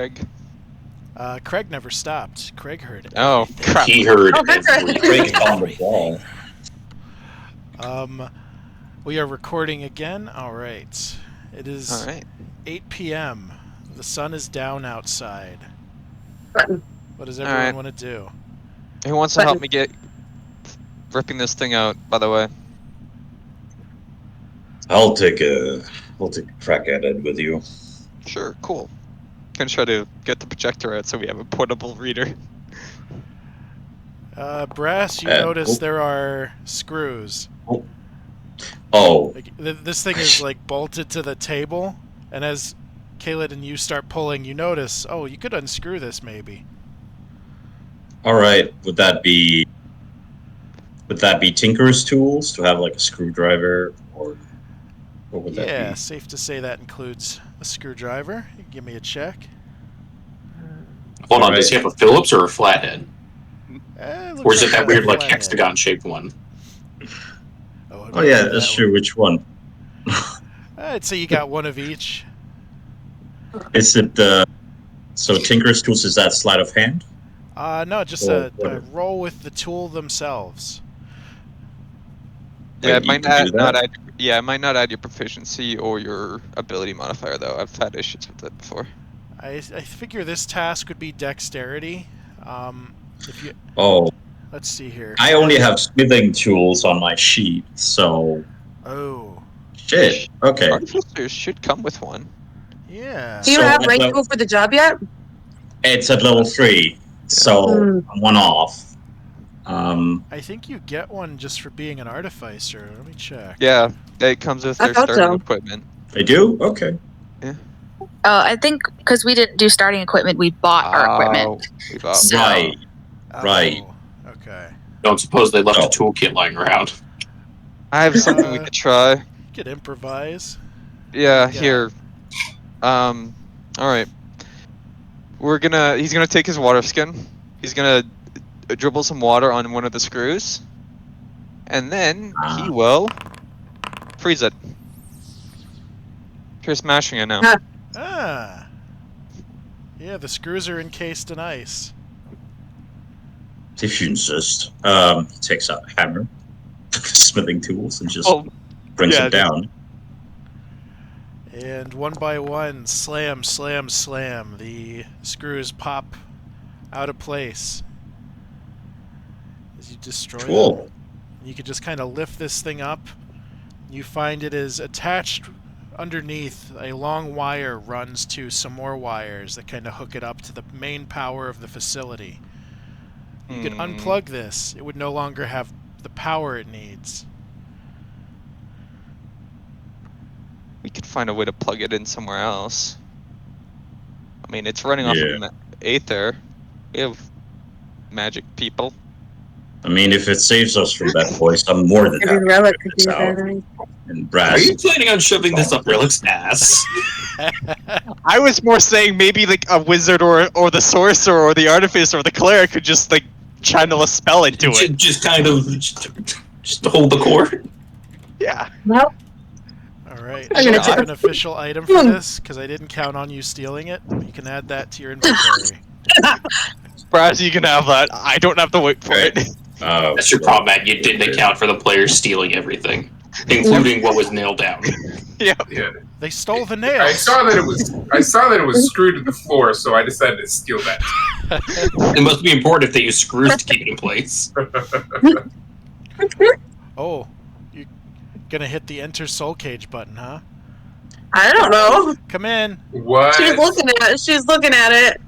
Craig? Craig never stopped. Craig heard Oh, everything. crap. He heard that's right. everything. Craig is on the ball. We are recording again. All right. It is All right. 8 p.m. The sun is down outside. Button. What does All everyone right. want to do? Who wants to help me get ripping this thing out, by the way? I'll take a crack at it with you. Sure, cool. Gonna try to get the projector out so we have a portable reader. Brass, you notice there are screws. Oh, Like, this thing is like bolted to the table, and as Caleb and you start pulling, you notice, oh, you could unscrew this maybe. all right. Would that be Tinker's tools to have like a screwdriver, or what would that Yeah, be? safe to say that includes a screwdriver. Give me a check. Hold on, Right. does he have a Phillips or a flathead? Looks Or is it like that weird, like, flathead. hexagon-shaped one? Oh yeah, that's true. Which one? I'd say you got one of each. Is it so Tinker's tools is that sleight of hand? No, just Or a roll with the tool themselves. Yeah, Wait, it you might can do not that? add. Yeah, it might not add your proficiency or your ability modifier though. I've had issues with it before. I figure this task would be dexterity. If you Oh, let's see here. I only have smithing tools on my sheet, so Oh, shit. Okay. Artificers should come with one. yeah. Do you So have at rank level- tool for the job yet? It's at level 3, so I'm one off. I think you get one just for being an artificer. Let me check. Yeah, it comes with I their thought starting so. equipment. They do? Okay. I think because we didn't do starting equipment, we bought our equipment. We bought. So- Right. Oh, Right. Okay. Don't suppose they left Oh. a toolkit lying around. I have something we could try. You could improvise. Yeah, Yeah. here. All right. He's gonna take his water skin. He's gonna dribble some water on one of the screws, and then he will freeze it. Try smashing it now. Ah. Yeah, the screws are encased in ice. If you insist. He takes out a hammer, smithing tools, and just Oh, brings yeah, it down. And one by one, slam, slam, slam, the screws pop out of place as you destroy Cool. them. You can just kind of lift this thing up. You find it is attached underneath. A long wire runs to some more wires that kind of hook it up to the main power of the facility. You could unplug this. It would no longer have the power it needs. We could find a way to plug it in somewhere else. I mean, it's running off of Aether. We have magic people. I mean, if it saves us from that voice, I'm more than Every happy. relic could be It's a out. battery. And Are brass. you planning on shoving this up Relic's ass? I was more saying maybe like a wizard or the sorcerer or the artificer or the cleric could just like channel a spell into it. Just kind of just hold the cord. Yeah. Well, Alright, I'm I gonna don't have check. an official item for this, because I didn't count on you stealing it. You can add that to your inventory. Brass, you can have that. I don't have to wait for it. That's your problem, Matt. You didn't account for the players stealing everything, including what was nailed down. Yeah. Yeah. They stole the I nails! saw that it was screwed to the floor, so I decided to steal that. It must be important if they use screws to keep it in place. Oh, you're gonna hit the enter soul cage button, huh? I don't know. Come in! What? She's looking at it.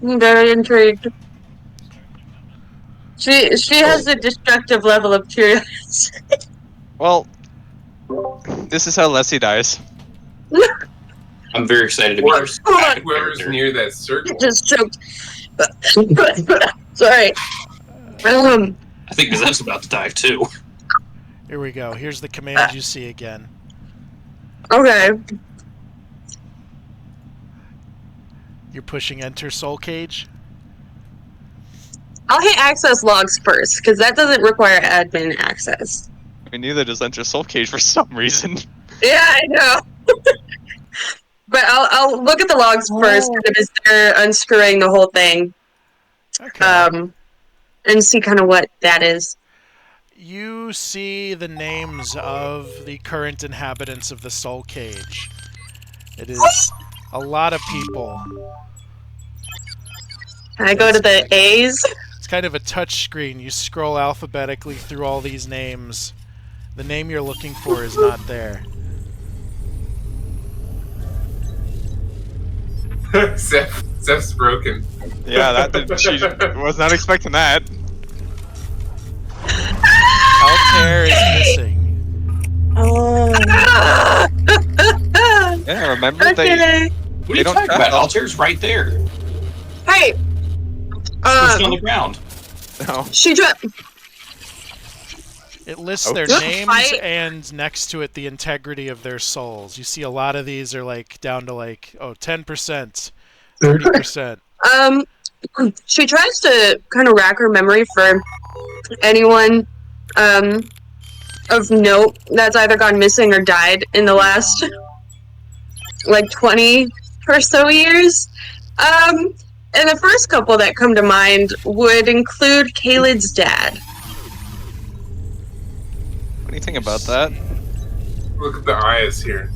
I'm very intrigued. She has a destructive level of curiosity. Well, this is how Leslie dies. I'm very excited to be your active Whoever's character. near that circle. Just choked. Sorry. I think Gazep's about to dive too. Here we go. Here's the command you see again. Okay. You're pushing enter soul cage. I'll hit access logs first, because that doesn't require admin access. I mean, neither does Enter Soul Cage for some reason. Yeah, I know. But I'll look at the logs first, kind of as they're unscrewing the whole thing. Okay. And see kind of what that is. You see the names of the current inhabitants of the Soul Cage. It is a lot of people. Can I go to the A's? It's kind of a touch screen. You scroll alphabetically through all these names. The name you're looking for is not there. Zeph's broken. Yeah, she was not expecting that. Altair is missing. Oh. Yeah, remember Okay. What are you They don't talking track about? us. Altair's right there. Hey. Pushed on the ground. No. She dropped. It lists Oh. their Look, names fight. and next to it the integrity of their souls. You see a lot of these are like down to like 10%, 30%. She tries to kind of rack her memory for anyone of note that's either gone missing or died in the last like 20 or so years. And the first couple that come to mind would include Kalid's dad. What do you think about that? Look at the eyes here.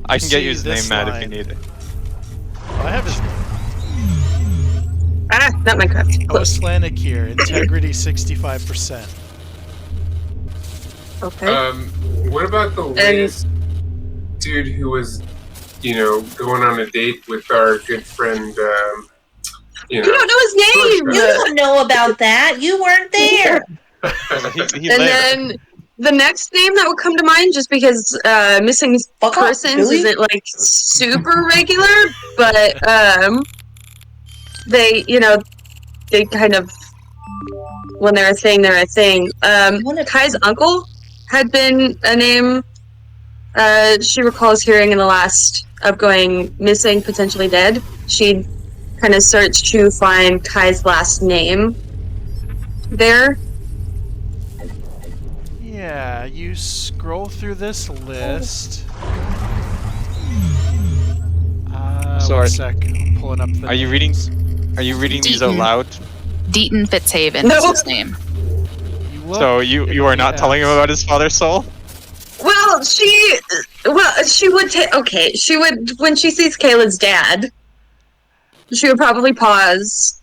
I can get See you his this name, Matt, if you line. need it. I have his name. Not Minecraft. Close. Oslanik here, integrity 65%. Okay. What about the latest dude who was, going on a date with our good friend, You don't know his name! You don't know about that. You weren't there. He And lived. then the next name that would come to mind, just because missing Fuck off, persons Billy. isn't like super regular, but they kind of, when they're a thing, they're a thing. Kai's uncle had been a name she recalls hearing in the last upgoing missing, potentially dead. She'd kind of searched to find Kai's last name there. Yeah, you scroll through this list. Sorry. 1 sec. I'm pulling up the Are you names. Are you reading these out Deaton. loud? Deaton Fitzhaven No. is his name. You look So you are not telling him about his father's soul? Well, she would take. Okay, she would, when she sees Kayla's dad, she would probably pause,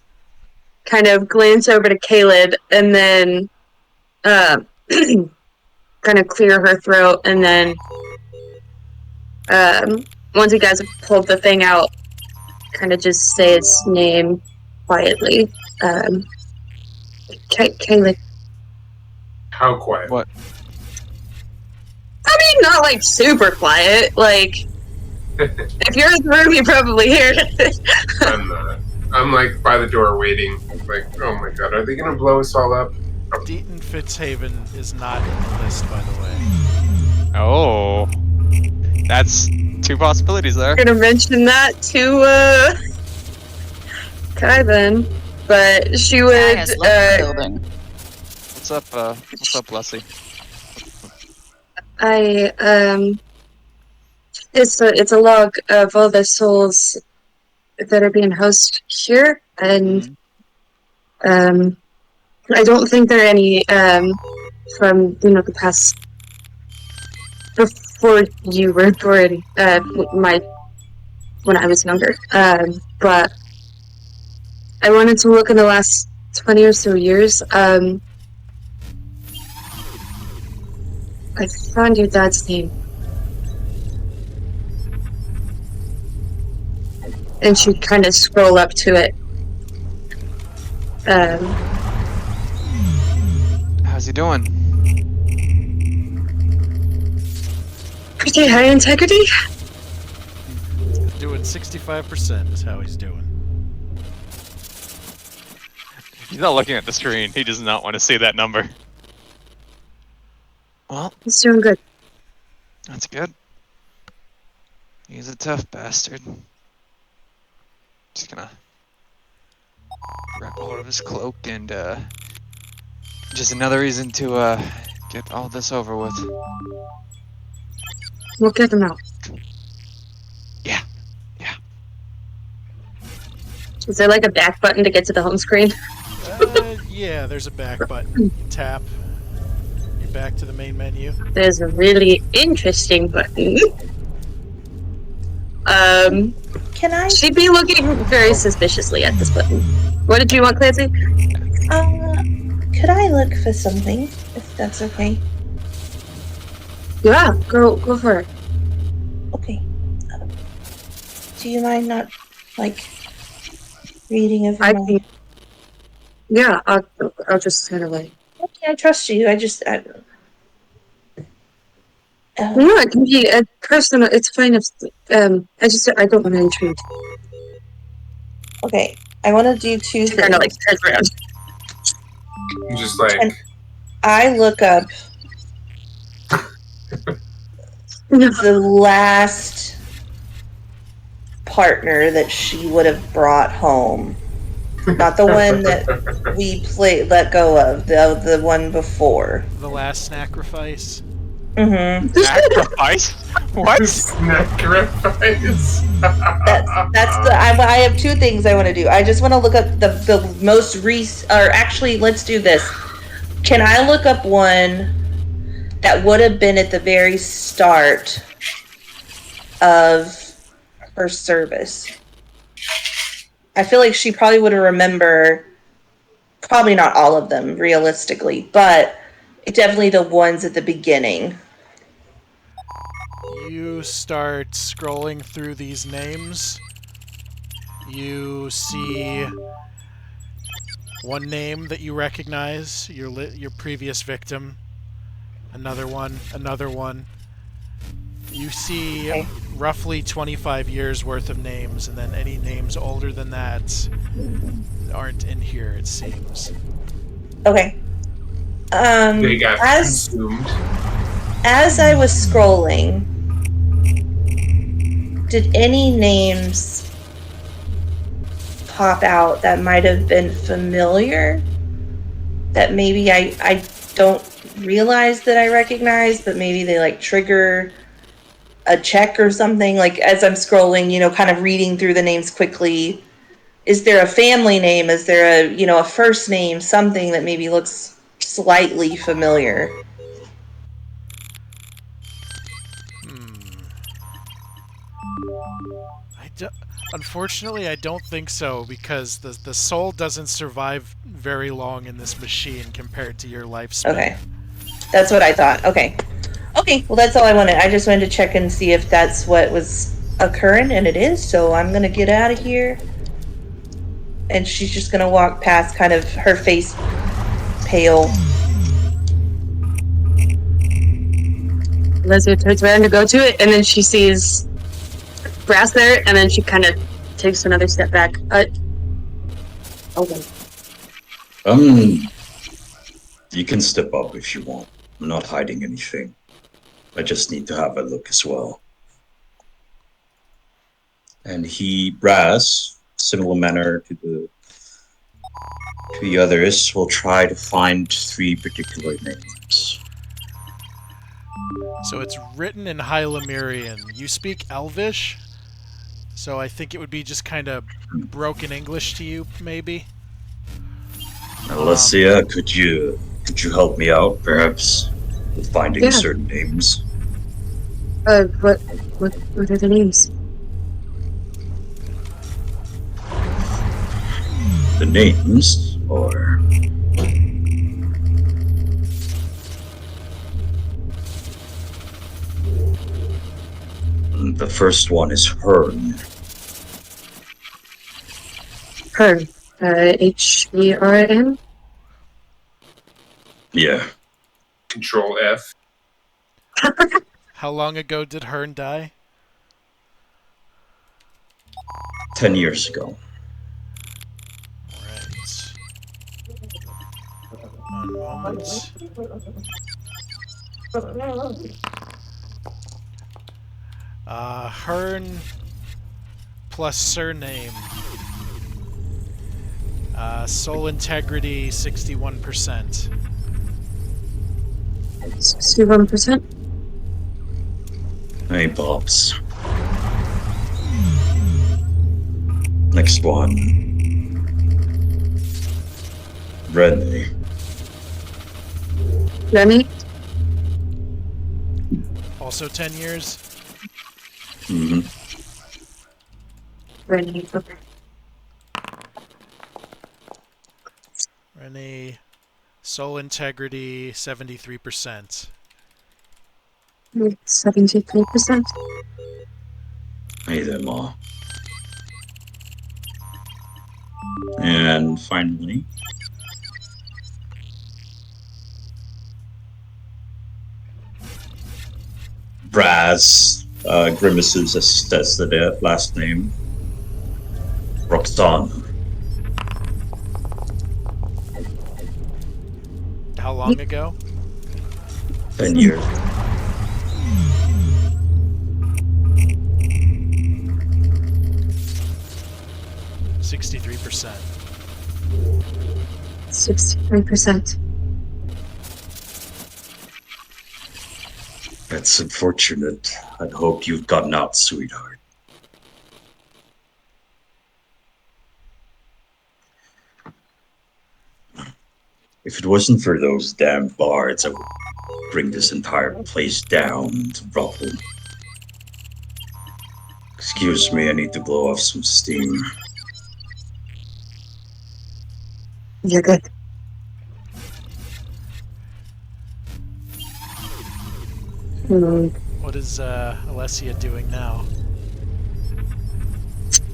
kind of glance over to Caleb, and then kind of clear her throat, and then once you guys have pulled the thing out, kind of just say its name quietly. Caleb. How quiet? What? I mean, not like super quiet. Like, if you're in the room, you probably hear it. I'm not. I'm like by the door waiting. Like, oh my god, are they gonna blow us all up? Deaton Fitzhaven is not in the list, by the way. Oh. That's two possibilities there. I'm gonna mention that to Kai then, but she Guy would. has left the building. What's up, Leslie? It's a log of all the souls that are being housed here, and I don't think there are any from the past before you were born. When I was younger, but I wanted to look in the last 20 or so years. I found your dad's name. And she'd kind of scroll up to it. How's he doing? Pretty high integrity. Doing 65% is how he's doing. He's not looking at the screen. He does not want to see that number. Well, He's doing good. that's good. He's a tough bastard. Just gonna wrap a hold of his cloak and just another reason to get all this over with. We'll get them out. Yeah. Is there like a back button to get to the home screen? Yeah, there's a back button. You tap. You're back to the main menu. There's a really interesting button. Can I? She'd be looking very suspiciously at this button. What did you want, Clancy? Could I look for something, if that's okay? Yeah, go for it. Okay. Do you mind not, like, reading over I my... think. Yeah, I'll just kind of like. Okay, I trust you. No, it can be a personal. It's fine if. I don't want to intrude. Okay, I want to do two She kind of like things. turns around. I'm just like, And I look up No. the last partner that she would have brought home. Not the one that we let go of, the one before. The last sacrifice. Mm-hmm. Sacrifice? What? sacrifice. I have two things I want to do. I just want to look up the most recent, or actually, let's do this. Can I look up one that would have been at the very start of her service? I feel like she probably would have remembered, probably not all of them, realistically, but definitely the ones at the beginning. You start scrolling through these names. You see one name that you recognize, your previous victim. Another one. You see roughly 25 years worth of names, and then any names older than that aren't in here, it seems. Okay. They got as consumed. I was scrolling, did any names pop out that might have been familiar? That maybe I don't realize that I recognize, but maybe they like trigger a check or something. Like as I'm scrolling, kind of reading through the names quickly. Is there a family name? Is there a first name? Something that maybe looks slightly familiar? Unfortunately, I don't think so, because the soul doesn't survive very long in this machine compared to your lifespan. Okay. That's what I thought. Okay. Okay, well that's all I wanted. I just wanted to check and see if that's what was occurring, and it is, so I'm gonna get out of here. And she's just gonna walk past, kind of her face pale. Leslie turns around to go to it, and then she sees Brass there, and then she kind of takes another step back. Okay. You can step up if you want. I'm not hiding anything. I just need to have a look as well. And Brass, similar manner to the others, will try to find 3 particular names. So it's written in High Lemurian. You speak Elvish, so I think it would be just kind of broken English to you, maybe. Alessia, could you help me out, perhaps, with finding certain names? What are the names? The names, or... The first one is Hern. Hern. H-E-R-N? Yeah. Control F. How long ago did Hern die? 10 years ago. Alright. One moment. Hern plus surname. Soul integrity 61%. 61%? Hey, Bobs. Next one. Rennie. Remy? Also 10 years. Mm-hmm. Remy. Okay. Renee, soul integrity 73%. 73%. Hey there, Ma. And finally, Braz. Grimaces that's the last name. Roxana. How long ago? 10 years. %63%. 63%. That's unfortunate. I'd hoped you'd gotten out, sweetheart. If it wasn't for those damn bards, I would bring this entire place down to rubble. Excuse me, I need to blow off some steam. You're good. What is Alessia doing now?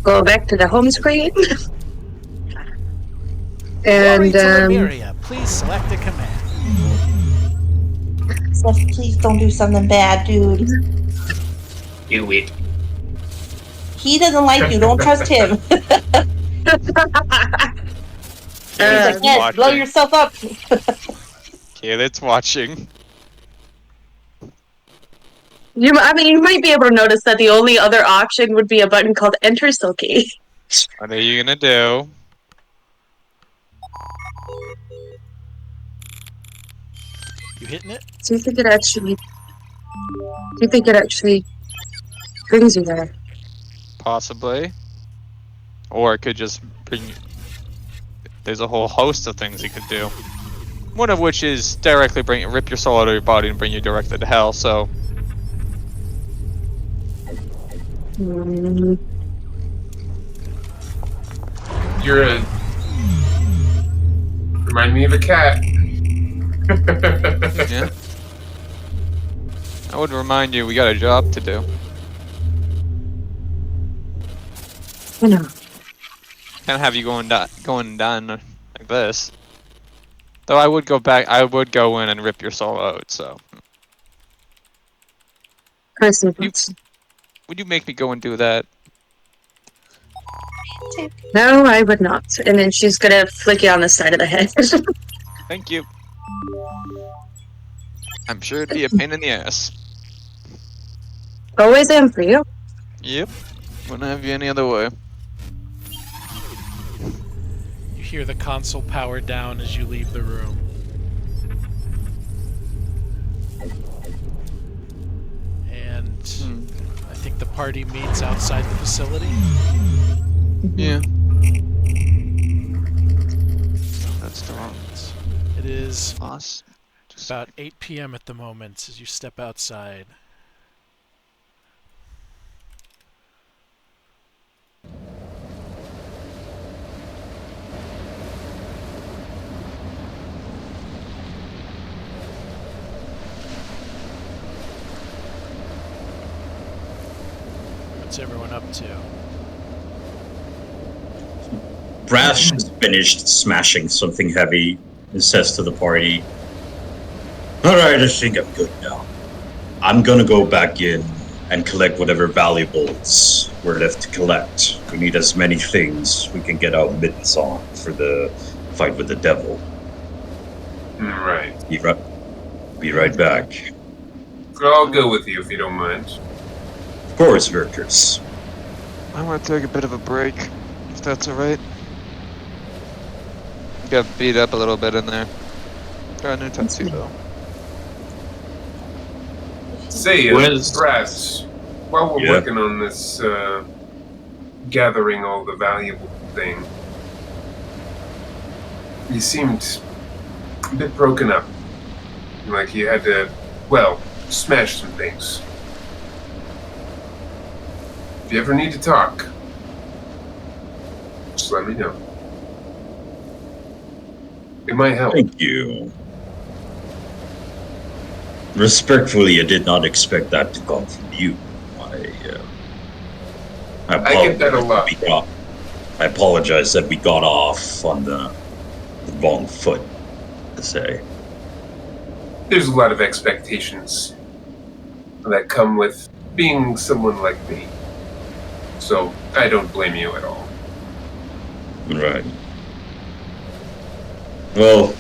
Go back to the home screen. Glory And to Lemuria. Please select a command. Please don't do something bad, dude. Do it. He doesn't like you. Don't trust him. He's like, yes, blow yourself up. Kayla's watching. you might be able to notice that the only other option would be a button called Enter Silky. What are you gonna do? You hitting it? Do you think it actually brings you there? Possibly. Or it could just bring you... There's a whole host of things you could do. One of which is directly rip your soul out of your body and bring you directly to hell, so... You're a. Remind me of a cat. Yeah. I would remind you, we got a job to do. I know. Can't have you going down like this. Though I would go in and rip your soul out, so... Would you make me go and do that? No, I would not. And then she's gonna flick you on the side of the head. Thank you. I'm sure it'd be a pain in the ass. Always am for you. Yep. Wouldn't have you any other way. You hear the console power down as you leave the room. And I think the party meets outside the facility. Yeah. That's the wrong. It is Us. about 8 p.m. at the moment as you step outside. What's everyone up to? Brash has finished smashing something heavy and says to the party, "Alright, I think I'm good now. I'm gonna go back in and collect whatever valuables we're left to collect. We need as many things we can get our mittens on for the fight with the devil. Right. Be right back." I'll go with you if you don't mind. Of course, Verkers. I want to take a bit of a break, if that's alright. Got beat up a little bit in there. Got a new tuxedo. Say, Where's- Brass, while we're Yeah. working on this, gathering all the valuable thing, you seemed a bit broken up. Like you had to, well, smash some things. If you ever need to talk, just let me know. It might help. Thank you. Respectfully, I did not expect that to come from you. I get that a lot. I apologize that we got off on the wrong foot, to say. There's a lot of expectations that come with being someone like me. So I don't blame you at all. Right. Well,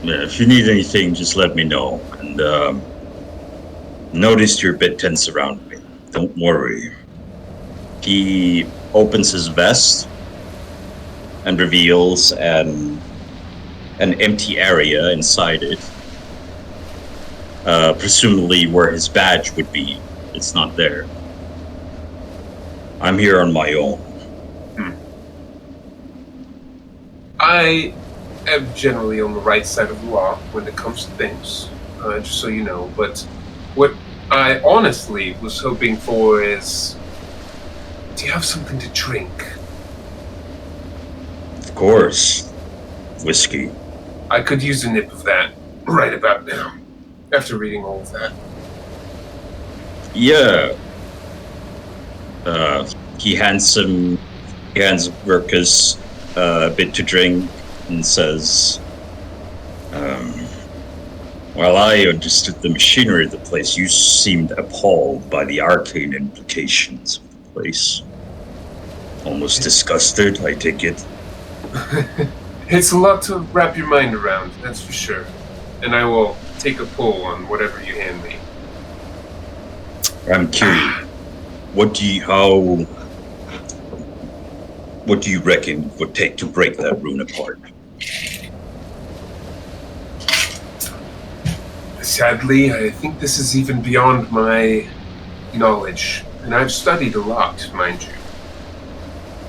yeah, if you need anything, just let me know. And noticed you're a bit tense around me. Don't worry. He opens his vest and reveals an empty area inside it. Presumably where his badge would be. It's not there. I'm here on my own. I am generally on the right side of the law when it comes to things, just so you know. But what I honestly was hoping for is, do you have something to drink? Of course. Whiskey. I could use a nip of that right about now, after reading all of that. Yeah. He hands Verkus a bit to drink and says, while I understood the machinery of the place, you seemed appalled by the arcane implications of the place. Almost disgusted, I take it. It's a lot to wrap your mind around, that's for sure. And I will take a pull on whatever you hand me. I'm curious. What do you reckon it would take to break that rune apart? Sadly, I think this is even beyond my knowledge, and I've studied a lot, mind you.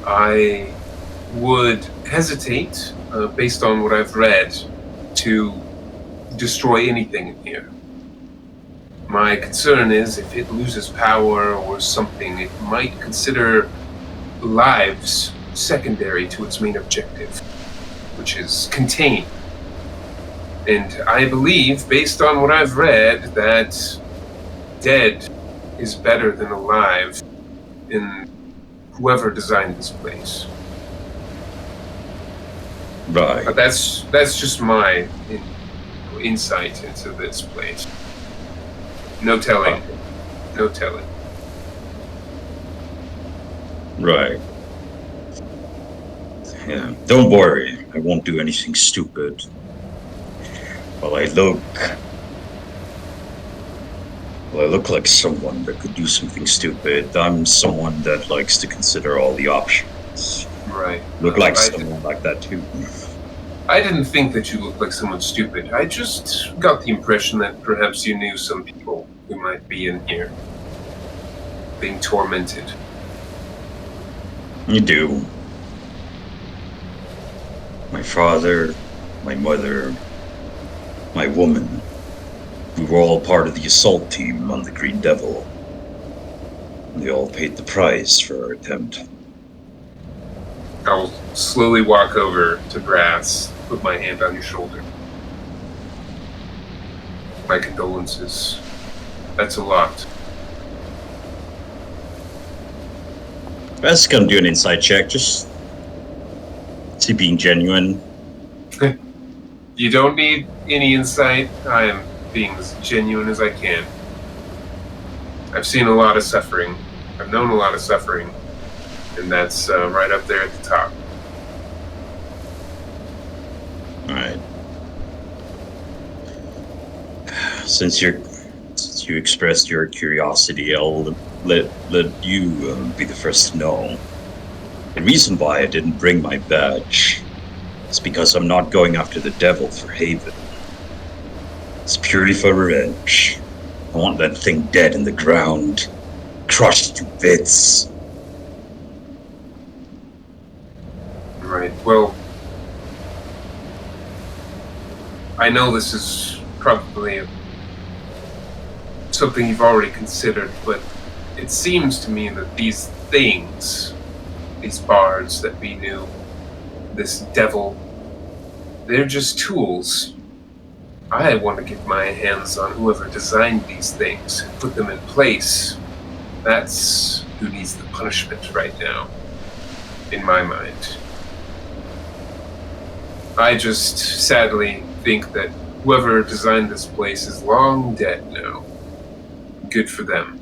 I would hesitate, based on what I've read, to destroy anything in here. My concern is if it loses power or something, it might consider lives secondary to its main objective, which is contain. And I believe, based on what I've read, that dead is better than alive in whoever designed this place. Right. But that's just my insight into this place. No telling. No telling. Right. Yeah. Don't worry. I won't do anything stupid. Well, I look like someone that could do something stupid. I'm someone that likes to consider all the options. Right. Look like someone like that too. I didn't think that you looked like someone stupid. I just got the impression that perhaps you knew some people who might be in here, being tormented. You do. My father, my mother, my woman. We were all part of the assault team on the Green Devil. They all paid the price for our attempt. I'll slowly walk over to Brass, put my hand on your shoulder. My condolences. That's a lot. Brass gonna do an insight check, just see being genuine. You don't need any insight. I am being as genuine as I can. I've seen a lot of suffering. I've known a lot of suffering. And that's right up there at the top. Alright. Since you expressed your curiosity, I'll let you be the first to know. The reason why I didn't bring my badge is because I'm not going after the devil for Haven. purely for revenge. I want that thing dead in the ground, crushed to bits. Right. Well, I know this is probably something you've already considered, but it seems to me that these things, these bards that we knew, this devil, they're just tools. I want to get my hands on whoever designed these things and put them in place. That's who needs the punishment right now, in my mind. I just sadly think that whoever designed this place is long dead now. Good for them.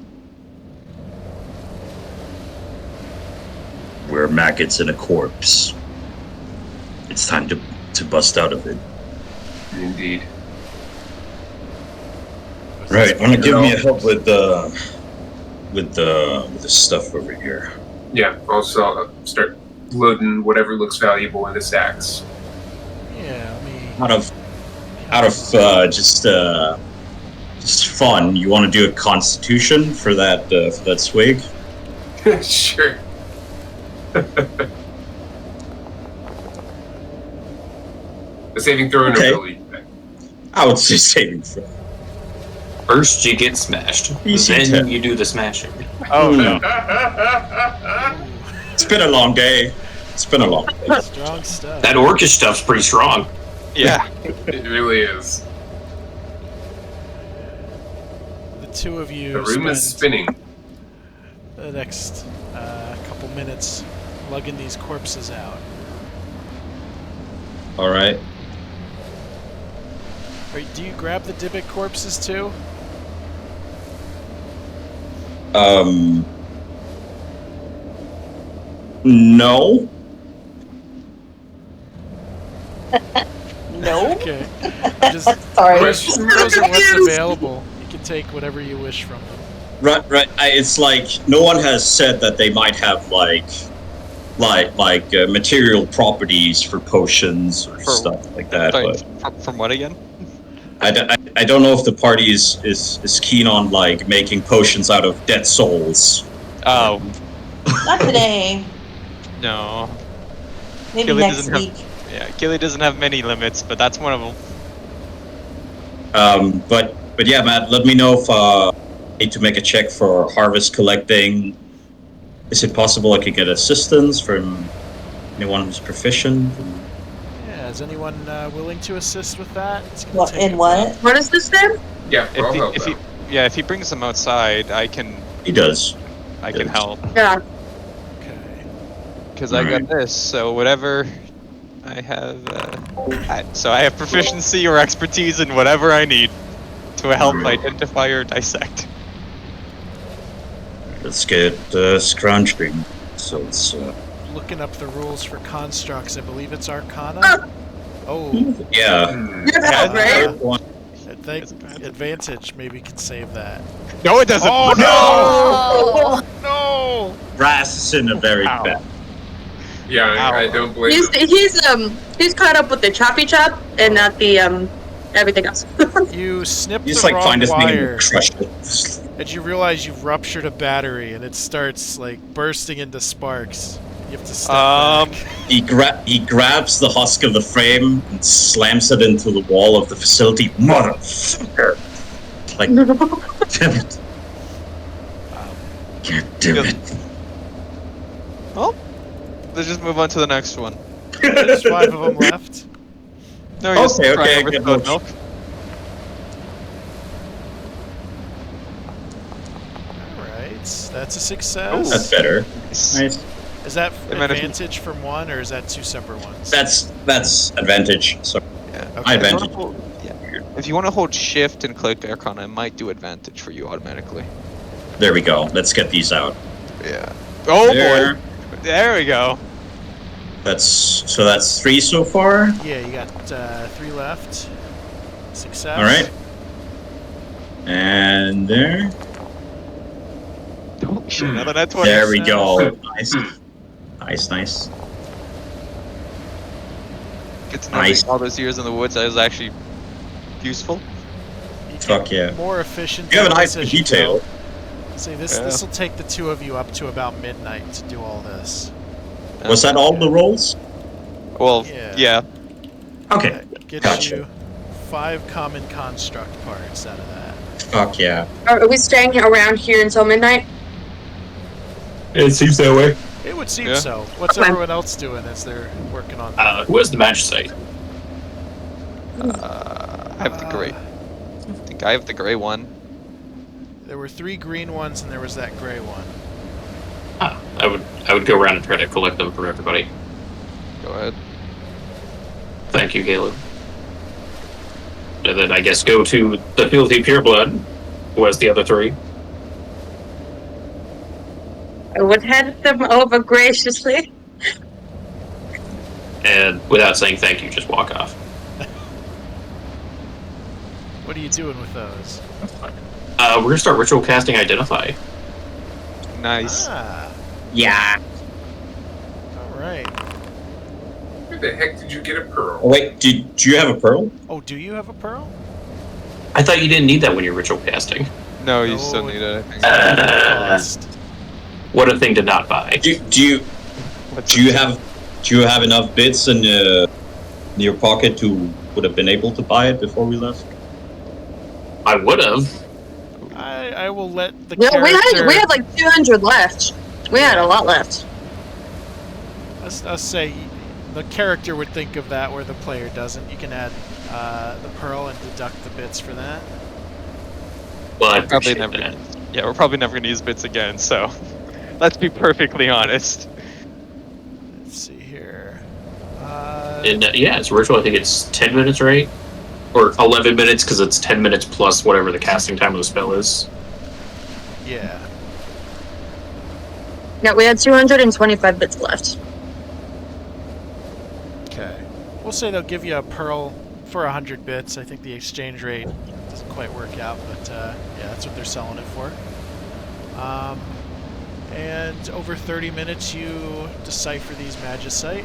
We're maggots in a corpse. It's time to bust out of it. Indeed. Right, want to give me a help with the stuff over here. Yeah, also start loading whatever looks valuable into sacks. Yeah, let me. Out of just fun, you want to do a constitution for that swig? Sure. The saving throw and ability check. I would say saving throw. First, you get smashed. Easy Then 10. you do the smashing. Oh no. It's been a long day. Strong stuff. That orcish stuff's pretty strong. Yeah. It really is. The two of you The room is spend spinning. the next couple minutes lugging these corpses out. All right. Wait, do you grab the Dybbuk corpses too? No. No. Okay. Just Sorry. Question. those are what's available. You can take whatever you wish from them. Right. It's like no one has said that they might have like material properties for potions or stuff like that. Sorry, But from what again? I don't know if the party is keen on like making potions out of dead souls. Oh Not today. no. Maybe Gilly next doesn't week. Yeah, Gilly doesn't have many limits, but that's one of them. But yeah, Matt, let me know if I need to make a check for harvest collecting. Is it possible I could get assistance from anyone who's proficient? Yeah, is anyone willing to assist with that? It's gonna What take in a what? bit. What is this then? Yeah, I'll help If out. he brings them outside, I can He does. help Yeah. Okay. because I got Alright. this. So whatever I have, so I have proficiency or expertise in whatever I need to help identify or dissect. Let's get scrounging. So it's Looking up the rules for constructs, I believe it's Arcana. Oh, yeah. Hmm. You have help, right? I think advantage maybe can save that. No, it doesn't. Oh Oh. No! Brass is in a very Ow. bad. Yeah, I Ow. don't blame him. He's caught up with the choppy chop and not the everything else. You snipped You just the like wrong find this thing wire, and crush it. and you realize you've ruptured a battery, and it starts like bursting into sparks. You have to step back. He grabs the husk of the frame and slams it into the wall of the facility. Motherfucker! Like, damn it! God damn it! Well, let's just move on to the next one. There's 5 of them left. No, you're just Okay, trying okay, over good spilled luck. milk. Alright, that's a success. That's better. Nice. Nice. Is that Advantage. advantage from one, or is that 2 separate ones? That's advantage. So Yeah. my Okay. advantage. If you want to hold shift and click Arcana, it might do advantage for you automatically. There we go. Let's get these out. Yeah. Oh There. boy. There we go. That's 3 so far. Yeah, you got 3 left. Success. All right. And there. Oh shit, another net 20. There we go. Nice. Nice. Good to know Nice. that all those years in the woods that was actually useful. Fuck yeah. more efficient. You have an eye as for you detail. go. See, this will take the two of you up to about midnight to do all this. Was that all the rolls? Well, Yeah. yeah. Okay. Get Gotcha. you 5 common construct parts out of that. Fuck yeah. Are we staying around here until midnight? It seems that way. It would seem Yeah. so. What's Okay. everyone else doing as they're working on? Who has the match site? I have the gray. I think I have the gray one. There were 3 green ones, and there was that gray one. I would go around and try to collect them for everybody. Go ahead. Thank you, Caleb. And then I guess go to the filthy pureblood, who has the other 3. I would hand them over graciously. And without saying thank you, just walk off. What are you doing with those? We're gonna start ritual casting Identify. Nice. Ah, Yeah. all right. Where the heck did you get a pearl? Oh, wait, do you have a pearl? Oh, do you have a pearl? I thought you didn't need that when you're ritual casting. No, you No, still need it, I think. Cost. What a thing to not buy. Do you What's do you it? have enough bits in your pocket to would have been able to buy it before we left? I would have. I will let the No, character... we had like 200 left. We had a lot left. I'll say the character would think of that where the player doesn't. You can add the pearl and deduct the bits for that. Well, I Probably appreciate never. that. Yeah, we're probably never gonna use bits again. So, let's be perfectly honest. Let's see here. And yeah, it's ritual. I think it's 10 minutes, right? Or 11 minutes, because it's 10 minutes plus whatever the casting time of the spell is. Yeah. Yeah, we had 225 bits left. Okay. We'll say they'll give you a pearl for 100 bits. I think the exchange rate doesn't quite work out, but yeah, that's what they're selling it for. And over 30 minutes, you decipher these magicite.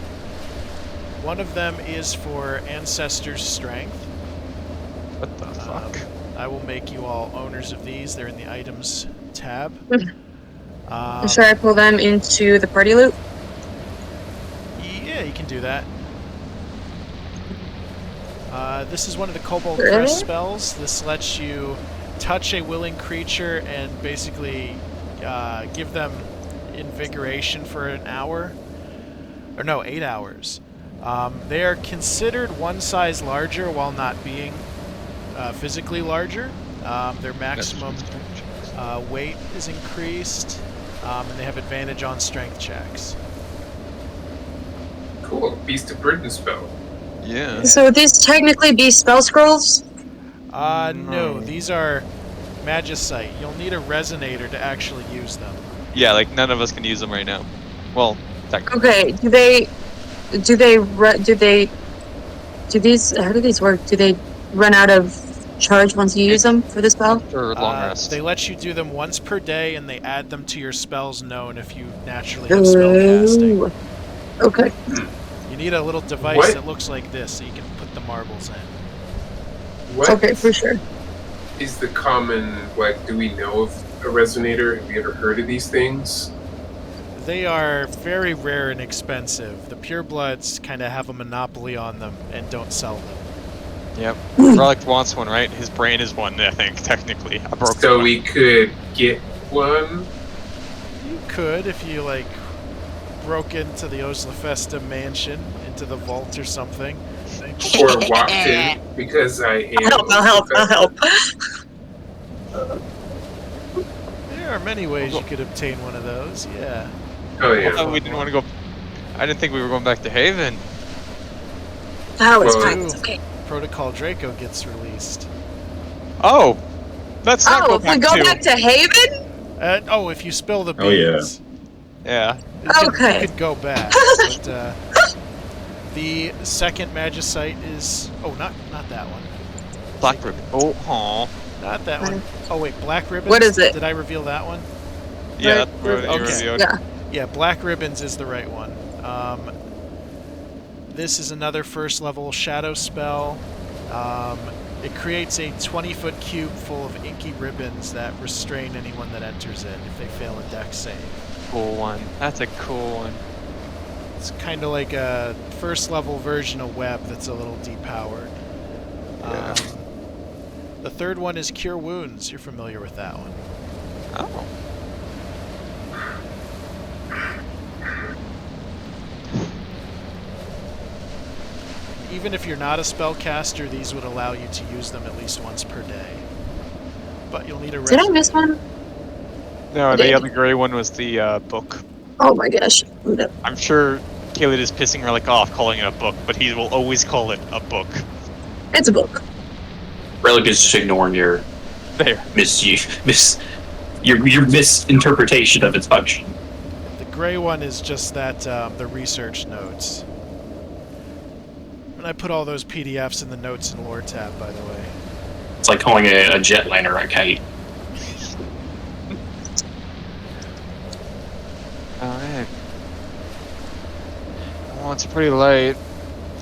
One of them is for Ancestor's Strength. What the fuck? I will make you all owners of these. They're in the items tab. Should I pull them into the party loop? Yeah, you can do that. This is one of the Kobold Really? Crest spells. This lets you touch a willing creature and basically give them invigoration for an hour. Or no, 8 hours. They are considered one size larger while not being physically larger. Their maximum weight is increased, and they have advantage on strength checks. Cool. Beast of Burden spell. Yeah. So would these technically be spell scrolls? No, these are magicite. You'll need a resonator to actually use them. Yeah, like none of us can use them right now. Well, technically. Okay. Do these? How do these work? Do they run out of charge once you use them for the spell? For long rest. They let you do them once per day, and they add them to your spells known if you naturally have spell casting. Ooh. Okay. You need a little device What? that looks like this, so you can put the marbles in. What Okay, for sure. is the common, like, do we know of a resonator? Have you ever heard of these things? They are very rare and expensive. The purebloods kind of have a monopoly on them and don't sell them. Yep. Relic wants one, right? His brain is one, I think, technically. A broken So one. we could get one? You could, if you, like, broke into the Osla Festa mansion, into the vault or something. Or walked in because I am. I'll help. There are many ways you could obtain one of those, yeah. Oh, yeah. Although we didn't want to go. I didn't think we were going back to Haven. Oh, it's Well, fine. It's okay. Protocol Draco gets released. Oh, let's not Oh, go if back we go to. back to Haven? If you spill the Oh, yeah. beans. Yeah. Okay. You could go back. But, the second magicite is... Oh, not that one. Black ribbon. Oh, aw. Not that one. Oh, wait, Black Ribbons? What is it? Did I reveal that one? Yeah, that's what you Okay. revealed. Yeah. Yeah, Black Ribbons is the right one. This is another first level shadow spell. It creates a 20-foot cube full of inky ribbons that restrain anyone that enters it if they fail a dex save. Cool one. That's a cool one. It's kind of like a first-level version of web that's a little depowered. Yeah. The third one is Cure Wounds. You're familiar with that one. Oh. Even if you're not a spellcaster, these would allow you to use them at least once per day. But you'll need a Did I miss one? No, I the did. other gray one was the book. Oh my gosh. I'm sure Caleb is pissing Relic off calling it a book, but he will always call it a book. It's a book. Relic is just ignoring your There. your misinterpretation of its function. The gray one is just that, the research notes. And I put all those PDFs in the notes and lore tab, by the way. It's like calling a jetliner a kite. Alright. Well, it's pretty late.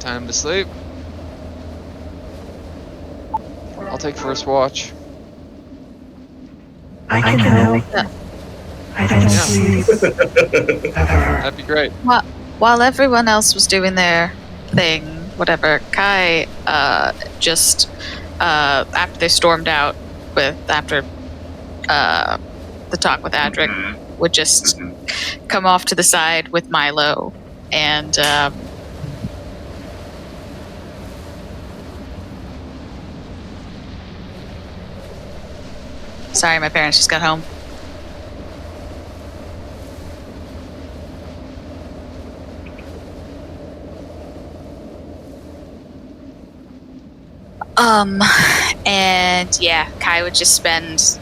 Time to sleep. I'll take first watch. I can help. I don't sleep. That'd be great. While everyone else was doing their thing, whatever, Kai just after they stormed out after the talk with Adryk, would just come off to the side with Milo and sorry, my parents just got home. And yeah, Kai would just spend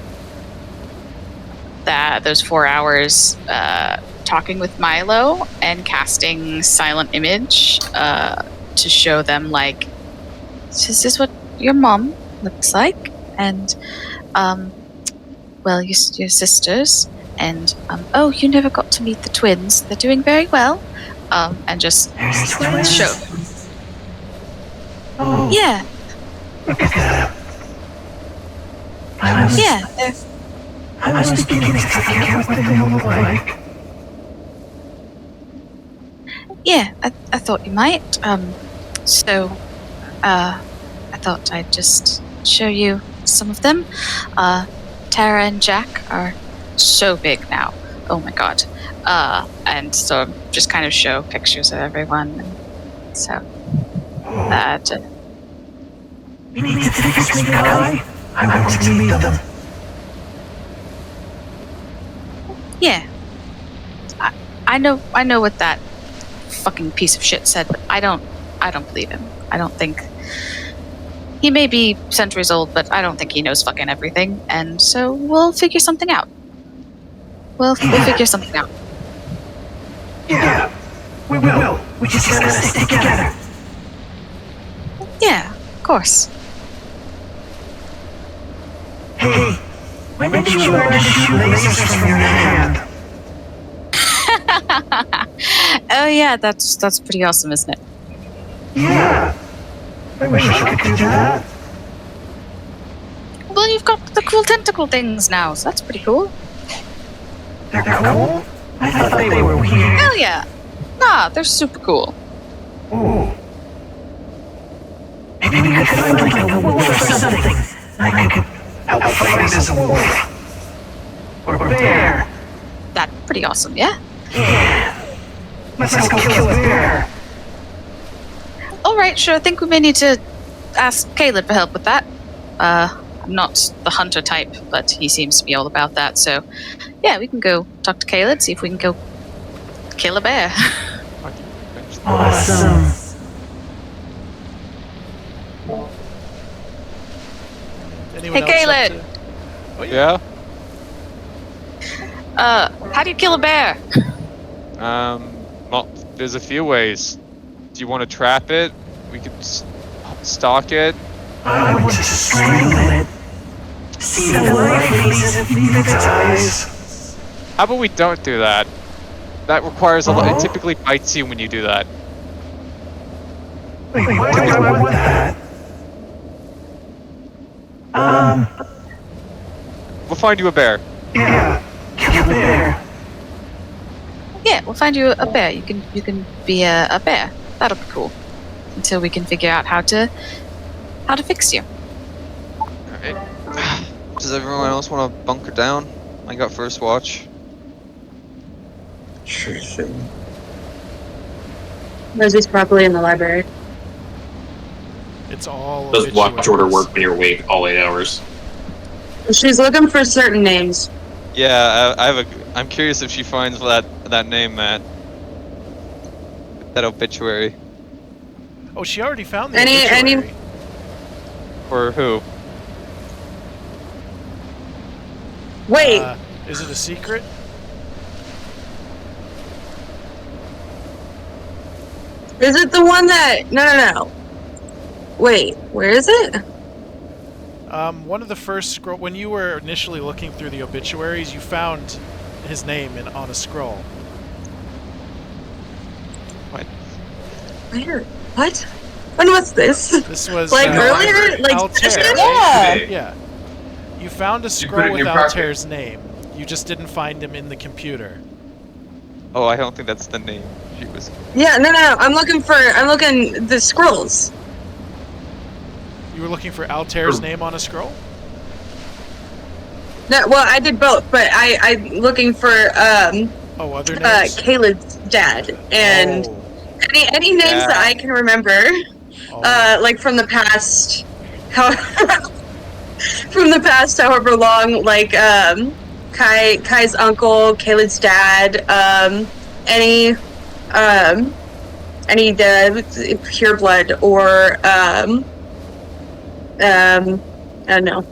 those 4 hours talking with Milo and casting Silent Image to show them, like, is this what your mom looks like? And, well, your sisters. And, oh, you never got to meet the twins. They're doing very well. And just show. Oh, Yeah. look at that. I was beginning to forget what they all look like. Yeah, I thought you might. So, I thought I'd just show you some of them. Tara and Jack are so big now. Oh my god. And so just kind of show pictures of everyone. And so, We need to take a swing, Kai. I want to meet them. yeah. I know what that fucking piece of shit said, but I don't believe him. I don't think he may be centuries old, but I don't think he knows fucking everything. And so we'll figure something out. We'll figure something out. Yeah, we will. We just gotta stick together. Yeah, of course. Hey, when did you learn to shoot lasers from your hand? Oh yeah, that's pretty awesome, isn't it? Yeah. I wish I could do that. Well, you've got the cool tentacle things now, so that's pretty cool. They're cool? I thought they were weird. Hell yeah! Nah, they're super cool. Ooh. Maybe we could find like a wolf or something. I could help fight this wolf. Or bear. That's pretty awesome, yeah? Yeah. Let's go kill a bear. Alright, sure, I think we may need to ask Caleb for help with that. I'm not the hunter type, but he seems to be all about that, so yeah, we can go talk to Caleb, see if we can go kill a bear. Awesome. Anyone Hey, else up Caleb. to- Oh, yeah. Yeah? How do you kill a bear? Well, there's a few ways. Do you want to trap it? We could stalk it. I want to strangle it. See the light freeze and leave its eyes. How about we don't do that? That requires a lot. It typically bites you when you do that. Wait, why do I want that? We'll find you a bear. Yeah. Kill the bear. Yeah, we'll find you a bear. You can be a bear. That'll be cool. Until we can figure out how to fix you. Alright. Does everyone else want to bunker down? I got first watch. Sure thing. Rosie's probably in the library. It's all Does watch order obituaries. work when you're awake all 8 hours? She's looking for certain names. Yeah, I'm curious if she finds that name, Matt. That obituary. Oh, she already found the Any- obituary. For who? Wait, Is it a secret? is it the one that... No. Wait, where is it? One of the first scroll... When you were initially looking through the obituaries, you found his name on a scroll. What? Where? What? When was this? This was... Like in the earlier? library. Like Altair. yesterday? Yeah. Today. Yeah. You found a put it scroll in with your pocket. Altair's name. You just didn't find him in the computer. Oh, I don't think that's the name she was. Yeah, no. I'm looking the scrolls. You were looking for Altair's name on a scroll? No, well, I did both, but I'm looking for Oh, other names? Caleb's dad and Oh. any names Yeah. that I can remember, Oh. like from the past, however long, like Kai's uncle, Caleb's dad, any pure blood or I don't know,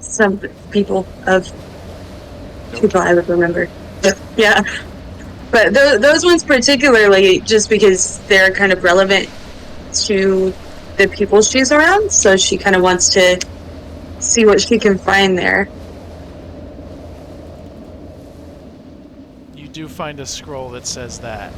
some people I would remember. Yeah. But those ones particularly, just because they're kind of relevant to the people she's around, so she kind of wants to see what she can find there. You do find a scroll that says that.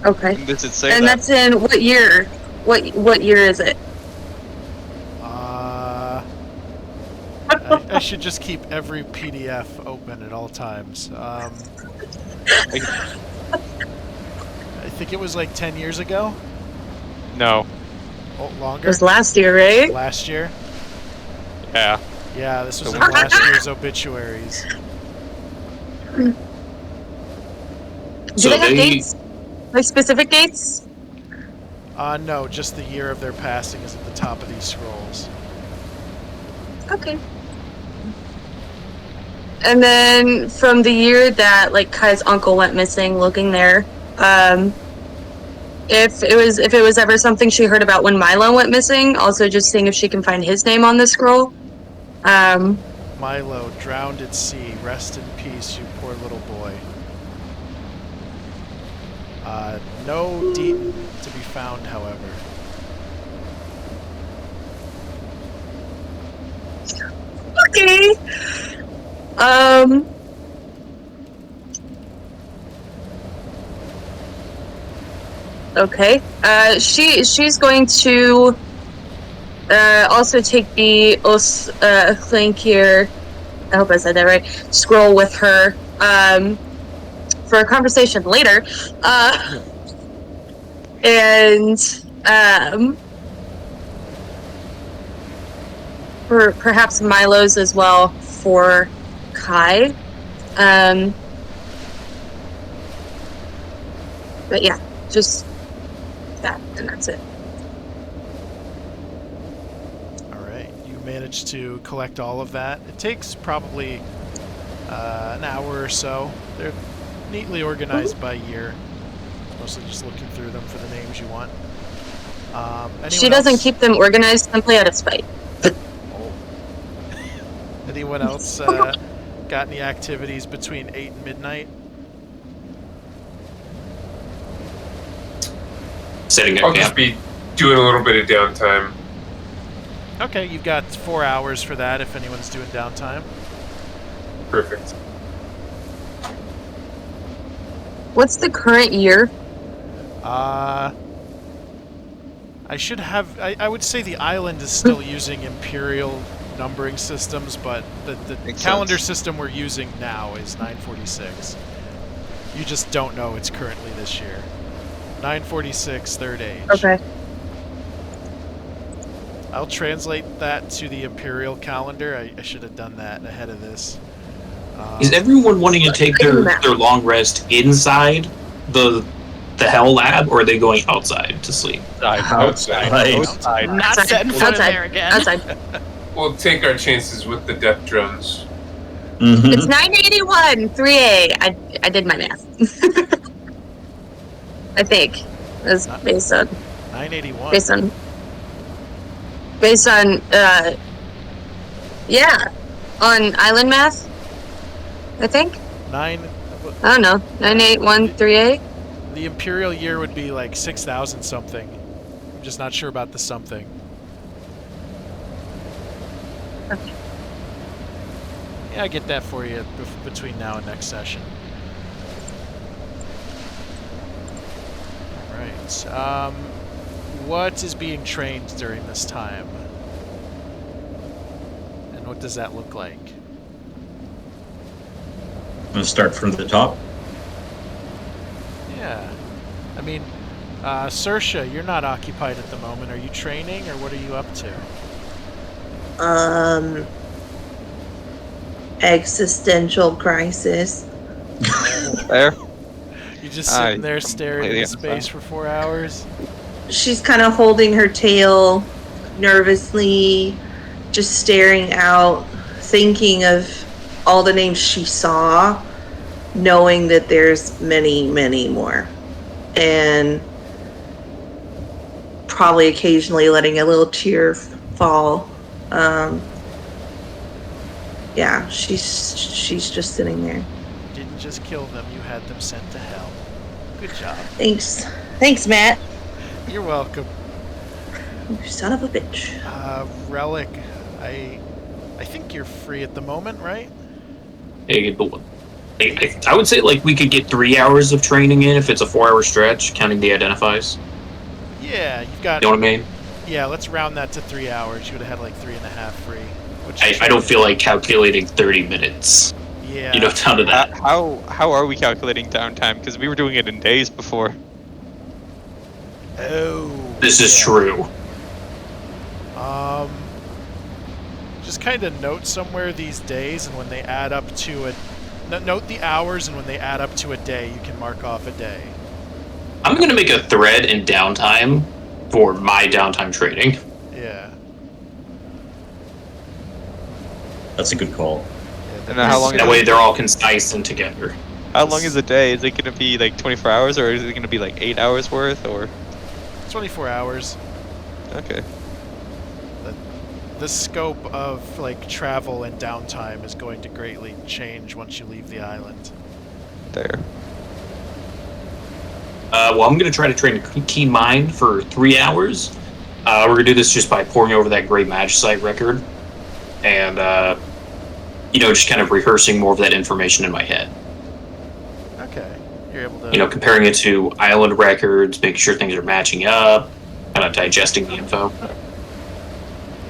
Okay. Does it say And that? that's in what year? What year is it? I should just keep every PDF open at all times. I think it was like 10 years ago? No. Oh, It longer? was last year, right? Last year? Yeah. Yeah, this was So in last year's obituaries. Do So they have they- dates? Like specific dates? No, just the year of their passing is at the top of these scrolls. Okay. And then from the year that like Kai's uncle went missing, looking there, if it was ever something she heard about when Milo went missing, also just seeing if she can find his name on the scroll. Milo, drowned at sea. Rest in peace, you poor little boy. No Deaton to be found, however. Okay. Okay. She's going to also take the Clinkir, I hope I said that right, scroll with her for a conversation later. And for perhaps Milo's as well for Kai. But yeah, just that, and that's it. Alright, you managed to collect all of that. It takes probably an hour or so. They're neatly organized by year. Mostly just looking through them for the names you want. She doesn't else? keep them organized simply out of spite. Oh. Anyone else got any activities between 8 and midnight? Setting I'll up just camp. be doing a little bit of downtime. Okay, you've got 4 hours for that if anyone's doing downtime. Perfect. What's the current year? I should have. I would say the island is still using imperial numbering systems, but the Makes calendar sense. system we're using now is 946. You just don't know it's currently this year. 946, third age. Okay. I'll translate that to the imperial calendar. I should have done that ahead of this. Is everyone wanting to take their long rest inside the hell lab, or are they going outside to sleep? Outside. Not setting foot in there again. Outside. We'll take our chances with the death drones. Mhm. It's 981, 3A. I did my math. I think. That's based on 981. based on yeah. On island math. I think. I don't know. 981, 3A. The imperial year would be like 6,000 something. I'm just not sure about the something. Okay. Yeah, I get that for you between now and next session. Alright. What is being trained during this time? And what does that look like? I'm gonna start from the top. Yeah. I mean, Saoirse, you're not occupied at the moment. Are you training, or what are you up to? Existential crisis. There. You just sitting there staring into space for 4 hours? She's kind of holding her tail nervously, just staring out, thinking of all the names she saw, knowing that there's many, many more. And probably occasionally letting a little tear fall. Yeah, she's just sitting there. You didn't just kill them, you had them sent to hell. Good job. Thanks, Matt. You're welcome. You son of a bitch. Relic, I think you're free at the moment, right? I would say like we could get 3 hours of training in if it's a 4-hour stretch, counting the identifies. Yeah, you've got. You know what I mean? Yeah, let's round that to 3 hours. You would have had like 3.5 free. I don't feel like calculating 30 minutes. Yeah. You know, down to that. How are we calculating downtime? Because we were doing it in days before. Oh. This is true. Just kind of note somewhere these days, and when they add up to a. Note the hours, and when they add up to a day, you can mark off a day. I'm gonna make a thread in downtime for my downtime training. Yeah. That's a good call. And then how long? That way they're all concise and together. How long is a day? Is it going to be like 24 hours, or is it going to be like 8 hours worth, or? 24 hours. Okay. The scope of like travel and downtime is going to greatly change once you leave the island. There. Well, I'm gonna try to train a keen mind for 3 hours. We're gonna do this just by poring over that Great Magicite record, and just kind of rehearsing more of that information in my head. Okay, you're able to. Comparing it to island records, making sure things are matching up, kind of digesting the info.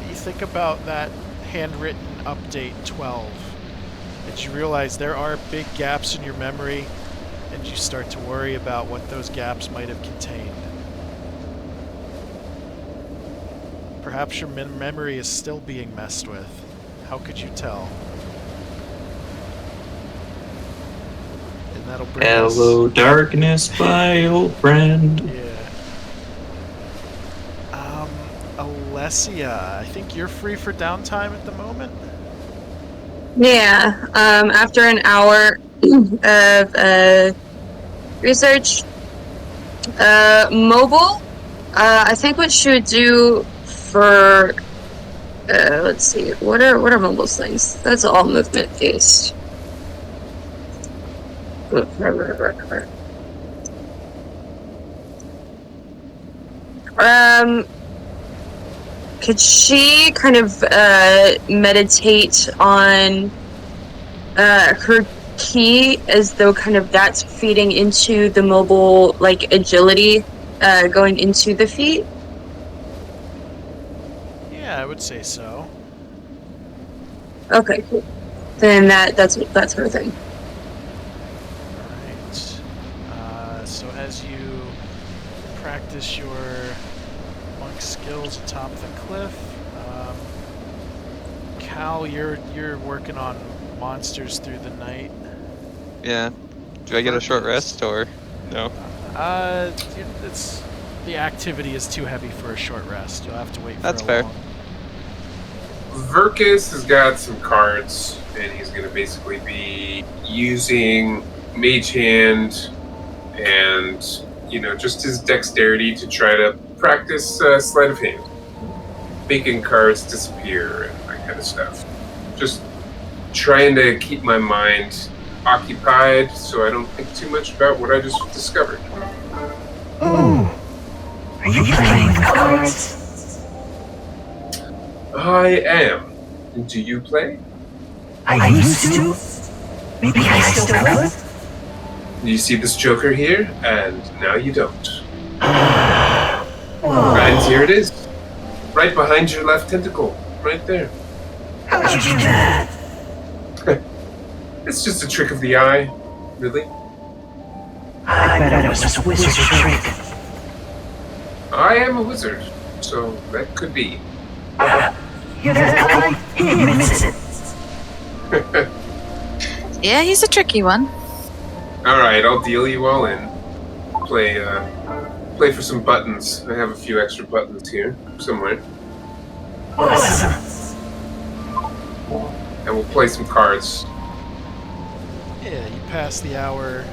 You think about that handwritten update 12, and you realize there are big gaps in your memory, and you start to worry about what those gaps might have contained. Perhaps your memory is still being messed with. How could you tell? And that'll bring Hello, darkness, my old friend. Yeah. Alessia, I think you're free for downtime at the moment? Yeah. After an hour of research, mobile. I think what she would do for let's see, what are mobile's things? That's all movement based. Could she kind of meditate on her key as though kind of that's feeding into the mobile, like, agility going into the feet? Yeah, I would say so. Okay, cool. Then that's her thing. Alright. So as you practice your monk skills atop the cliff, Cal, you're working on monsters through the night. Yeah. Do I get a short rest or no? It's the activity is too heavy for a short rest. You'll have to wait for That's a fair. long. Verkus has got some cards, and he's going to basically be using Mage Hand and, just his dexterity to try to practice sleight of hand. Making cards disappear and that kind of stuff. Just trying to keep my mind occupied so I don't think too much about what I just discovered. Ooh. Are you playing with cards? I am. Do you play? I used to. Maybe I still could. You see this Joker here, and now you don't. Whoa. And here it is. Right behind your left tentacle. Right there. How'd you do that? It's just a trick of the eye. Really? I bet it was a wizard trick. I am a wizard, so that could be. You're that guy? He admits it. Yeah, he's a tricky one. Alright, I'll deal you all in. Play for some buttons. I have a few extra buttons here, somewhere. Awesome. And we'll play some cards. Yeah, you pass the hour,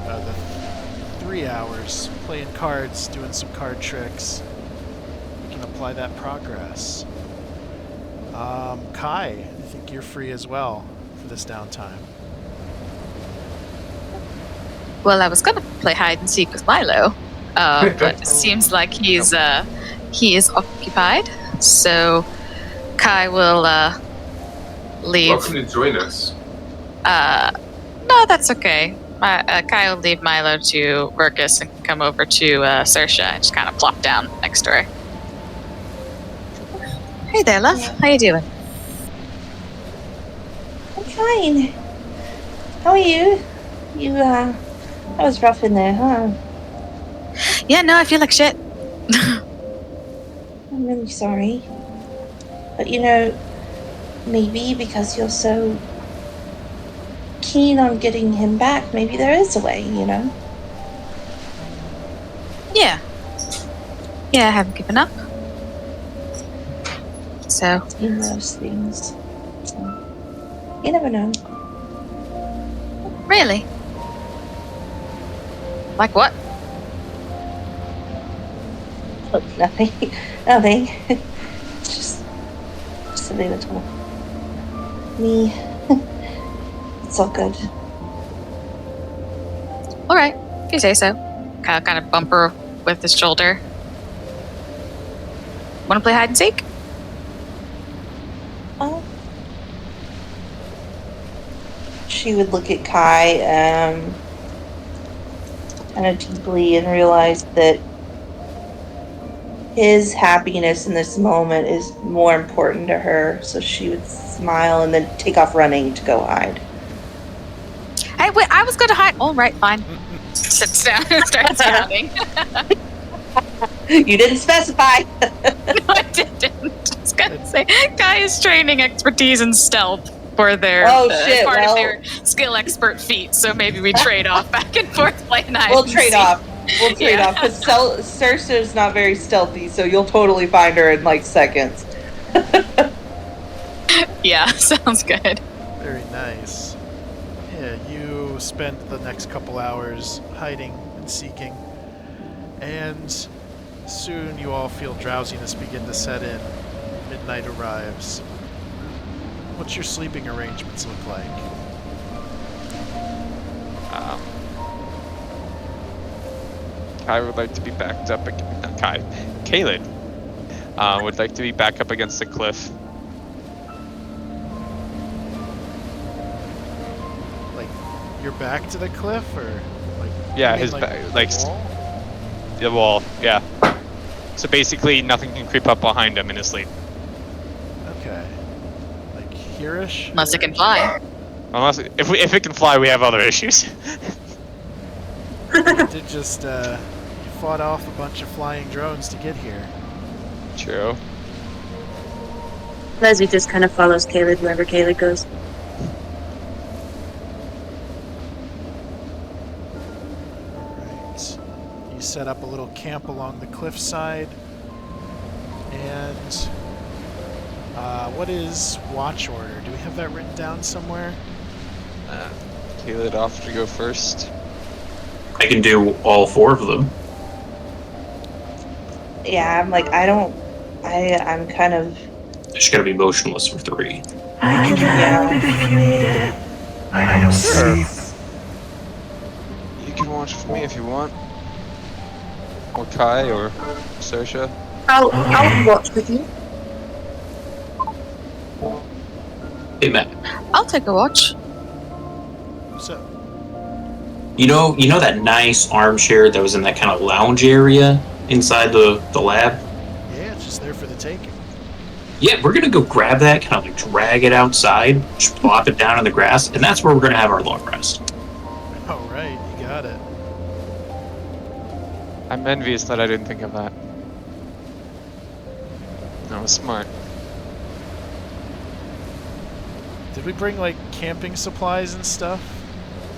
the 3 hours playing cards, doing some card tricks. You can apply that progress. Kai, I think you're free as well for this downtime. Well, I was gonna play hide and seek with Milo, but it seems like he is occupied. So Kai will leave. Welcome to join us. No, that's okay. Kai will leave Milo to Verkus and come over to Saoirse and just kind of plop down next to her. Hey there, love. How you doing? I'm fine. How are you? That was rough in there, huh? Yeah, no, I feel like shit. I'm really sorry. But maybe because you're so keen on getting him back, maybe there is a way, Yeah. Yeah, I haven't given up. So. In those things. So, you never know. Really? Like what? Oh, nothing. Nothing. Just a little. Me. It's all good. Alright, if you say so. Kyle kind of bump her with his shoulder. Wanna play hide and seek? Oh. She would look at Kai kind of deeply and realize that his happiness in this moment is more important to her. So she would smile and then take off running to go hide. Hey, wait, I was going to hide. All right, fine. Sits down and starts counting. You didn't specify. No, I didn't. I was going to say, Kai is training expertise in stealth for their part of their skill expert feat. So maybe we trade off back and forth playing hide. We'll trade off because Saoirse is not very stealthy, so you'll totally find her in like seconds. Yeah, sounds good. Very nice. Yeah, you spend the next couple hours hiding and seeking, and soon you all feel drowsiness begin to set in. Midnight arrives. What's your sleeping arrangements look like? Kai would like to be backed up. Kaylin would like to be back up against the cliff. Like Your back to the cliff, or like? Yeah, you mean, his like, back, the like wall? the wall. Yeah. So basically, nothing can creep up behind him in his sleep. Okay. Like here-ish? Unless it can fly. Unless if it can fly, we have other issues. You did just you fought off a bunch of flying drones to get here. True. Leslie just kind of follows Caleb wherever Caleb goes. Alright. You set up a little camp along the cliffside. And what is watch order? Do we have that written down somewhere? Caleb off to go first. I can do all 4 of them. Yeah, I'm like, I'm kind of. Just gotta be motionless for 3. I can help if you need it. I don't sleep. You can watch for me if you want. Or Kai or Sersha. I'll watch with you. Hey, Matt. I'll take a watch. What's up? You know that nice armchair that was in that kind of lounge area inside the lab? Yeah, it's just there for the taking. Yeah, we're gonna go grab that, kind of like drag it outside, just plop it down in the grass, and that's where we're gonna have our long rest. Alright, you got it. I'm envious that I didn't think of that. That was smart. Did we bring like camping supplies and stuff?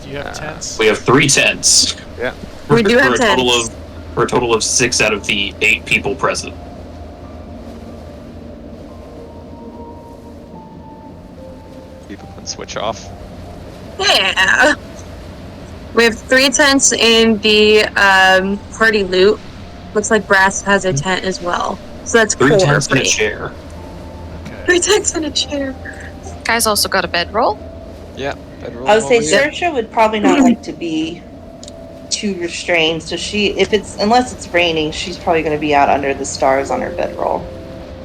Do you have tents? We have 3 tents. Yeah. We do have for a total tents. for a total of 6 out of the 8 people present. People can switch off. Yeah. We have 3 tents in the party loot. Looks like Brass has a tent as well. So that's 3 4 tents for and a me. chair. Okay. 3 tents and a chair. Guy's also got a bedroll. Yeah. I would say Sersha would probably not like to be too restrained, so unless it's raining, she's probably going to be out under the stars on her bedroll.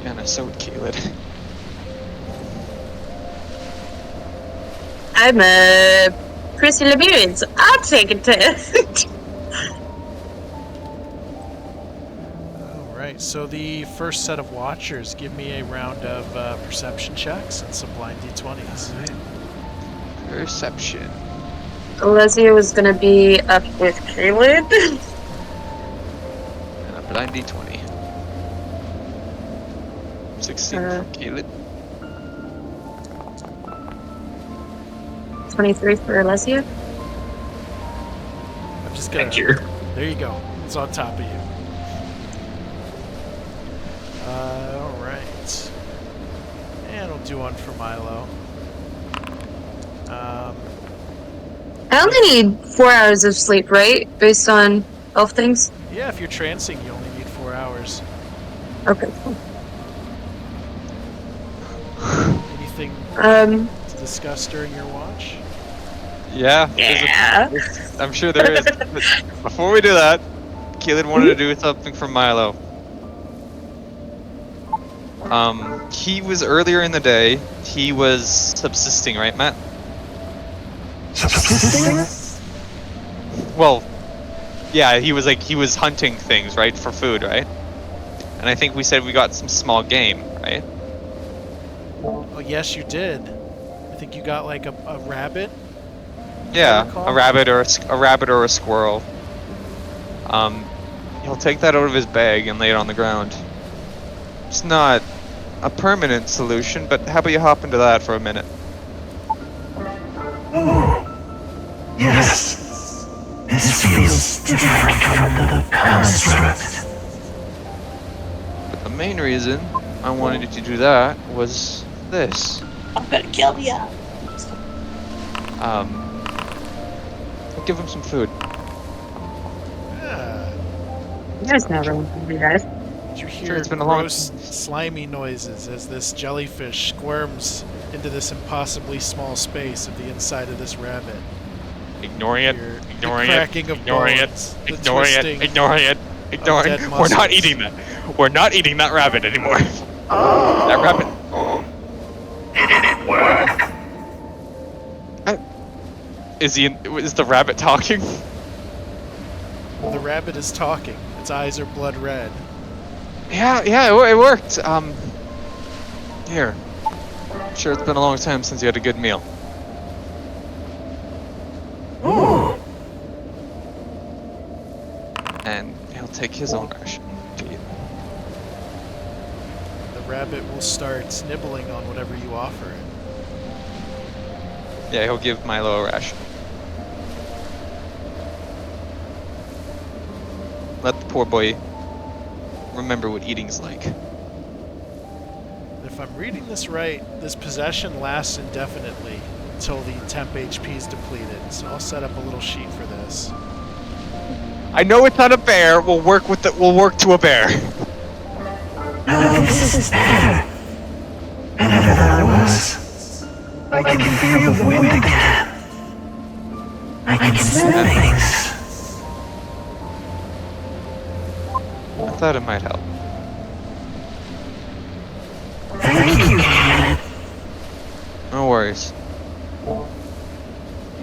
Yeah, and so would Caleb. I'm a Prissy Lemurian, so I'll take a tent. Alright, so the first set of watchers, give me a round of perception checks and some blind d20s. Perception. Alessia was gonna be up with Caleb. And a blind d20. 16 for Caleb. 23 for Alessia. I'm just gonna. Thank you. There you go. It's on top of you. Alright. And we'll do one for Milo. I only need 4 hours of sleep, right? Based on elf things? Yeah, if you're trancing, you only need 4 hours. Okay, cool. Anything Um, to discuss during your watch? Yeah. yeah. I'm sure there is. But before we do that, Caleb wanted to do something for Milo. He was earlier in the day. He was subsisting, right, Matt? Subsisting? Well, yeah, he was hunting things, right, for food, right? And I think we said we got some small game, right? Oh, yes, you did. I think you got like a rabbit. Yeah, recall? a rabbit or a rabbit or a squirrel. He'll take that out of his bag and lay it on the ground. It's not a permanent solution, but how about you hop into that for a minute? Oh, yes. This feels different from the construct. But the main reason I wanted you to do that was this. I'm gonna kill you. Give him some food. Yeah. You guys never want to do that. You hear Sure, it's been a long gross, slimy noises as this jellyfish squirms into this impossibly small space of the inside of this rabbit. Ignoring it. Hear the Ignoring it. cracking of Ignoring it. bones, the Ignoring it. twisting Ignoring it. Ignoring dead it. We're not muscles. eating that. We're not eating that rabbit anymore. Oh, That rabbit. it didn't work. Is the rabbit talking? The rabbit is talking. Its eyes are blood red. Yeah, it worked. Here. I'm sure it's been a long time since you had a good meal. Ooh. And he'll take his own ration. The rabbit will start nibbling on whatever you offer it. Yeah, he'll give Milo a ration. Let the poor boy remember what eating's like. If I'm reading this right, this possession lasts indefinitely until the temp HP is depleted, so I'll set up a little sheet for this. I know it's not a bear. We'll work to a bear. No, this is better. Better than I was. I can feel the wind again. I can smell things. I thought it might help. Thank you, Ken. No worries. You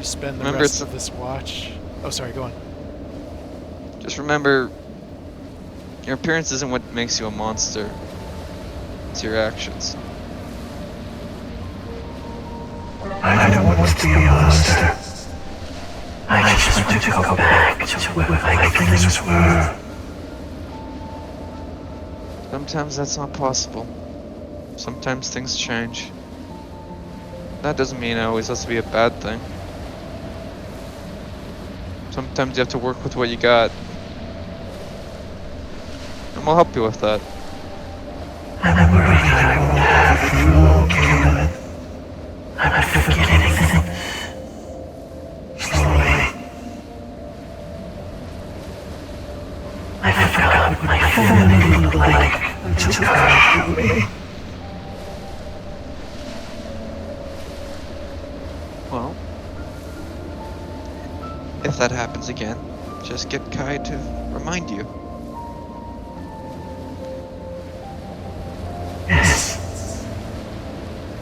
spend the Remember, rest it's- of this watch... Oh, sorry, go on. Just remember, your appearance isn't what makes you a monster. It's your actions. I don't want to be a monster. I just want to go back to where things were. Sometimes that's not possible. Sometimes things change. That doesn't mean it always has to be a bad thing. Sometimes you have to work with what you got. And we'll help you with that. I'm worried I won't have you all, Caleb. I'm forgetting things. Slowly. I forgot what my family looked like until God killed me. Well, if that happens again, just get Kai to remind you. Yes.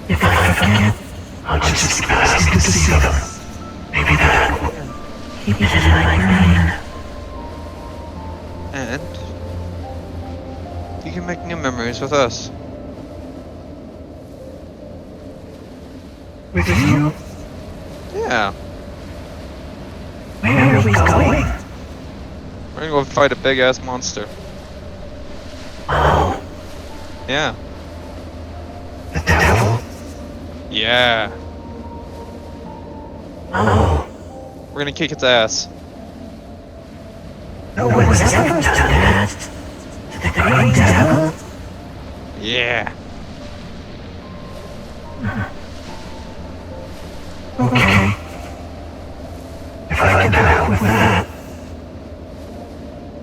If I forget, I'll just keep asking to see them. Maybe that will keep it in my brain. And you can make new memories with us. With you? Yeah, Where are we going? we're gonna go fight a big ass monster. Oh, Yeah. the devil? Yeah. Oh, We're gonna kick its ass. no one's ever done that. The great devil? Yeah. Okay. If I can help with that,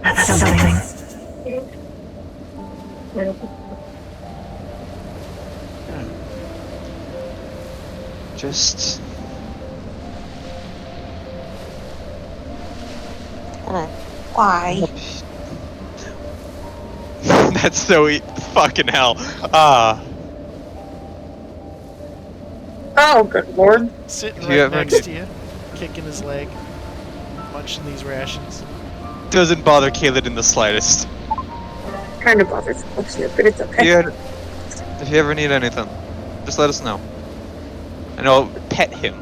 that's something. Just. Oh. Why? That's so fucking hell. Ah. Oh, good lord. Sitting If you right ever next need- to you, kicking his leg, munching these rations. Doesn't bother Caleb in the slightest. Kind of bothers me, but it's okay. If you ever need anything, just let us know. And I'll pet him.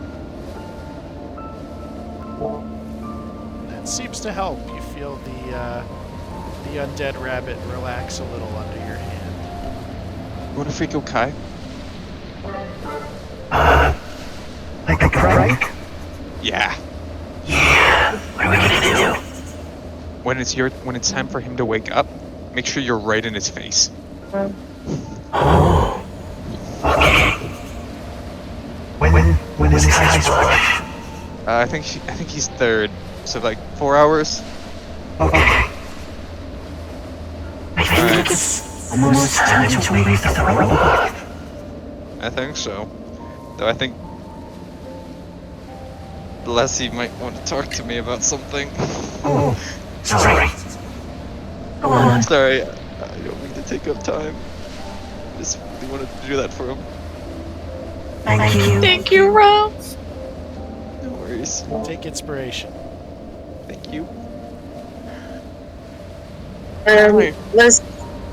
That seems to help. You feel the undead rabbit relax a little under your hand. You wanna freak out Kai? Like a prank? Yeah. Yeah. What are we gonna do? When it's time for him to wake up, make sure you're right in his face. Oh. Okay. When is Kai's watch? I think he's third. So like 4 hours. Okay. I think it's almost time to wake the robot. I think so. Though I think Leslie might want to talk to me about something. Oh, sorry. Go on. Sorry, I don't mean to take up time. Just really wanted to do that for him. Thank you. Thank you, Rose. No worries. Take inspiration. Thank you.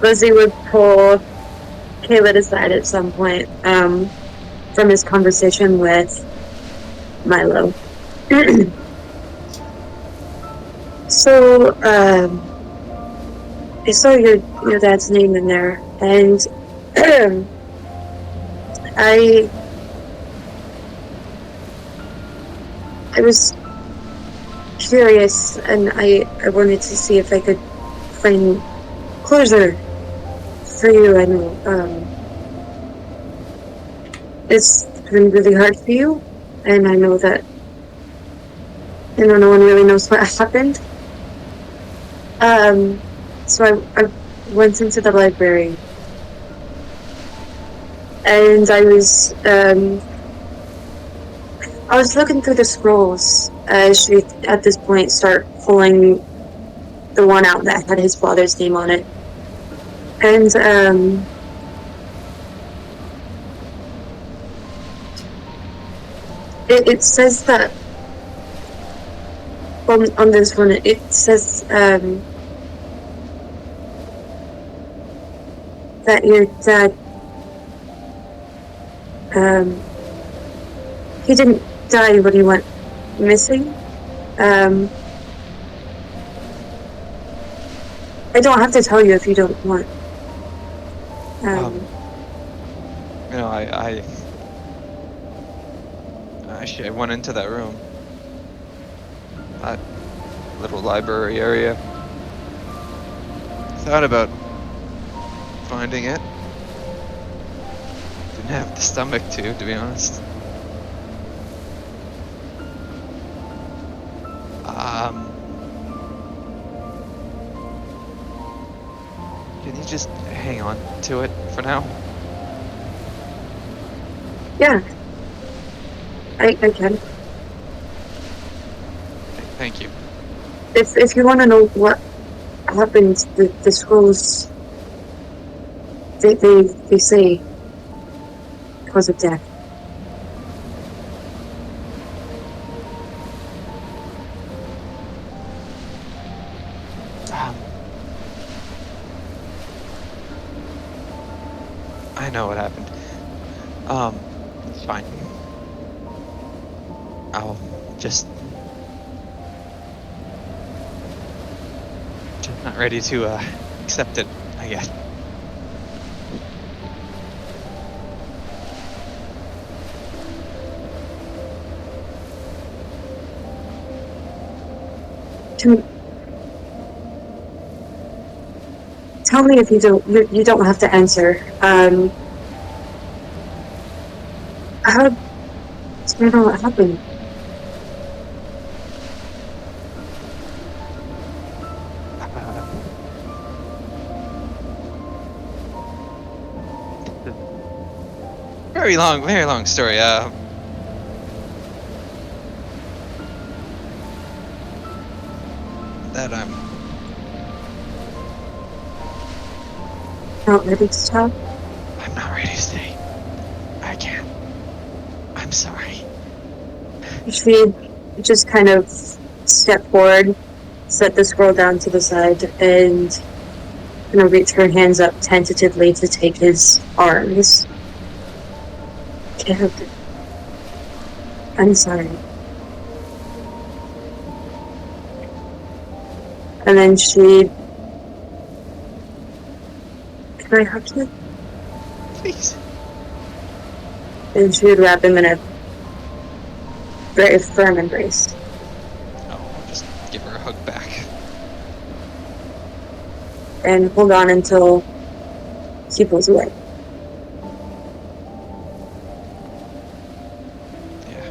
Leslie would pull Caleb aside at some point from his conversation with Milo. So, I saw your dad's name in there, and I was curious, and I wanted to see if I could find closure for you. I know it's been really hard for you, and I know that no one really knows what happened. So I went into the library, and I was looking through the scrolls as she, at this point, start pulling the one out that had his father's name on it. And, it says that, on this one, it says, that your dad, he didn't die when he went missing. I don't have to tell you if you don't want. You know, I went into that room. That little library area. Thought about finding it. Didn't have the stomach to be honest. Can you just hang on to it for now? Yeah. I can. Thank you. If you want to know what happened, the scrolls, they say cause of death. I know what happened. It's fine. I'll just not ready to accept it, I guess. Tell me if you don't have to answer. How did you know what happened? Very long story. That I'm not ready to tell? I'm not ready to say. I can't. I'm sorry. She just kind of stepped forward, set the scroll down to the side, and reach her hands up tentatively to take his arms. Caleb, I'm sorry. And then she... Can I hug you? Please. And she would wrap him in a very firm embrace. Oh, I'll just give her a hug back. And hold on until he pulls away. Yeah.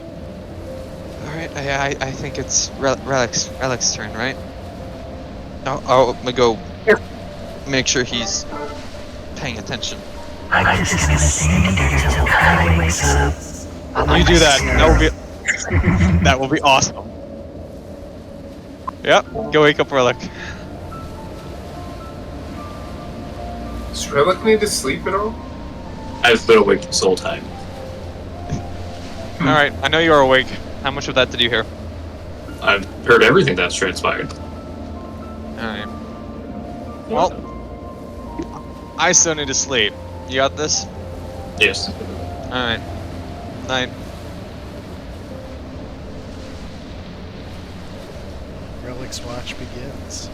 Alright, I think it's Relic's turn, right? I'll go make sure he's paying attention. I'm just gonna stay here till Kai wakes up. You do that. That will be awesome. Yep, go wake up Relic. Does Relic need to sleep at all? I've been awake this whole time. Alright, I know you're awake. How much of that did you hear? I've heard everything that's transpired. Alright. Well, I still need to sleep. You got this? Yes. Alright. Night. Relic's watch begins.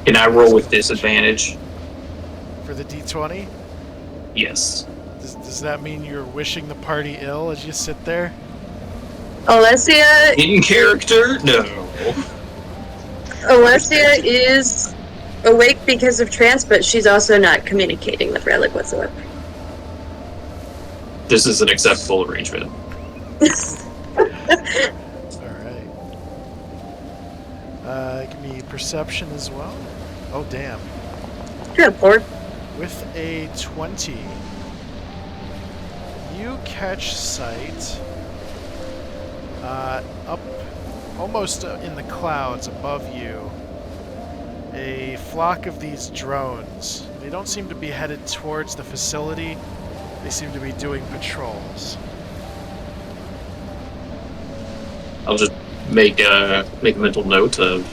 Can I roll with disadvantage? For the D20? Yes. Does that mean you're wishing the party ill as you sit there? Alessia In character? No. Alessia is awake because of trance, but she's also not communicating with Relic whatsoever. This is an acceptable arrangement. Alright. Give me perception as well. Oh, damn. Good lord. With a 20, you catch sight up almost in the clouds above you, a flock of these drones. They don't seem to be headed towards the facility. They seem to be doing patrols. I'll just make a mental note of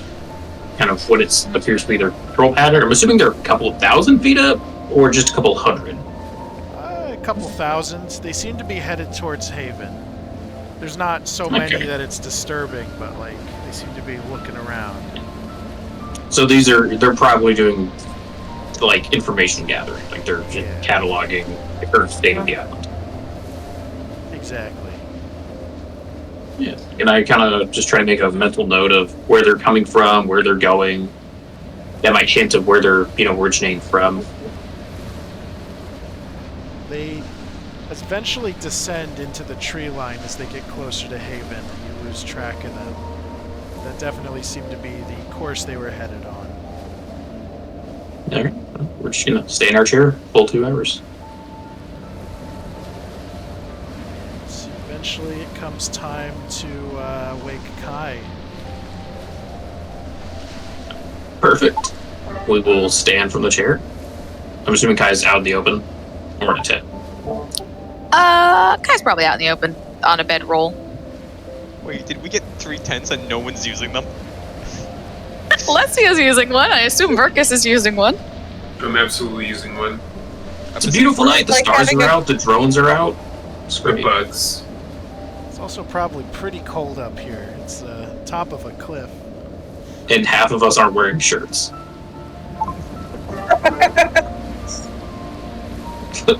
kind of what it appears to be their patrol pattern. I'm assuming they're a couple of 1,000 feet up, or just a couple of 100. A couple thousand. They seem to be headed towards Haven. There's not so many that it's disturbing, but like they seem to be looking around. So they're probably doing like information gathering, like they're cataloging the current state of the island. Exactly. Yeah, and I kind of just try to make a mental note of where they're coming from, where they're going. That might hint of where they're, originating from. They eventually descend into the tree line as they get closer to Haven, and you lose track of them. That definitely seemed to be the course they were headed on. All right, we're just gonna stay in our chair, full 2 hours. So eventually, it comes time to wake Kai. Perfect. We will stand from the chair. I'm assuming Kai's out in the open, or in a tent. Kai's probably out in the open on a bedroll. Wait, did we get 3 tents and no one's using them? Alessia's using one. I assume Verkus is using one. I'm absolutely using one. It's a beautiful night. The stars are out. The drones are out. It's The great. bugs. It's also probably pretty cold up here. It's the top of a cliff. And half of us aren't wearing shirts.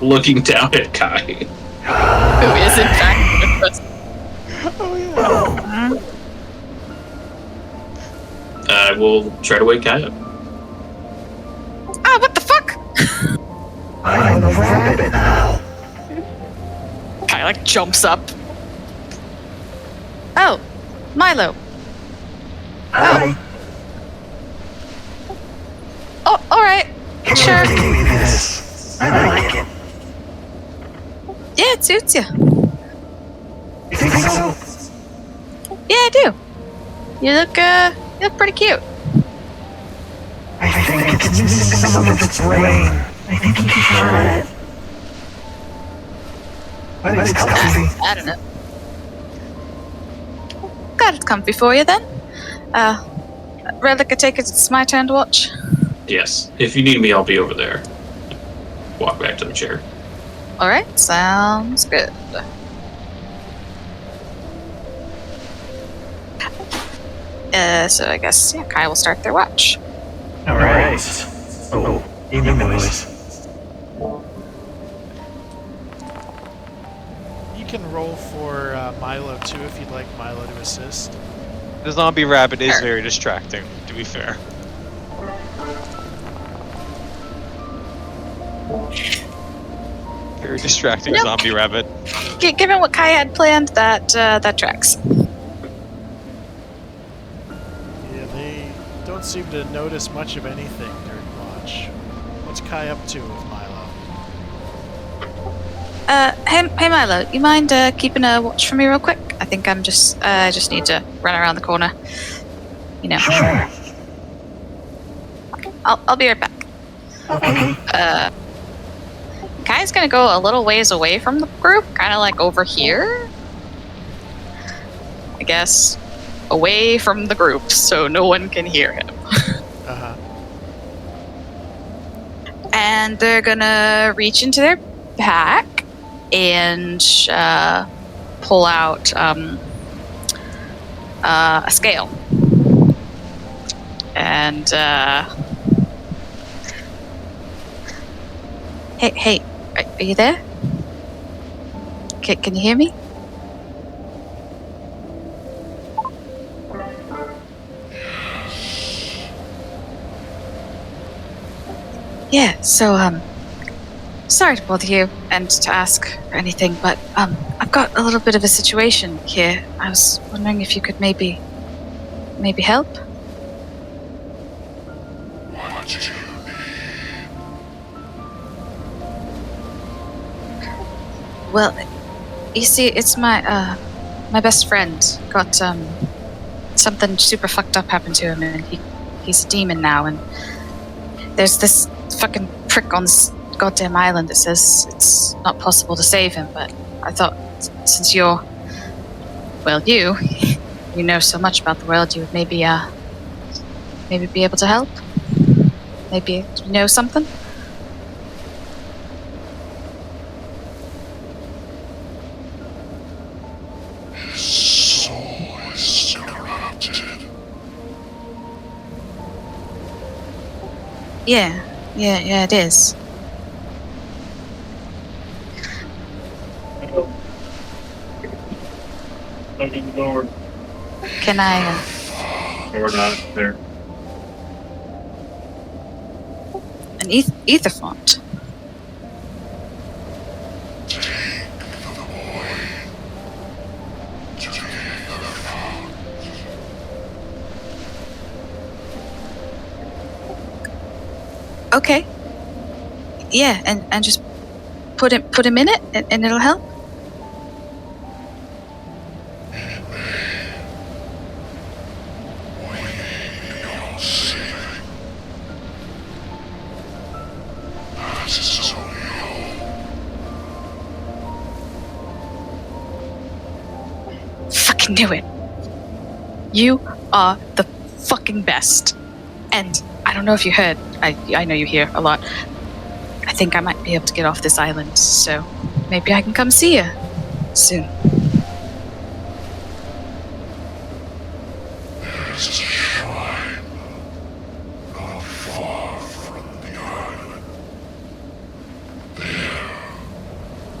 Looking down at Kai. Who is in fact with us. We'll try to wake Kai up. Ah, what the fuck? I'm a rabbit now. Kai like jumps up. Oh, Milo. Hi. Oh, alright. Sure. Give me this. I like it. Yeah, it suits you. You think so? Yeah, I do. You look pretty cute. I think it's missing some of its brain. I think you should try it. But it's comfy. I don't know. Glad it's comfy for you then. Relic, I take it it's my turn to watch. Yes. If you need me, I'll be over there. Walk back to the chair. Alright, sounds good. So I guess, yeah, Kai will start their watch. Alright. Oh, evening noise. You can roll for Milo too if you'd like Milo to assist. The zombie rabbit is very distracting, to be fair. Very distracting Nope. zombie rabbit. Given what Kai had planned, that tracks. Yeah, they don't seem to notice much of anything during watch. What's Kai up to with Milo? Hey Milo, you mind keeping a watch for me real quick? I think I just need to run around the corner. You know. Sure. I'll be right back. Okay. Kai's gonna go a little ways away from the group, kind of like over here. I guess, away from the group so no one can hear him. Uh-huh. And they're gonna reach into their pack and pull out a scale. And hey, are you there? Can you hear me? Yeah, so sorry to bother you and to ask for anything, but I've got a little bit of a situation here. I was wondering if you could maybe help? What do you need? Well, you see, it's my best friend got something super fucked up happened to him, and he's a demon now, and there's this fucking prick on this goddamn island that says it's not possible to save him, but I thought since you're, well, you know so much about the world, you would maybe be able to help? Maybe you know something? His soul is corrupted. Yeah, it is. Open the door. Can I, Or not. There. an ether font? Take the boy to the other font. Okay. Yeah, and just put him in it, and it'll help. We need your saving. That is only hope. Fucking knew it. You are the fucking best. And I don't know if you heard, I know you hear a lot. I think I might be able to get off this island, so maybe I can come see you soon. There is a shrine not far from the island. There,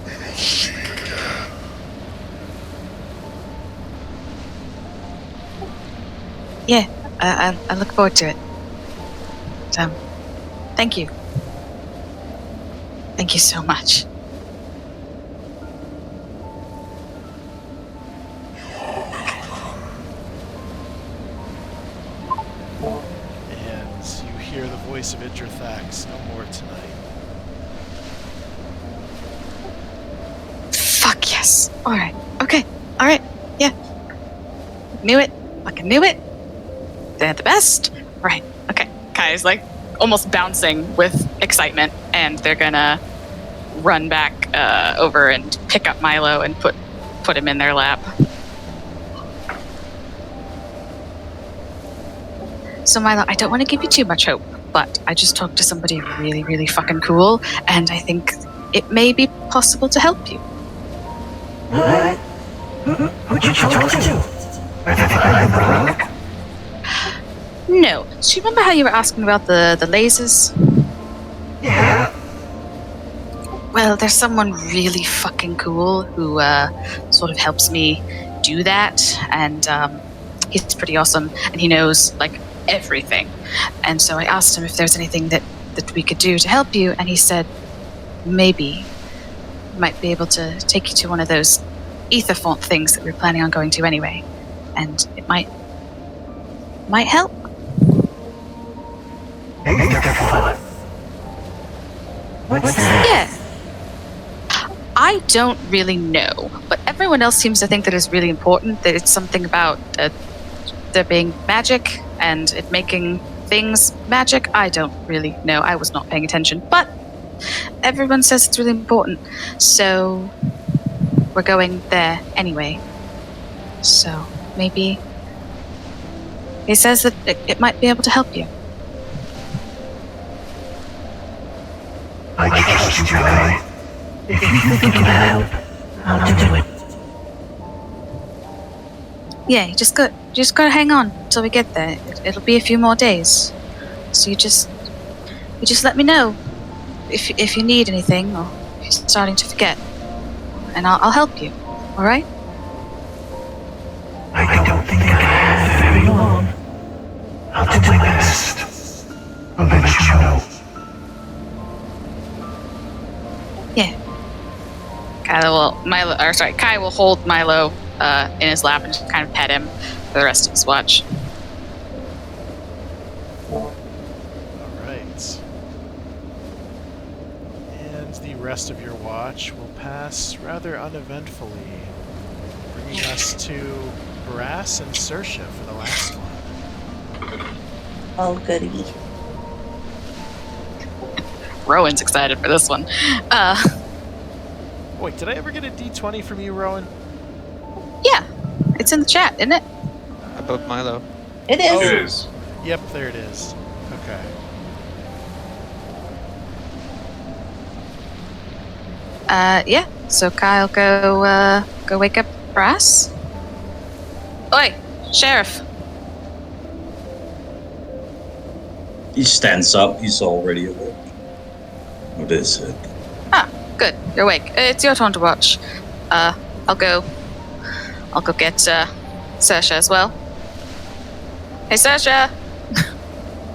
we will speak again. Yeah, I look forward to it. So, thank you. Thank you so much. And you hear the voice of Idrithax no more tonight. Fuck yes. Alright. Okay. Alright. Yeah. Knew it. Fucking knew it. They're the best. Right. Okay. Kai's like almost bouncing with excitement, and they're gonna run back over and pick up Milo and put him in their lap. So Milo, I don't want to give you too much hope, but I just talked to somebody really, really fucking cool, and I think it may be possible to help you. What? Who'd you talk to? Adryk? No. Do you remember how you were asking about the lasers? Yeah. Well, there's someone really fucking cool who sort of helps me do that, and he's pretty awesome, and he knows like everything. And so I asked him if there's anything that we could do to help you, and he said maybe we might be able to take you to one of those ether font things that we were planning on going to anyway, and it might help. What's that? Yeah. I don't really know, but everyone else seems to think that it's really important, that it's something about there being magic and it making things magic. I don't really know. I was not paying attention, but everyone says it's really important. So we're going there anyway. So maybe he says that it might be able to help you. I trust you, Kai. If you think it can help, I'll do it. Yeah, you just gotta hang on till we get there. It'll be a few more days. So you just let me know if you need anything or if you're starting to forget, and I'll help you. All right? I don't think I have very long. I'll do my best. I'll let you know. Yeah. Kai will hold Milo in his lap and just kind of pet him for the rest of his watch. All right. And the rest of your watch will pass rather uneventfully, bringing us to Brass and Saoirse for the last one. Oh, goody. Rowan's excited for this one. Wait, did I ever get a D20 from you, Rowan? Yeah, it's in the chat, isn't it? Above Milo. It is. Oh. It is. Yep, there it is. Okay. Yeah. So Kyle, go wake up Brass. Oi, Sheriff. He stands up. He's already awake. What is it? Ah, good. You're awake. It's your turn to watch. I'll go get Saoirse as well. Hey, Saoirse.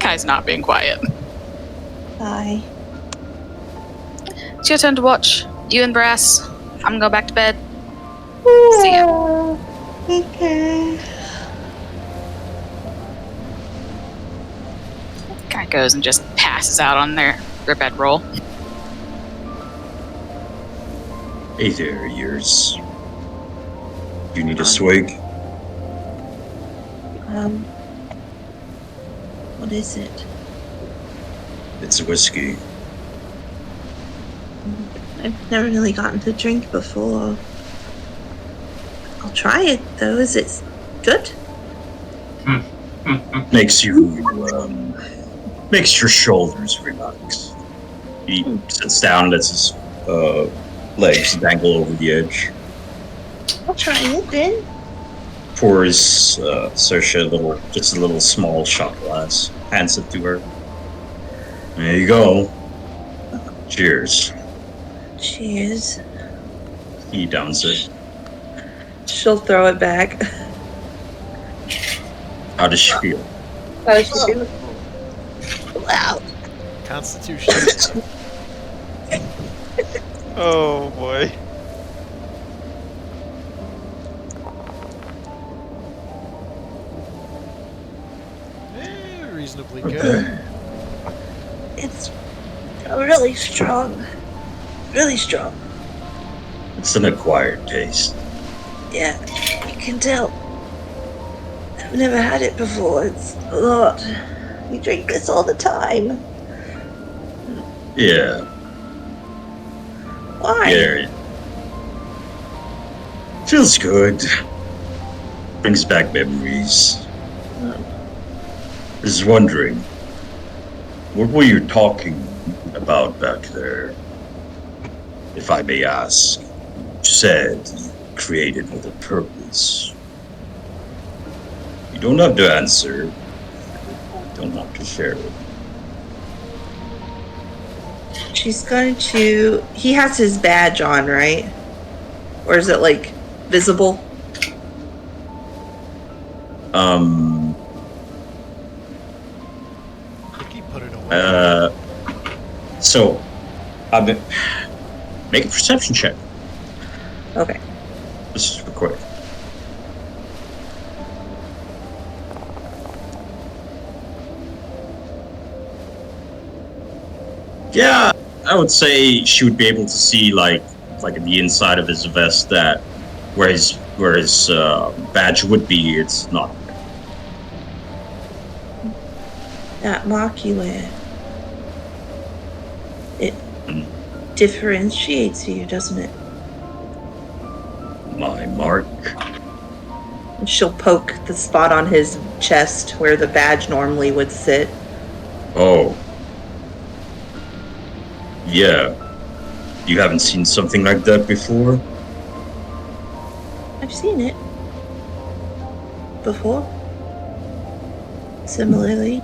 Kai's not being quiet. Hi. It's your turn to watch. You and Brass. I'm gonna go back to bed. See ya. Okay. Kai goes and just passes out on their bedroll. Hey there, ears. You need a swig? What is it? It's whiskey. I've never really gotten to drink before. I'll try it though. Is it good? Makes you, makes your shoulders relax. He sits down, lets his legs dangle over the edge. I'll try it then. Pours Saoirse just a little small shot glass. Hands it to her. There you go. Cheers. Cheers. He downs it. She'll throw it back. How does she feel? Wow. Constitution. Oh boy. Reasonably good. It's really strong. Really strong. It's an acquired taste. Yeah, you can tell. I've never had it before. It's a lot. We drink this all the time. Yeah. Why? Yeah. Feels good. Brings back memories. I was wondering, what were you talking about back there? If I may ask. You said you created with a purpose. You don't have to answer. You don't have to share it. She's going to... He has his badge on, right? Or is it, like, visible? I think he put it away. So, make a perception check. Okay. This is for quick. Yeah, I would say she would be able to see like the inside of his vest that where his badge would be. It's not. That mark you wear. It differentiates you, doesn't it? My mark. And she'll poke the spot on his chest where the badge normally would sit. Oh. Yeah. You haven't seen something like that before? I've seen it before. Similarly.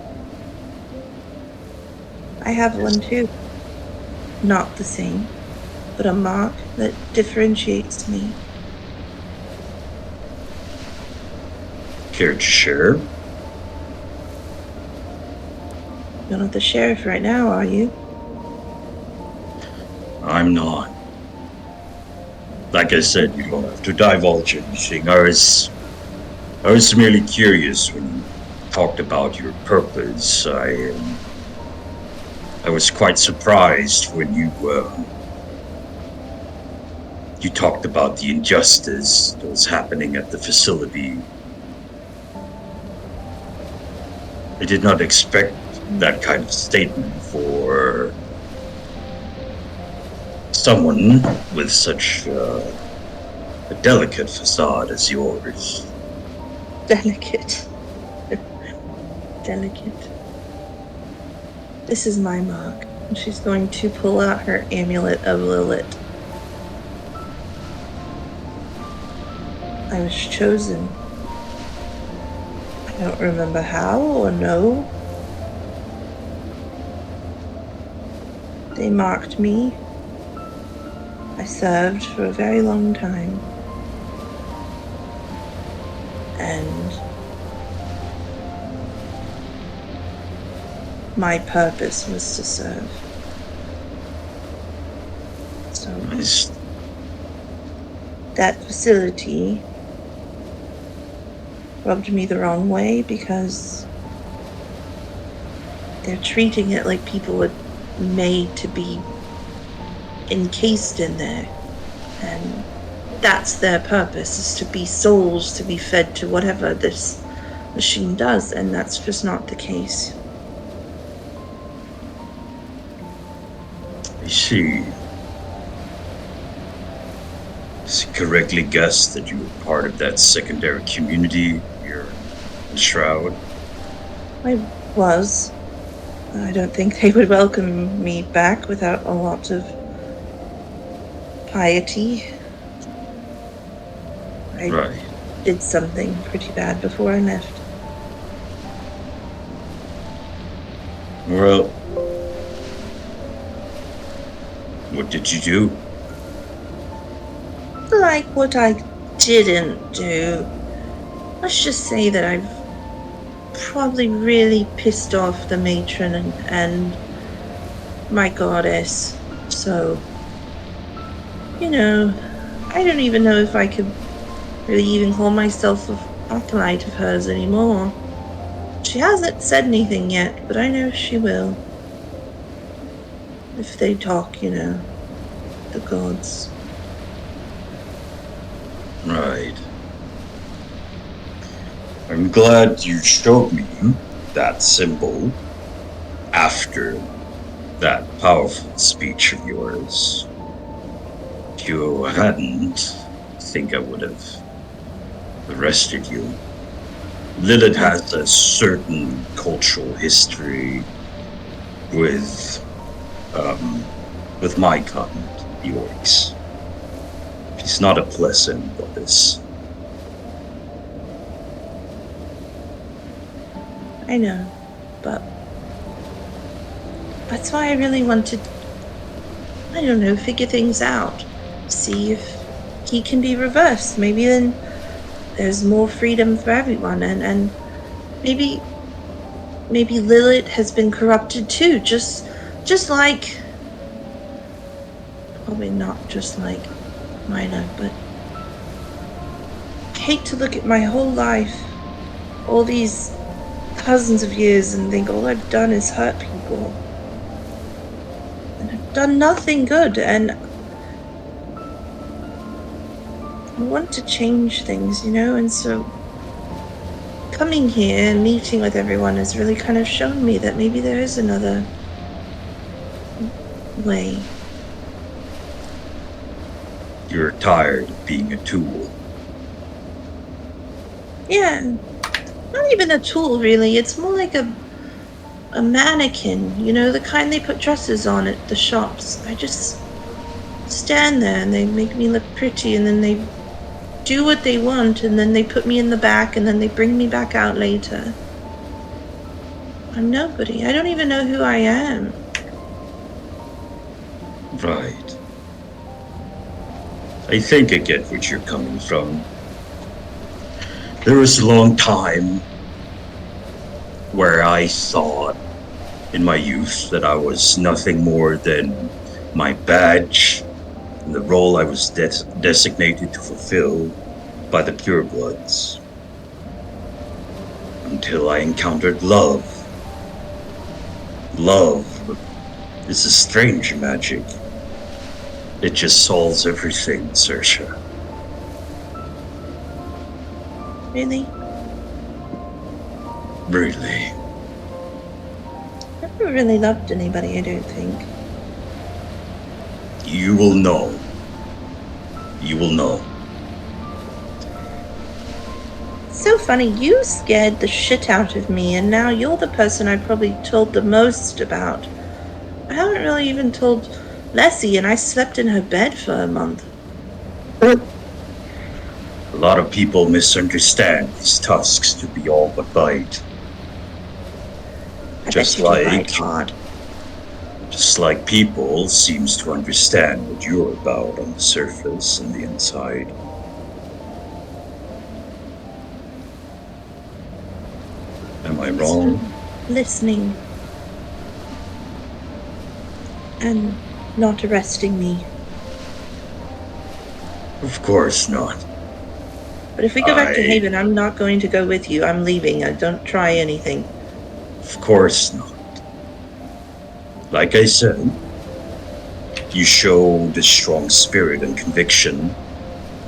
I have one too. Not the same, but a mark that differentiates me. Care to share? You're not the sheriff right now, are you? I'm not. Like I said, you don't have to divulge anything. I was merely curious when you talked about your purpose. I was quite surprised when you talked about the injustice that was happening at the facility. I did not expect that kind of statement for someone with such a delicate facade as yours. Delicate. Delicate. This is my mark. And she's going to pull out her amulet of Lilith. I was chosen. I don't remember how or no. They marked me. I served for a very long time. And my purpose was to serve. So that facility rubbed me the wrong way because they're treating it like people were made to be encased in there. And that's their purpose, is to be souls, to be fed to whatever this machine does, and that's just not the case. I see. Is it correctly guessed that you were part of that secondary community here in Shroud? I was. I don't think they would welcome me back without a lot of piety. I did something pretty bad before I left. Well, what did you do? Like what I didn't do. Let's just say that I've probably really pissed off the matron and my goddess. So, you know, I don't even know if I could really even call myself an acolyte of hers anymore. She hasn't said anything yet, but I know she will. If they talk, you know, the gods. Right. I'm glad you showed me that symbol after that powerful speech of yours. If you hadn't, I think I would have arrested you. Lilith has a certain cultural history with my kind, the orcs. She's not a pleasant goddess. I know, but that's why I really wanted, I don't know, figure things out. See if he can be reversed. Maybe then there's more freedom for everyone, and maybe Lilith has been corrupted too, just like, probably not just like Milo, but I hate to look at my whole life, all these thousands of years, and think all I've done is hurt people. And I've done nothing good, and I want to change things, you know, and so coming here and meeting with everyone has really kind of shown me that maybe there is another way. You're tired of being a tool. Yeah. Not even a tool, really. It's more like a mannequin. You know, the kind they put dresses on at the shops. I just stand there and they make me look pretty and then they do what they want and then they put me in the back and then they bring me back out later. I'm nobody. I don't even know who I am. Right. I think I get where you're coming from. There was a long time where I thought in my youth that I was nothing more than my badge and the role I was designated to fulfill by the purebloods. Until I encountered love. Love is a strange magic. It just solves everything, Saoirse. Really? Really. Never really loved anybody, I don't think. You will know. You will know. So funny, you scared the shit out of me, and now you're the person I probably told the most about. I haven't really even told Leslie, and I slept in her bed for a month. A lot of people misunderstand these tusks to be all but bite. I Just bet you do like- bite hard. Just like people seems to understand what you're about on the surface and the inside. Am I wrong? Listening. And not arresting me. Of course not. But if we go back to I- Haven, I'm not going to go with you. I'm leaving. Don't try anything. Of course not. Like I said, you showed a strong spirit and conviction.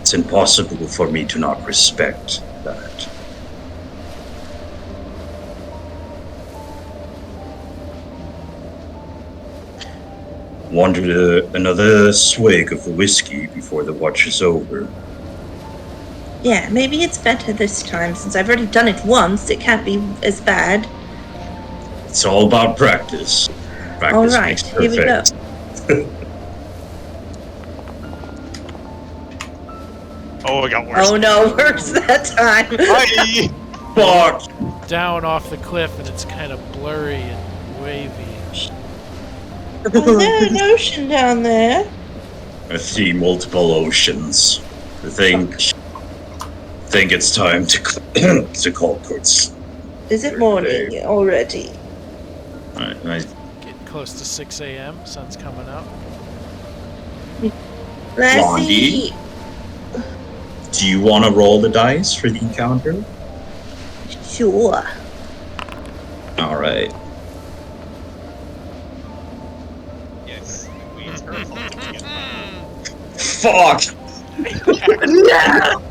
It's impossible for me to not respect that. Wanted another swig of the whiskey before the watch is over. Yeah, maybe it's better this time. Since I've already done it once, it can't be as bad. It's all about practice. Practice All right, makes here we go. perfect. Oh, it got worse. Oh no, worse that time. Bye. Fuck! Down off the cliff, and it's kind of blurry and wavy. Oh, there's an ocean down there. I see multiple oceans. I think it's time to to call quits. Is it morning already? I Getting close to 6 a.m. Sun's coming up. Lassie! do you want to roll the dice for the encounter? Sure. All right. Yes. It's her fault that we get Fuck!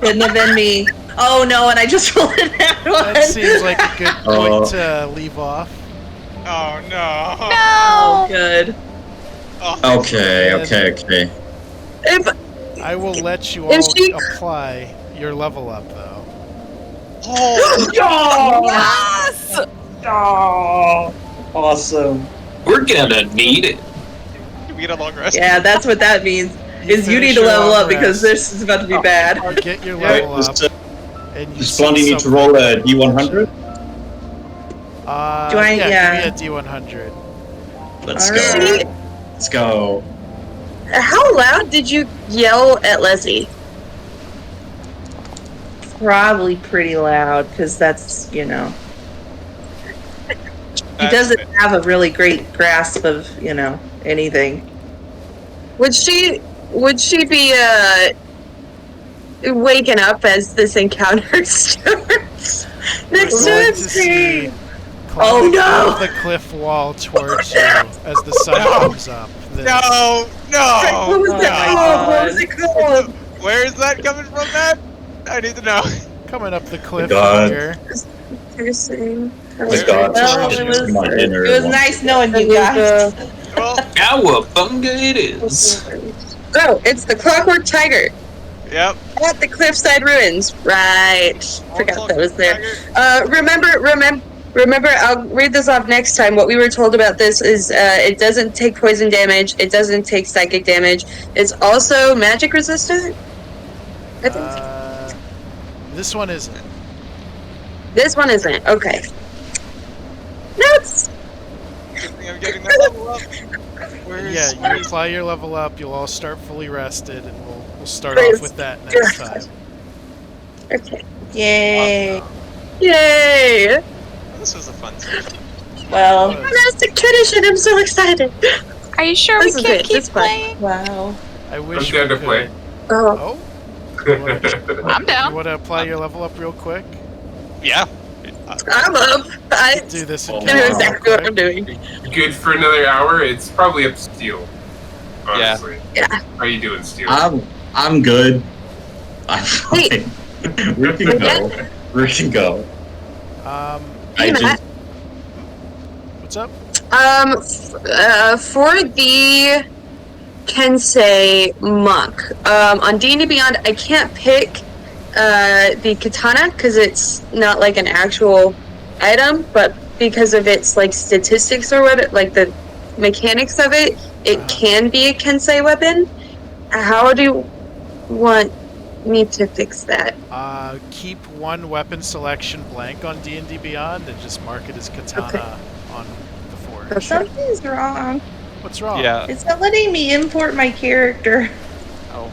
Couldn't have been me. Oh no, and I just rolled that one. That seems like a good point to leave off. Oh no. Oh, good. Oh, Okay. If I will let you If all she- apply your level up, though. oh. Yes! Oh, awesome. We're gonna need it. Do we get a long rest? Yeah, that's what that means. Is you finish need to your level long up because rest. this is about to be bad. Or get your level up. And you Does see Blondie need to something. roll a D100? Do I- Yeah, give me a D100. Let's All go. right. Let's go. how loud did you yell at Leslie? Probably pretty loud because that's, he That's doesn't it. have a really great grasp of, anything. Would she be waking up as this encounter starts next We're to going him? to see Oh, climbing no! up the cliff wall towards you as the sun comes up. This- No. What was No. it my called? What God. was it called? Where is that coming from, Matt? I need to know. Coming up the cliff God. here. Piercing. Let's go. Well, Towards it you. was, My dinner it was once nice again. knowing you guys. Well, Cowabunga it is. Oh, it's the Clockwork Tiger. Yep. At the Cliffside Ruins. Right. Forgot that was there. Remember, I'll read this off next time. What we were told about this is it doesn't take poison damage. It doesn't take psychic damage. It's also magic resistant. I think This one isn't. this one isn't. Okay. Notes. Good thing I'm getting that level up. Yeah, you apply your level up. You'll all start fully rested, and we'll start off with that next time. Okay. Yay. Yay! This was a fun session. Well, Fantastic tradition. I'm so excited. Are you sure This we is can't it. keep This is fun. playing? wow. I wish I'm down we to play. could. Oh. Oh, I'm you down. want to apply your level up real quick? Yeah. I'm up. I Do this Oh, in know wow. exactly what I'm doing. Good for another hour? It's probably up to Steel. Honestly. Yeah. How you doing, Steel? I'm good. I'm fine. We can go. We can go. Um, I just what's up? For the Kensei monk, on D&D Beyond, I can't pick the katana because it's not like an actual item, but because of its like statistics or what, like the mechanics of it, it can be a Kensei weapon. How do you want me to fix that? Keep one weapon selection blank on D&D Beyond and just mark it as katana on the forge. Okay. Something's wrong. What's wrong? Yeah. It's not letting me import my character. Oh.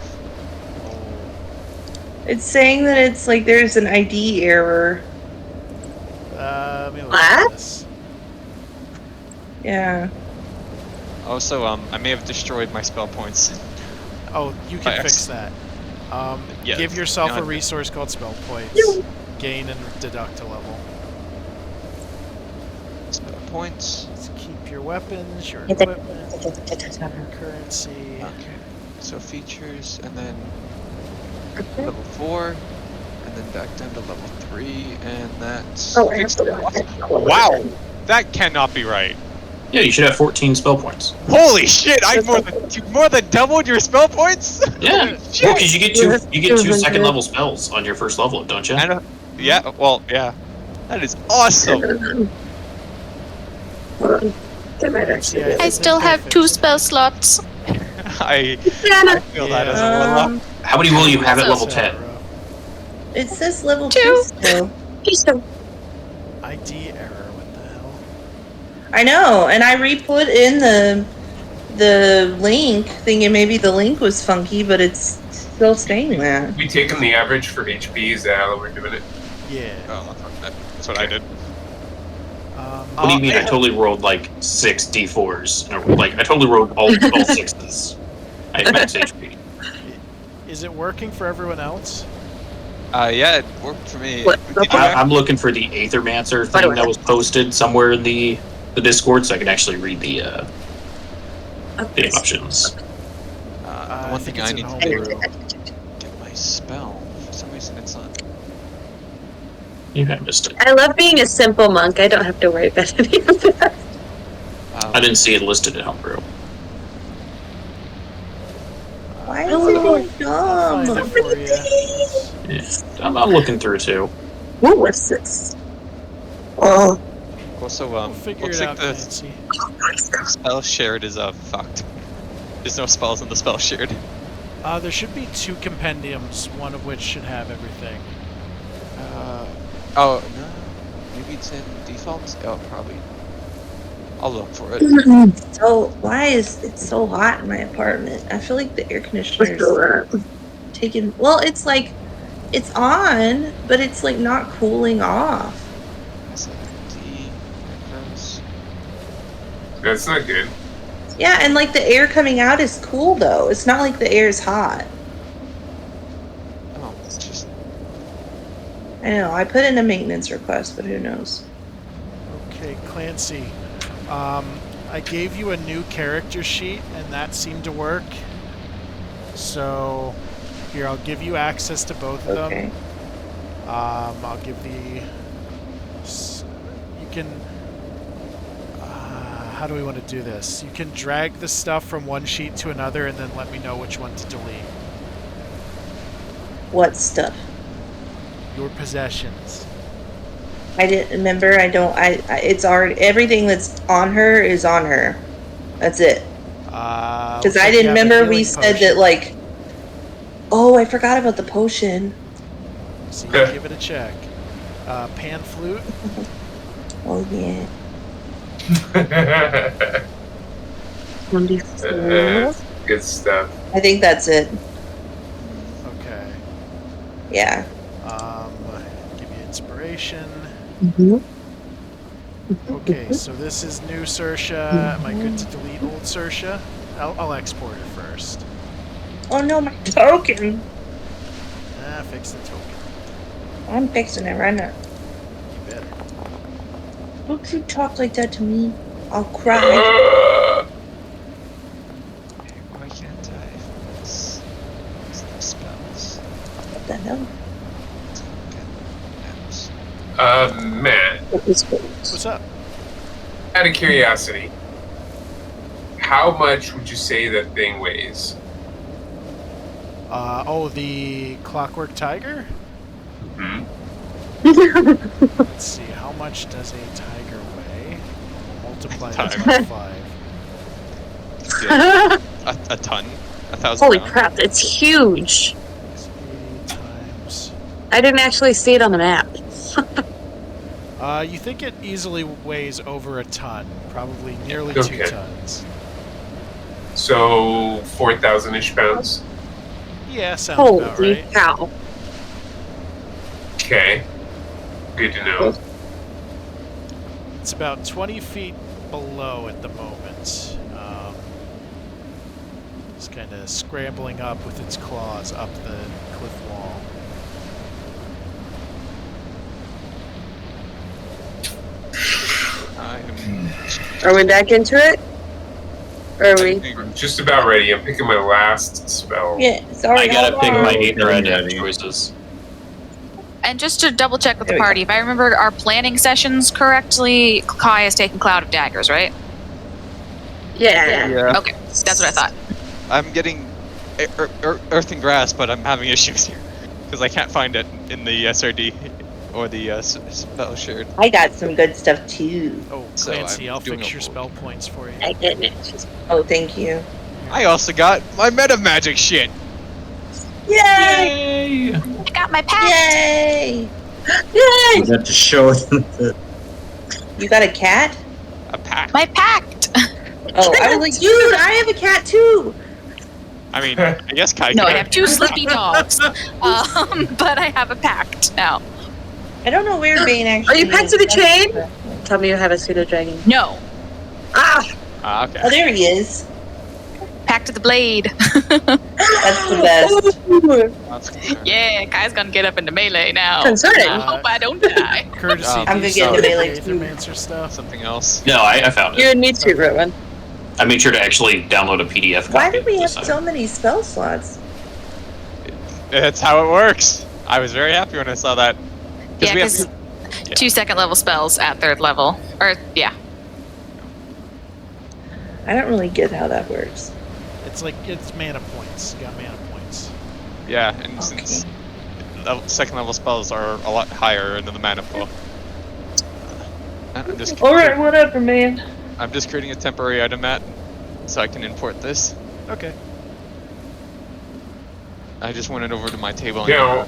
It's saying that it's like there's an ID error. Let me look What? at this. Yeah. Also, I may have destroyed my spell points. Oh, you By can fix accident. that. Yeah, Give yourself a beyond- resource called spell points. Gain and deduct a level. Spell points. Just keep your weapons, your equipment, your currency. Okay. So features, and then level 4, and then back down to level 3, and that's... Oh, I have to Wow! That cannot be right. Yeah, you should have 14 spell points. Holy shit! You more than doubled your spell points. Yeah, Shit. well, because you get two second level spells on your first level, don't you? And, yeah. Well, yeah. That is awesome. I still have 2 spell slots. I feel that as a level up. How many will you have at level So 10? rough. It says level 2. 2 still. ID error, what the hell? I know, and I re-put in the link, thinking maybe the link was funky, but it's still saying that. We taking the average for HP? Is that how we're doing it? Yeah. Oh, that's what I did. What do you mean? I totally rolled like 6 d4s. Like I totally rolled all 6s. I have max HP. Is it working for everyone else? Yeah, it worked for me. What? I'm looking for the Aethermancer thing that was posted somewhere in the Discord, so I can actually read the options. The one thing think it's I in need to homebrew. do get my spell. For some reason, it's not. You kind of missed it. I love being a simple monk. I don't have to worry about any of that. I didn't see it listed in Homebrew. Why is it going I'll dumb? find it for you. Yeah, I'm looking through too. What was this? Oh, Also, We'll figure looks it like out, the Clancy. spell shared is fucked. There's no spells in the spell shared. There should be 2 compendiums, one of which should have everything. Oh no, maybe it's in defaults. Oh, probably. I'll look for it. So why is it so hot in my apartment? I feel like the air conditioner's taking. Well, it's like it's on, but it's like not cooling off. D. That's not good. Yeah, and like the air coming out is cool though. It's not like the air is hot. Oh, it's just. I know. I put in a maintenance request, but who knows? Okay, Clancy. I gave you a new character sheet, and that seemed to work. So, here, I'll give you access to both of Okay. them. I'll give the... You can... how do we want to do this? You can drag the stuff from one sheet to another, and then let me know which one to delete. What stuff? Your possessions. I didn't remember. I don't. It's already everything that's on her is on her. That's it. Because I didn't remember we said that like. Oh, I forgot about the potion. So you give it a check. Pan flute. Oh yeah. Good stuff. I think that's it. Okay. Yeah. Give you inspiration. Mm-hmm. Okay, so this is new Sersha. Am I good to delete old Sersha? I'll export it first. Oh no, my token. Fix the token. I'm fixing it right now. You better. Don't you talk like that to me. I'll cry. Why can't I? It's the spells. What the hell? Matt, What's up? out of curiosity, how much would you say that thing weighs? The Clockwork Tiger? Hmm? Let's see, how much does a tiger weigh? Multiply that by 5. Yeah. A ton? 1,000 Holy pounds? crap, it's huge. 80 times. I didn't actually see it on the map. You think it easily weighs over a ton, probably nearly Okay. 2 tons. So 4,000-ish pounds. Yeah, sounds about Holy right. cow. Okay. Good to know. It's about 20 feet below at the moment. It's kind of scrambling up with its claws up the cliff wall. Are we back into it? Or are we? I'm just about ready. I'm picking my last spell. Yeah, sorry. I gotta pick my Getting red ready. choices. And just to double check with the There we go. party, if I remember our planning sessions correctly, Kai is taking Cloud of Daggers, right? Yeah. Yeah. Okay, that's what I thought. I'm getting Earth and Grass, but I'm having issues here. Because I can't find it in the SRD or the spell shared. I got some good stuff too. Oh, So Clancy, I'm I'll doing fix a your spell points for you. I didn't it. Oh, thank you. I also got my meta magic shit. Yay! I got my pack. Yay! You got to show them that. You got a cat? A pack. My pact. Oh, I was like, dude, I have a cat too. I mean, I guess Kai. No, I could- have 2 sleepy dogs. But I have a pact now. I don't know where Bane Are actually you packed to the is. chain? Tell me you have a pseudo dragon. No, Ah! Ah, okay. Oh, there he is. pact to the blade. That's the best. That's good. Yeah, Kai's gonna get up into melee now. Concerning. I hope I don't die. Courtesy, I'm do gonna you get still into have melee the too. Aethermancer stuff? Something else. No, I found You it. and me too, Rowan. I made sure to actually download a PDF copy. Why do we have this time. so many spell slots? That's how it works. I was very happy when I saw that. Yeah, we have- because 2 second level spells at 3rd level. Or, yeah. I don't really get how that works. It's like, it's mana points. You got mana points. Yeah, and since second level spells are a lot higher than the mana pool. I'm just Alright, whatever, man. I'm just creating a temporary item mat so I can import this. Okay. I just went it over to my table. Yeah.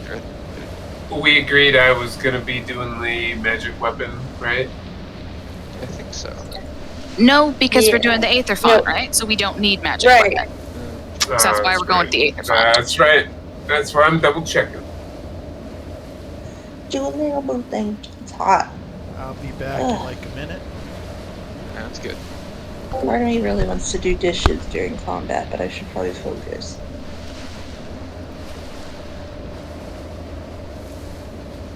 And We agreed I was gonna be doing the magic weapon, right? I think so. No, because we're Yeah. doing the Aether font, No. right? So we don't need magic Right. weapon. So that's why we're going with the Aether font. That's right. That's why I'm double checking. Do a little boo thing. It's hot. I'll be back in like a minute. That's good. Part of me really wants to do dishes during combat, but I should probably focus.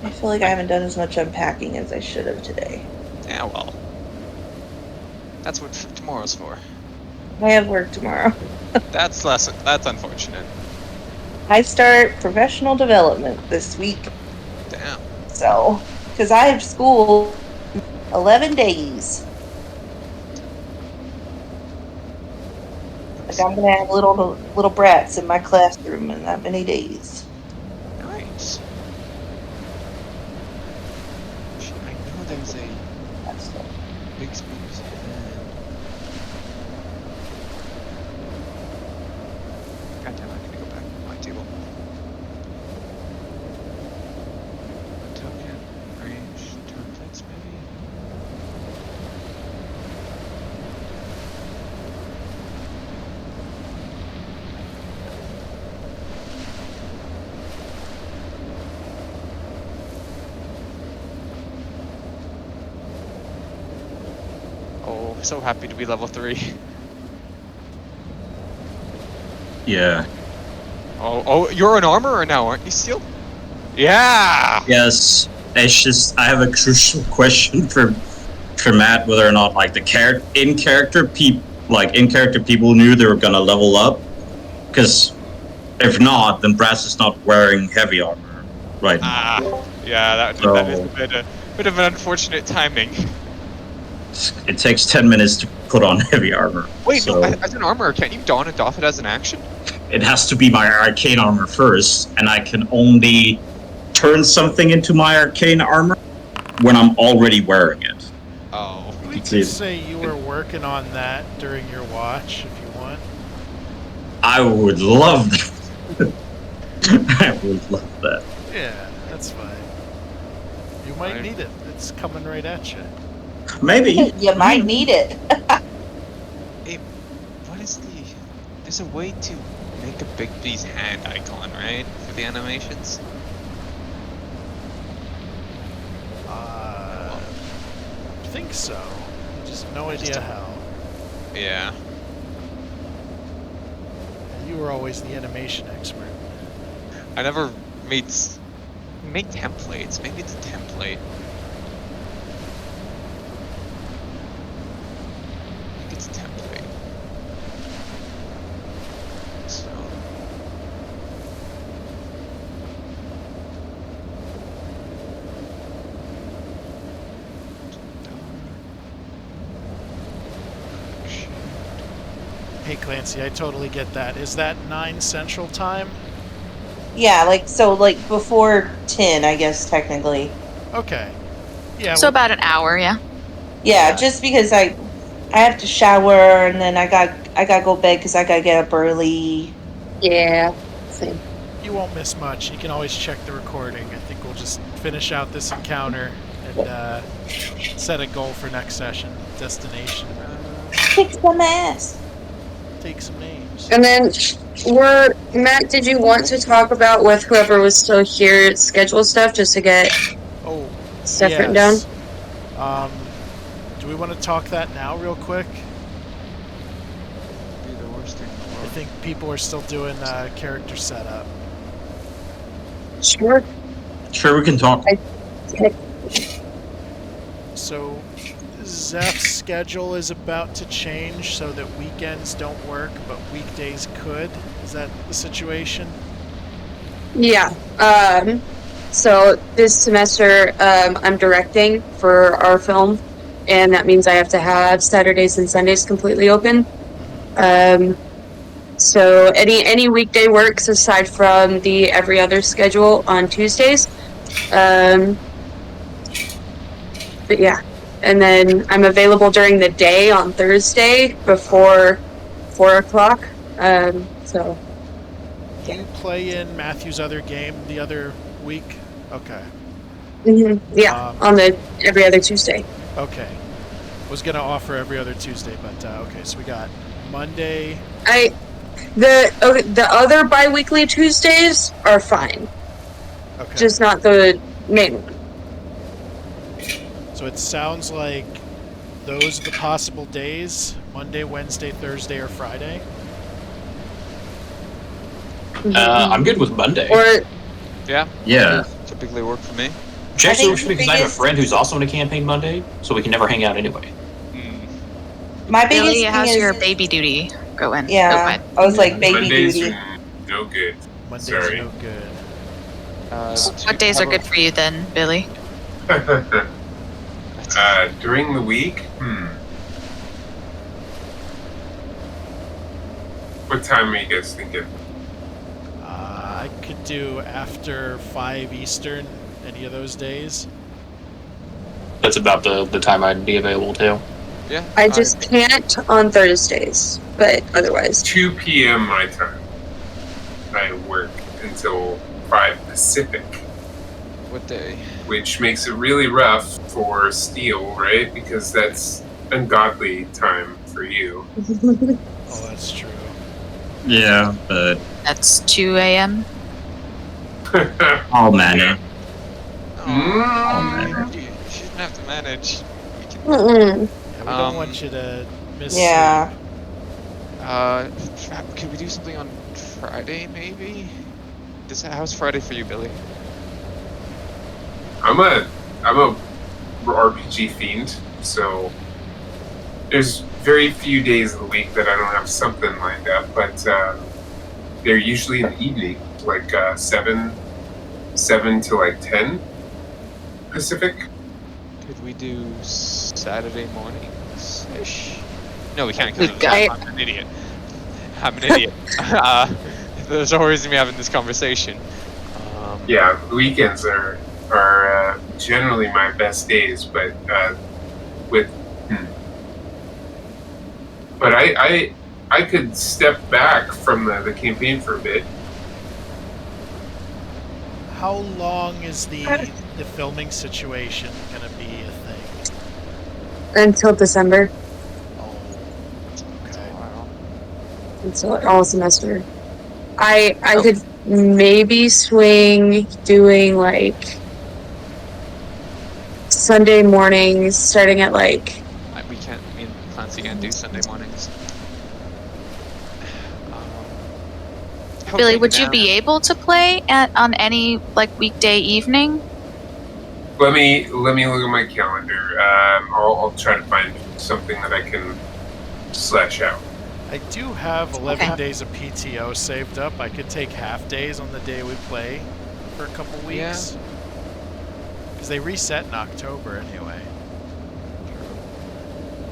I feel like I haven't done as much unpacking as I should have today. Yeah, well. That's what tomorrow's for. I have work tomorrow. That's unfortunate. I start professional development this week, Damn. so because I have school 11 days. Like I'm gonna have little brats in my classroom in that many days. so happy to be level 3. Yeah. Oh, you're an armorer now, aren't you, Steel? Yeah! Yes. It's just I have a crucial question for Matt, whether or not like the in character people knew they were gonna level up. Because if not, then Brass is not wearing heavy armor right now. Yeah, that is a bit of an unfortunate timing. It takes 10 minutes to put on heavy armor. Wait, so no, as an armorer, can't you don and doff it as an action? it has to be my arcane armor first, and I can only turn something into my arcane armor when I'm already wearing it. Oh. We could say you were working on that during your watch, if you want. I would love that. I would love that. Yeah, that's fine. You might need it. It's coming right at you. Maybe. You might need it. Hey, what is the... There's a way to make a Big B's hand icon, right? For the animations? I think so. Just no idea how. Yeah. You were always the animation expert. I never made templates. Maybe it's a template. I think it's a template. So. Hey Clancy, I totally get that. Is that 9 Central Time? Yeah, like before 10, I guess technically. Okay. Yeah. So about an hour, yeah. Yeah, just because I have to shower and then I got to go to bed because I got to get up early. Yeah, same. You won't miss much. You can always check the recording. I think we'll just finish out this encounter and set a goal for next session. Destination. Kick some ass. Take some names. And then, Matt, did you want to talk about with whoever was still here schedule stuff just to get stuff written down? Do we want to talk that now real quick? Be the worst thing in the world. I think people are still doing character setup. Sure. Sure, we can talk. So, Zeph's schedule is about to change so that weekends don't work, but weekdays could. Is that the situation? Yeah. So this semester, I'm directing for our film, and that means I have to have Saturdays and Sundays completely open. So any weekday works aside from the every other schedule on Tuesdays. But yeah. And then I'm available during the day on Thursday before 4 o'clock. So. Do you play in Matthew's other game the other week? Okay. Yeah, on the every other Tuesday. Okay. Was gonna offer every other Tuesday, but okay. So we got Monday. The other bi-weekly Tuesdays are fine. Okay. Just not the main one. So it sounds like those are the possible days: Monday, Wednesday, Thursday, or Friday. I'm good with Monday. Or Yeah. Typically work for me. Which actually works for me because I have a friend who's also in a campaign Monday, so we can never hang out anyway. My biggest Billy, thing how's is your baby duty going? Yeah, I was like baby Mondays duty. are no good. Monday's Sorry. no good. What days are good for you then, Billy? During the week? What time are you guys thinking? I could do after 5 Eastern, any of those days. That's about the time I'd be available too. Yeah. I just can't on Thursdays, but otherwise. 2 p.m. my time. I work until 5 Pacific, What day? which makes it really rough for Steel, right? Because that's ungodly time for you. Oh, that's true. Yeah, but That's 2 a.m. I'll manage. Oh, you shouldn't have to manage. Mm-mm. Yeah, we don't want you to miss Yeah. Could we do something on Friday, maybe? How's Friday for you, Billy? I'm a RPG fiend, so there's very few days of the week that I don't have something lined up, but they're usually in the evening, like 7 to like 10 Pacific. Could we do Saturday mornings-ish? No, we can't We've because got- I'm an idiot. I'm an idiot. There's no reason we having this conversation. Yeah, the weekends are generally my best days, but but I could step back from the campaign for a bit. How long is the filming situation gonna be a thing? Until December. Oh, okay. Until all semester. I could maybe swing doing like Sunday mornings starting at like We can't. Me and Clancy can't do Sunday mornings. Billy, Okay, would you now- be able to play on any like weekday evening? Let me look at my calendar. I'll try to find something that I can slash out. I do have 11 Okay. days of PTO saved up. I could take half days on the day we play for a couple weeks. Because they reset in October anyway.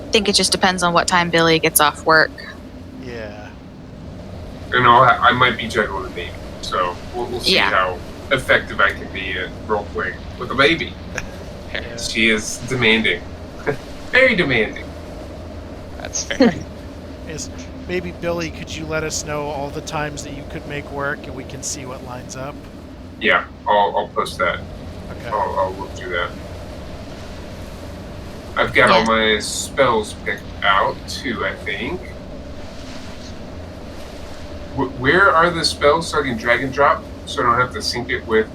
I think it just depends on what time Billy gets off work. Yeah. And I might be juggling a baby, so we'll see Yeah. how effective I can be at role playing with a baby. Yeah. She is demanding, very demanding. That's fair. Is maybe Billy, could you let us know all the times that you could make work and we can see what lines up? Yeah, I'll post that. Okay. I'll look through that. I've got all my spells picked out too, I think. Where are the spells so I can drag and drop so I don't have to sync it with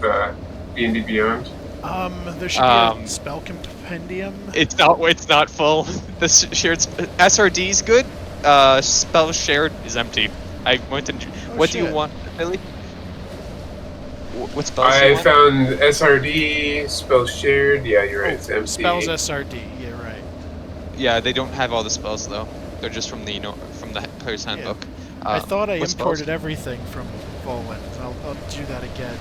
D&D Beyond? There should be a spell compendium. It's not full. The shared SRD is good. Spell shared is empty. I went to. What do you shit. want, Billy? What spells do you I want? found SRD, spell shared. Yeah, you're right. It's empty. Spells SRD. Yeah, right. Yeah, they don't have all the spells though. They're just from the from the player's handbook. I thought I what spells? imported everything from Poland. I'll do that again.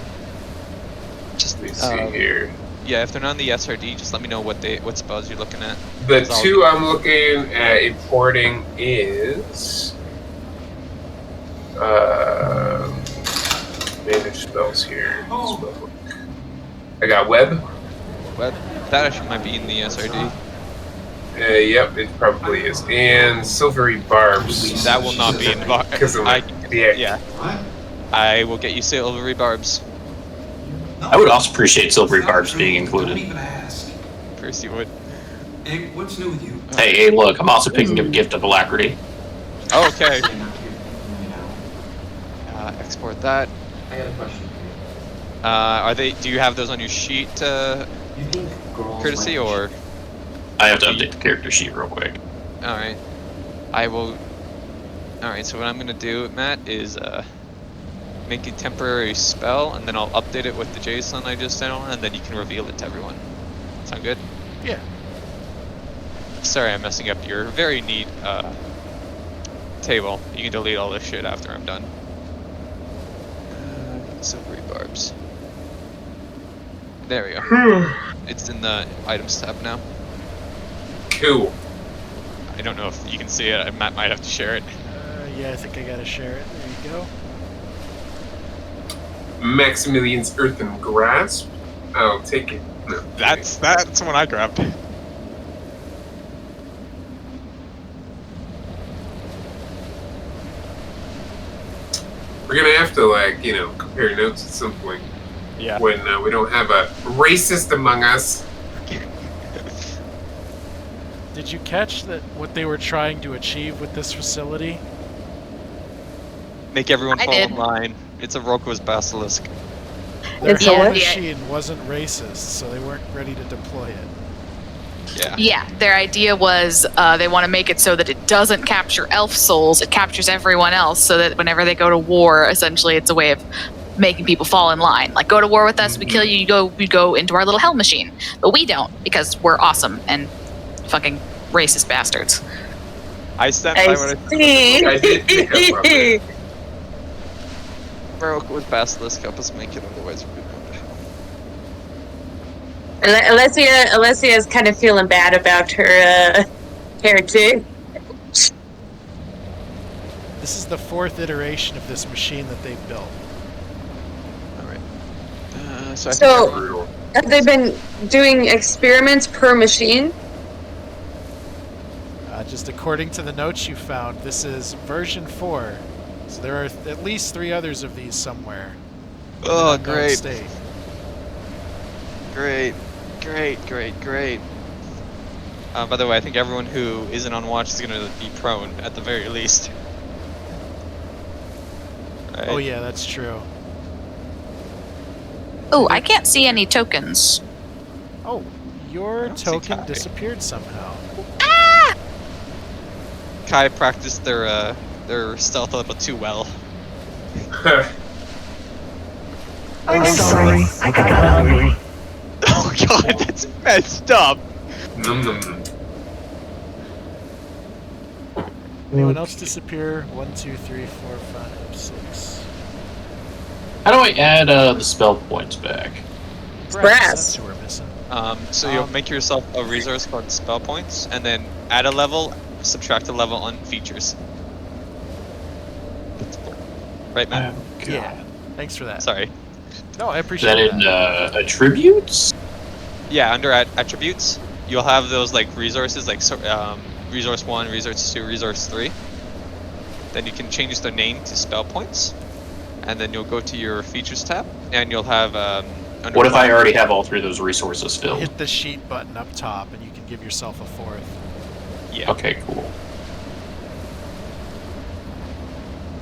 Just Let me see here. Yeah, if they're not in the SRD, just let me know what spells you're looking at. The 'Cause I'll- two I'm looking at importing is manage spells here. Spellbook. I got web. But that actually might be in the SRD. Yep, it probably is. And silvery barbs. That will not be in bar. Because of my dick. Yeah. I will get you silvery barbs. I would also appreciate silvery barbs being included. Don't even ask. First you would. Hey, what's new with you? Hey, look, I'm also picking up Gift of Alacrity. Oh, okay. You know, Export that. I got a question for Are they? Do you have those on your sheet, you. You think girls courtesy, like or? I have to update the character sheet real quick. All right. I will. All right. So what I'm gonna do, Matt, is make a temporary spell, and then I'll update it with the JSON I just sent on, and then you can reveal it to everyone. Sound good? Yeah. Sorry, I'm messing up your very neat table. You can delete all this shit after I'm done. Silvery barbs. There we go. It's in the items tab now. Cool. I don't know if you can see it. Matt might have to share it. Yeah, I think I gotta share it. There you go. Maximilian's Earthen Grasp. I'll take it. No, That's what I grabbed. We're gonna have to compare notes at some point Yeah. when we don't have a racist among us. Did you catch that what they were trying to achieve with this facility? Make everyone I fall did. in line. It's a Roko's basilisk. Their It's whole a what? machine wasn't racist, so they weren't ready to deploy it. Yeah. Yeah, their idea was they want to make it so that it doesn't capture elf souls, it captures everyone else, so that whenever they go to war, essentially it's a way of making people fall in line. Like, go to war with us, we kill you, you go into our little hell machine. But we don't, because we're awesome and fucking racist bastards. I stand by what I see. I did pick up on it. broke with Basilisk. Help us make it, otherwise we're going to hell. Alessia is kind of feeling bad about her hair too. This is the 4th iteration of this machine that they've built. Alright. So, I So- think Brutal. Have they been doing experiments per machine? Just according to the notes you found, this is version 4. So there are at least 3 others of these somewhere. oh, in unknown great. state. Great. By the way, I think everyone who isn't on watch is going to be prone, at the very least. Right. Oh yeah, that's true. Oh, I can't see any tokens. Oh, I your don't see token Kai. disappeared somehow. Kai practiced their stealth a little too well. I'm sorry, I got hungry. Oh god, that's messed up! Num, num, num. Anyone else disappear? 1, 2, 3, 4, 5, 6. How do I add the spell points back? Brass. That's who we're missing. So you'll make yourself a resource called spell points, and then add a level, subtract a level on features. Right, man? Yeah. Thanks for that. Sorry. No, I Is appreciate that that. in attributes? Yeah, under attributes, you'll have those like resources, like resource 1, resource 2, resource 3. Then you can change their name to spell points, and then you'll go to your features tab, and you'll have. Under What if I one- already have all 3 of those resources filled? Hit the sheet button up top, and you can give yourself a 4th. Yeah. Okay, cool.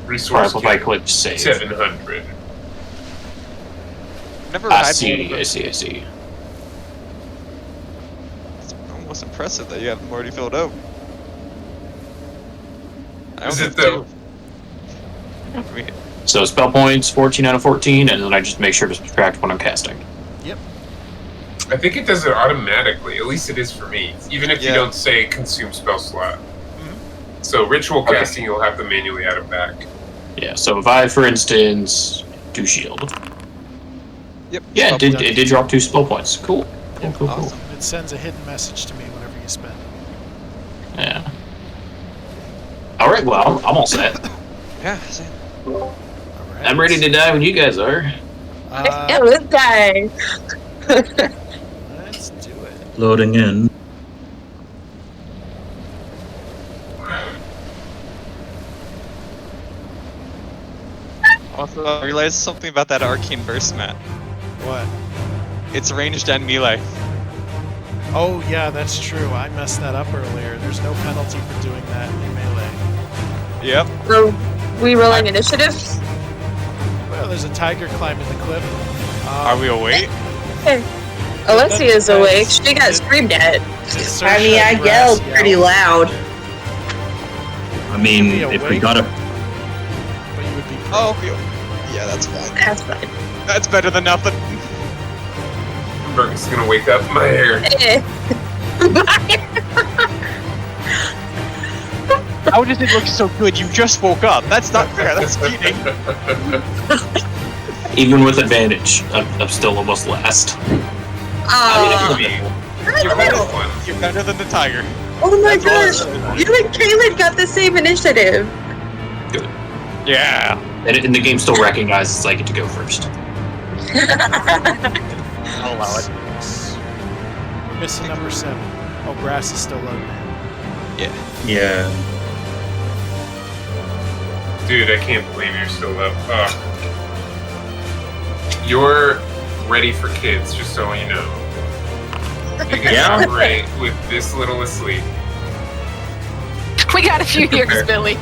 Resource Alright, if I kit, click save. 700. Never I had see, one I of see. It's almost impressive that you have them already filled out. I Is only it have though? 2. I mean, So spell points, 14 out of 14, and then I just make sure to subtract when I'm casting. I think it does it automatically. At least it is for me. Even if you Yeah. don't say consume spell slot. So ritual Okay. casting, you'll have to manually add it back. Yeah, so if I, for instance, do shield. Yep. Yeah, Well, it did drop 2 spell points. Cool. Cool. Awesome. It sends a hidden message to me whenever you spend it. Yeah. Alright, well, I'm all set. Yeah. Same. All right. I'm ready to die when you guys are. Yeah, this guy. Let's do it. Loading in. Also, I realized something about that arcane burst, Matt. What? It's ranged and melee. Oh yeah, that's true. I messed that up earlier. There's no penalty for doing that in melee. Yep. So, we rolling initiative? Well, there's a tiger climbing the cliff. Are we awake? Alessia is awake. She got screamed at. I mean, I yelled pretty loud. I mean, Be if we awake. got a But you would be. Oh, yeah, that's fine. That's fine. That's better than nothing. Burke's gonna wake up my hair. How does it look so good? You just woke up. That's not fair. That's cheating. Even with advantage, I'm still almost last. Aw. You're one. You're better than the tiger. Oh my That's gosh! awesome. You and Kaylin got the same initiative. Yeah. And the game still recognizes I get to go first. I'll allow it. We're missing number 7. Oh, Brass is still loading. yeah. Dude, I can't believe you're still up. You're ready for kids, just so you know. You can Yeah. operate with this little asleep. We got a few years, Billy.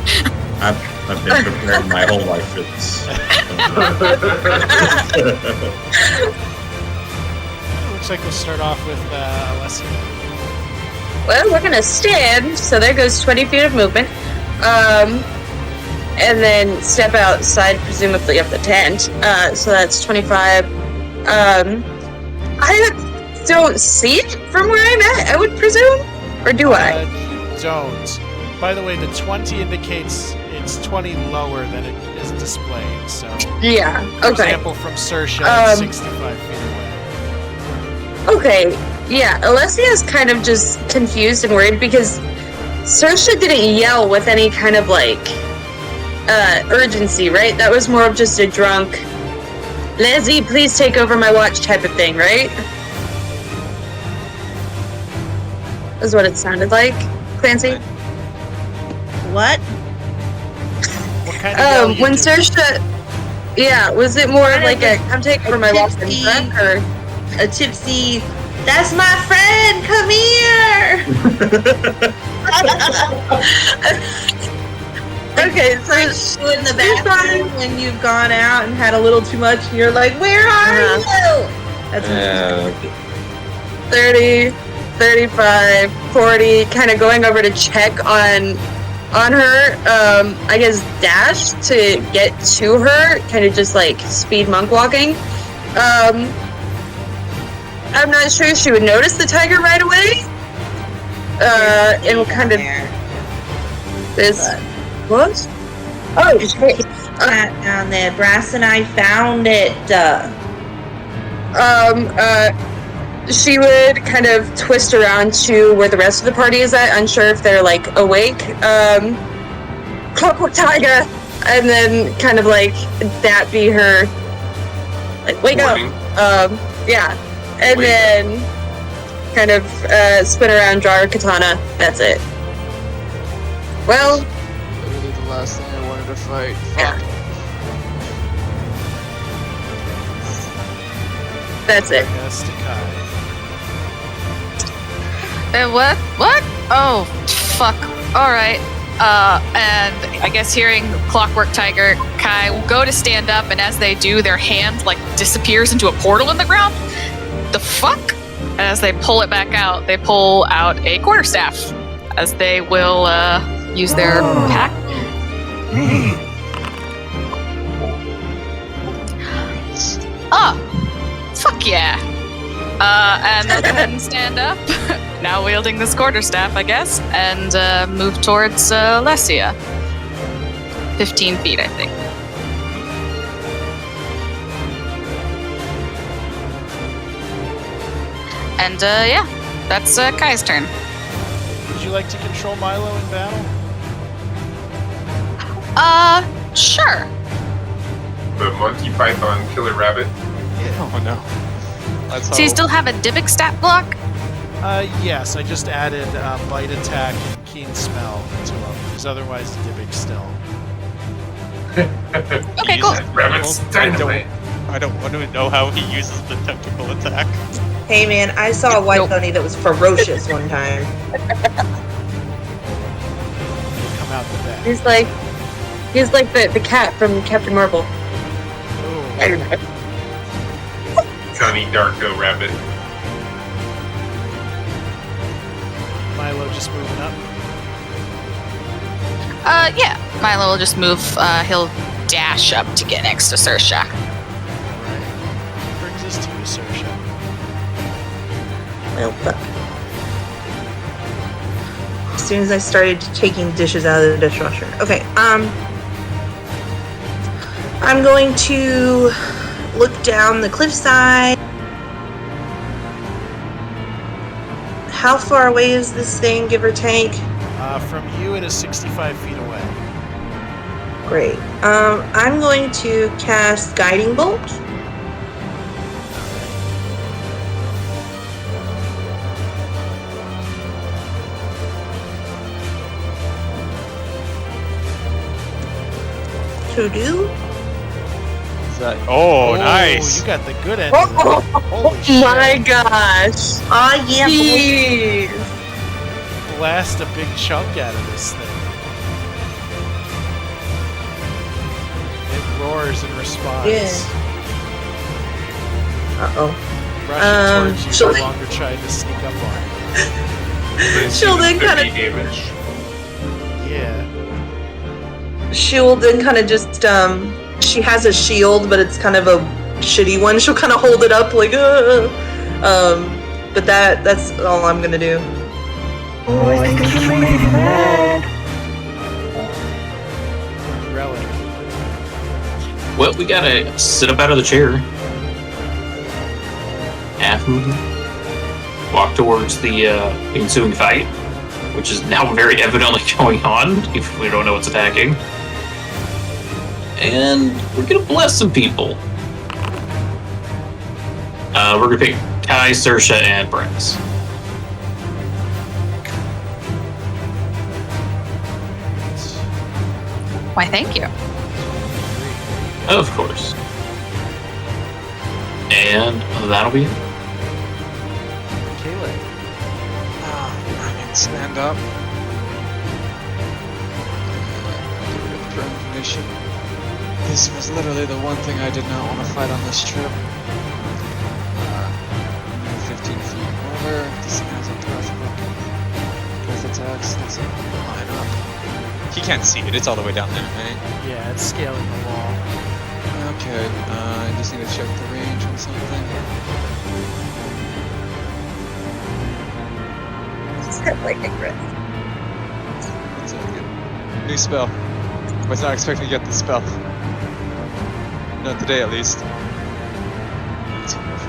I've been preparing my whole life for this. Looks like we'll start off with Alessia. well, we're gonna stand. So there goes 20 feet of movement. And then step outside, presumably of the tent. So that's 25. I don't see it from where I'm at, I would presume? Or do I? Don't. By the way, the 20 indicates it's 20 lower than it is displayed, so... Yeah, For okay. example, from Saoirse, it's 65 feet away. Okay, yeah, Alessia is kind of just confused and worried because Saoirse didn't yell with any kind of, like, urgency, right? That was more of just a drunk, Leslie, please take over my watch type of thing, right? Is what it sounded like. Clancy? What? What kind of yell When you do? Saoirse... Yeah, was it more Kind of like a, I'm taking over my watch and tipsy- drunk, or... A tipsy, that's my friend, come here! Okay, so... You in the bathroom when you've gone out and had a little too much and you're like, where are you? That's what 30, 35, 40, kind of going over to check on her, I guess dash to get to her, kind of just like speed monk walking. I'm not sure she would notice the tiger right away. And we'll kind of this what? Oh, shit. down there. Brass and I found it. She would kind of twist around to where the rest of the party is at, unsure if they're like awake. Clockwork Tiger, and then kind of like that be her, like wake Warning. up. Yeah, and Wake then kind of spin around, draw her katana. That's it. Well, Literally the last thing I wanted to fight. yeah. That's it. Yes, to Kai. What? What? Oh, fuck. Alright. And I guess hearing Clockwork Tiger, Kai will go to stand up, and as they do, their hand, like, disappears into a portal in the ground. The fuck? As they pull it back out, they pull out a quarterstaff, as they will, use their pack. Oh, fuck yeah. And they'll go ahead and stand up, now wielding this quarterstaff, I guess, and move towards Lesia. 15 feet, I think. And yeah, that's Kai's turn. Would you like to control Milo in battle? Sure. The Monty Python Killer Rabbit. Oh no. That's So you still have a Dybbuk stat block? Yes, I just added bite attack and keen smell to him, because otherwise Dybbuk still. Okay, cool. Rabbit's dynamite. I don't want to know how he uses the tentacle attack. Hey man, I saw a white bunny that was ferocious one time. Come out the back. He's like the cat from Captain Marvel. Oh, Johnny Darko Rabbit. Milo just moving up. Yeah. Milo will just move, he'll dash up to get next to Saoirse. Alright. Brings us to you, Saoirse. Well, fuck. As soon as I started taking dishes out of the dishwasher. Okay, I'm going to look down the cliffside. How far away is this thing, give or take? From you, it is 65 feet away. Great. I'm going to cast Guiding Bolt. To do. Is that? Oh, nice. You got the good end. Of it. Holy shit. My gosh. Oh yeah, boy. Jeez. Blast a big chunk out of this thing. It roars in response. Yeah. Uh-oh. Rushing towards you, so- no longer trying to sneak up on you. She'll then kind of damage. Yeah. she'll then kind of just she has a shield, but it's kind of a shitty one. She'll kind of hold it up like but that's all I'm gonna do. Oh, I think you made me mad. Relic. Well, we gotta sit up out of the chair. Half movement. Walk towards the ensuing fight, which is now very evidently going on, if we don't know what's attacking. And we're gonna bless some people. We're gonna pick Kai, Saoirse, and Brass. Why, thank you. Of course. And that'll be it. Kayla. I can stand up. Get rid of prone condition. This was literally the one thing I did not want to fight on this trip. 15 feet over. This thing has a breath attacks. That's a line up. He can't see it. It's all the way down there, right? Yeah, it's scaling the wall. Okay. I just need to check the range on something. Just got lightning breath. One second. New spell. I was not expecting to get this spell. Not today, at least.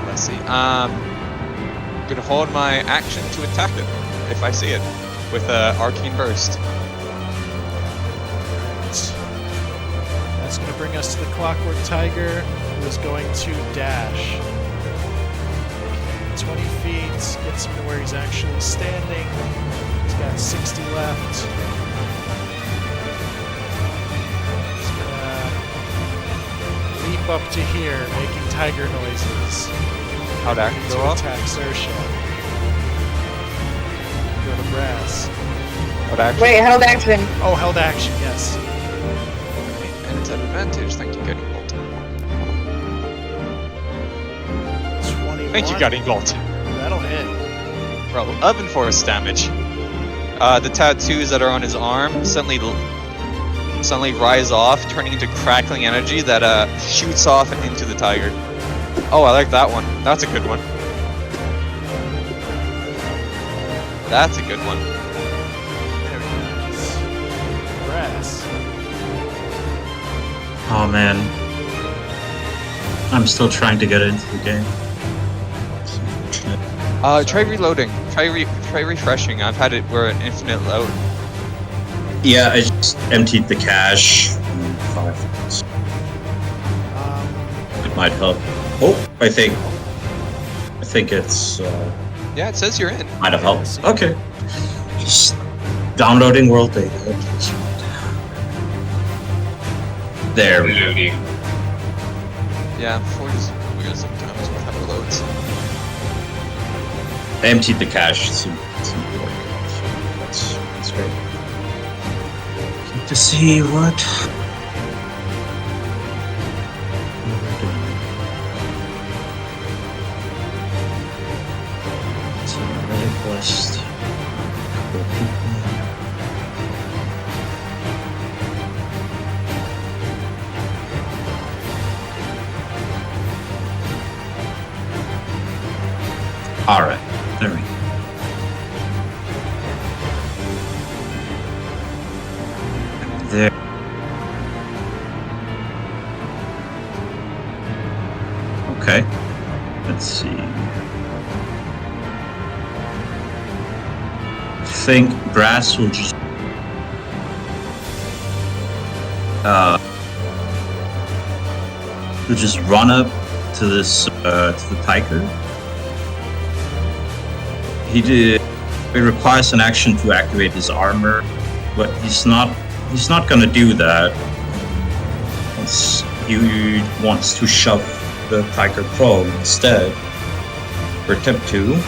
Let's see. I'm gonna hold my action to attack it if I see it with arcane burst. That's going to bring us to the Clockwork Tiger, who is going to dash. 20 feet, gets him to where he's actually standing. He's got 60 left. He's gonna leap up to here, making tiger noises. How'd that Ready go to off? attack Saoirse. Go to Brass. What action? Wait, held action. Oh, held action, yes. And it's at advantage. Thank you, Guiding Bolt. 21. Thank you, Guiding Bolt. That'll hit. For 11 force damage. The tattoos that are on his arm suddenly rise off, turning into crackling energy that shoots off and into the tiger. Oh, I like that one. That's a good one. That's a good one. Very nice. Brass. Oh man, I'm still trying to get into the game. Try reloading. Try refreshing. I've had it where an infinite load. Yeah, I just emptied the cache. 5 things. It might help. Oh, I think it's Yeah, it says you're in. might have helped. Okay, just downloading world data. There we go. Reloading. Yeah, 4 is weird sometimes with how it loads. I emptied the cache. It's important. That's great. Get to see what. It's a relic list. Couple of people. All right, there we go. There. Okay, let's see. I think Brass will just run up to this to the tiger. It requires an action to activate his armor, but he's not gonna do that. He wants to shove the tiger prone instead. For attempt 2. Alright,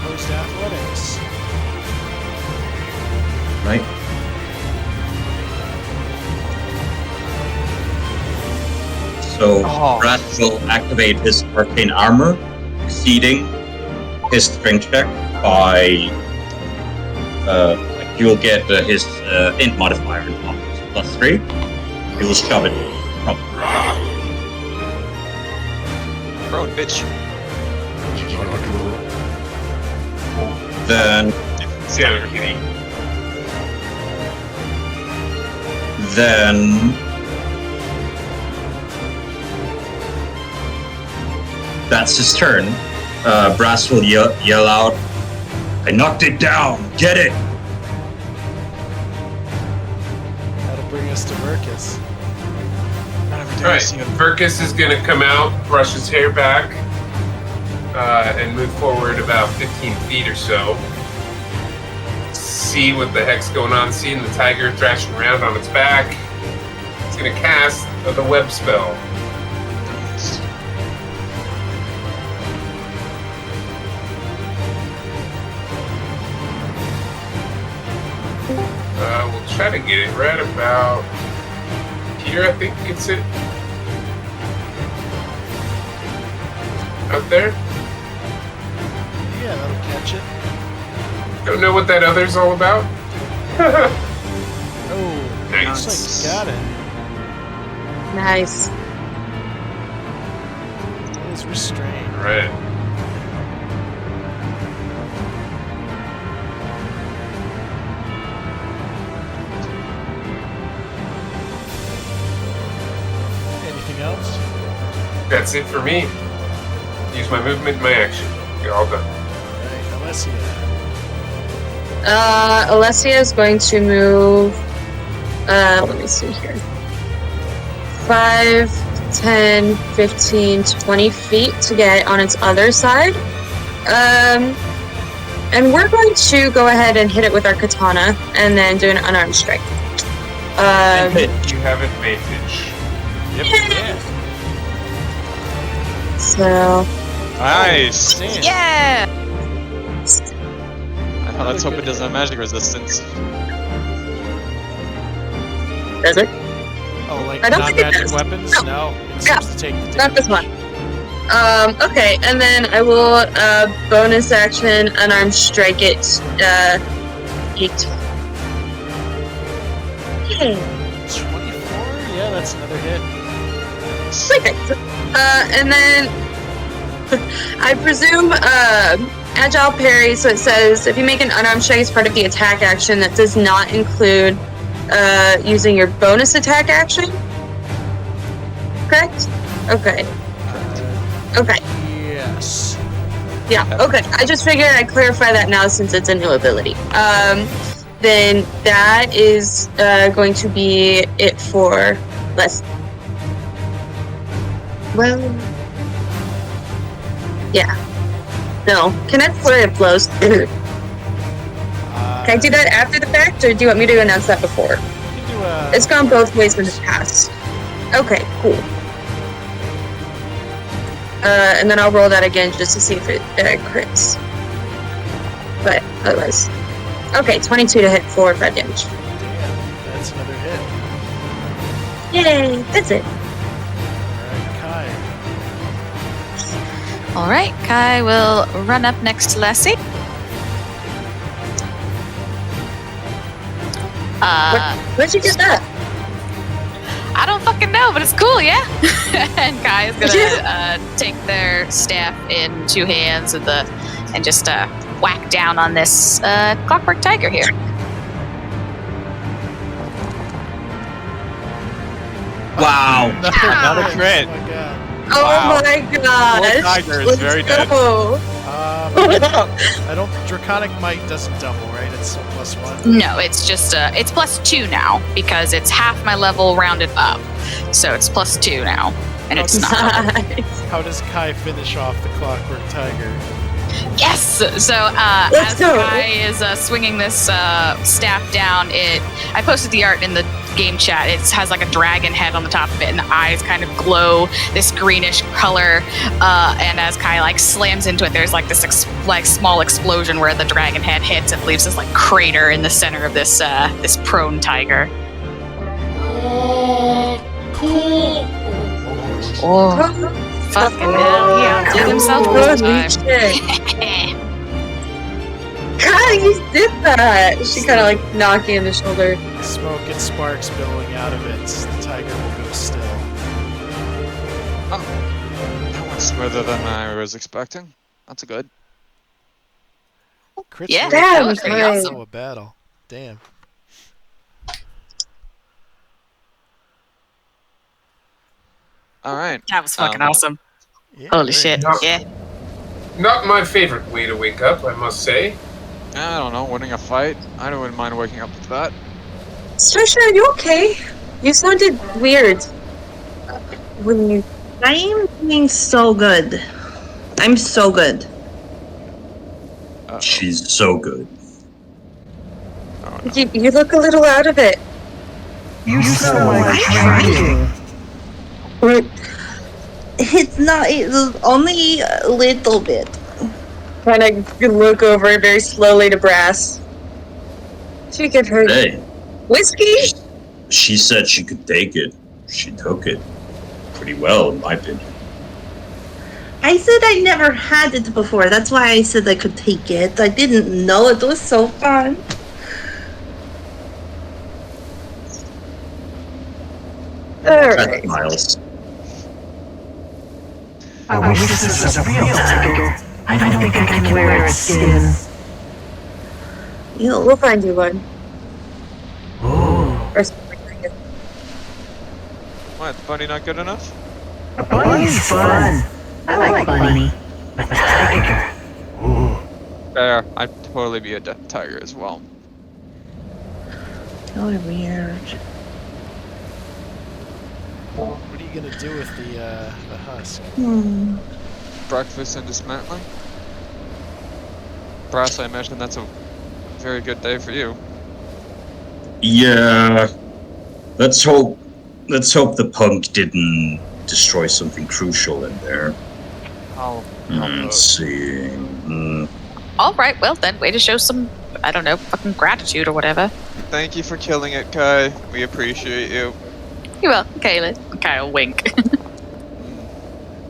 opposed athletics. Right. So Oh. Brad will activate his arcane armor, exceeding his strength check by you'll get his int modifier on top, +3. He will shove it from. Bro, bitch. Then that's his turn. Brass will yell out, "I knocked it down! Get it!" That'll bring us to Verkus. Alright, Verkus is going to come out, brush his hair back, and move forward about 15 feet or so. See what the heck's going on, seeing the tiger thrashing around on its back. He's going to cast the web spell. We'll try to get it right about here, I think it's it. Out there? Yeah, that'll catch it. Don't know what that other's all about. Oh, Nice. looks like you got it. Nice. It is restrained. Right. Anything else? That's it for me. Use my movement, my action. Get all done. Alright, Alessia. Alessia is going to move. Let me see here. 5, 10, 15, 20 feet to get on its other side. And we're going to go ahead and hit it with our katana and then do an unarmed strike. You have advantage. Yep. Yeah. So, Nice. Yeah! Let's hope it doesn't have magic resistance. does it? Oh, like I don't think it non-magic does. weapons? No. It Yeah. seems to take the damage. Not this one. Okay, and then I will bonus action unarmed strike it 8. Yay. 24? Yeah, that's another hit. Perfect. And then I presume agile parry, so it says if you make an unarmed strike as part of the attack action, that does not include using your bonus attack action. Correct? Okay. Okay. Yes. Yeah, okay. I just figured I'd clarify that now since it's a new ability. Then that is going to be it for less. Well, yeah. No. Can I flurry of blows? Can I do that after the fact, or do you want me to announce that before? You can do a... It's gone both ways in the past. Okay, cool. And then I'll roll that again just to see if it crits. But otherwise. Okay, 22 to hit for 5 damage. Damn, that's another hit. Yay! That's it. Alright, Kai. Alright, Kai will run up next to Lessie. Where'd you get that? I don't fucking know, but it's cool, yeah? And Kai is gonna take their staff in 2 hands and just whack down on this clockwork tiger here. Wow. Not a crit. Oh my god. Oh my god! Poor tiger is very dead. Go. I don't... Draconic Might doesn't double, right? It's +1. No, it's just it's +2 now because it's half my level rounded up, so it's +2 now, and it's not. How does Kai finish off the clockwork tiger? Yes. So Let's as go. Kai is swinging this staff down, I posted the art in the game chat. It has like a dragon head on the top of it, and the eyes kind of glow this greenish color. And as Kai like slams into it, there's like this small explosion where the dragon head hits and leaves this like crater in the center of this this prone tiger. Cool. Oh, fucking hell! He outdid himself this time. Holy shit. you did that? She kind of like knocked you in the shoulder. Smoke and sparks billowing out of it. The tiger will go still. Oh, that went smoother than I was expecting. That's good. Crits Yeah, really that felt was like nice. a battle. Damn. All right. That was fucking awesome. Yeah, Holy very shit. nice. Yeah. Not my favorite way to wake up, I must say. I don't know, winning a fight. I wouldn't mind waking up with that. Stretcher, are you okay? You sounded weird. When you I am doing so good. I'm so good. Uh-oh. She's so good. Oh, no. you look a little out of it. You smell like drinking. It's not. It's only a little bit. Kind of look over very slowly to Brass. She give her Hey, whiskey. she said she could take it. She took it pretty well, in my opinion. I said I never had it before. That's why I said I could take it. I didn't know it was so fun. Alright. Miles. I wish this was a real tiger. I don't think I can wear its skin. We'll find you one. Ooh. Or something like it. What, Bunny not good enough? A bunny's fun. I like bunny. But tiger. Ooh. Fair. I'd totally be a death tiger as well. Oh, weird. What are you gonna do with the husk? Breakfast and dismantling? Brass, I imagine that's a very good day for you. Yeah. Let's hope the punk didn't destroy something crucial in there. I'll Let's see. All right, well then, way to show some, I don't know, fucking gratitude or whatever. Thank you for killing it, Kai. We appreciate you. You're welcome, Kayla. Kyle, wink.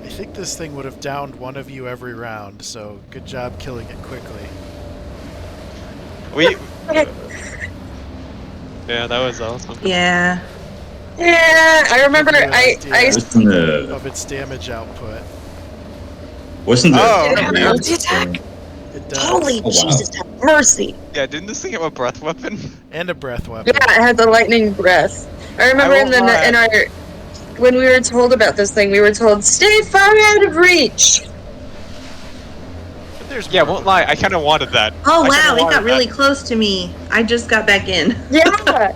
I think this thing would have downed one of you every round, so good job killing it quickly. Yeah, that was awesome. Yeah. Yeah, I remember. Give you an idea Wasn't of its damage output. wasn't there? Oh, Did it have yeah. multi-attack? It does. Holy Oh, wow. Jesus, have mercy! Yeah, didn't this thing have a breath weapon? And a breath weapon. Yeah, it had the lightning breath. I remember I won't lie. in our when we were told about this thing, we were told stay far out of reach. But there's Yeah, more won't lie. I kind of wanted that. Oh I kinda wow, it wanted got really that. close to me. I just got back in. Yeah,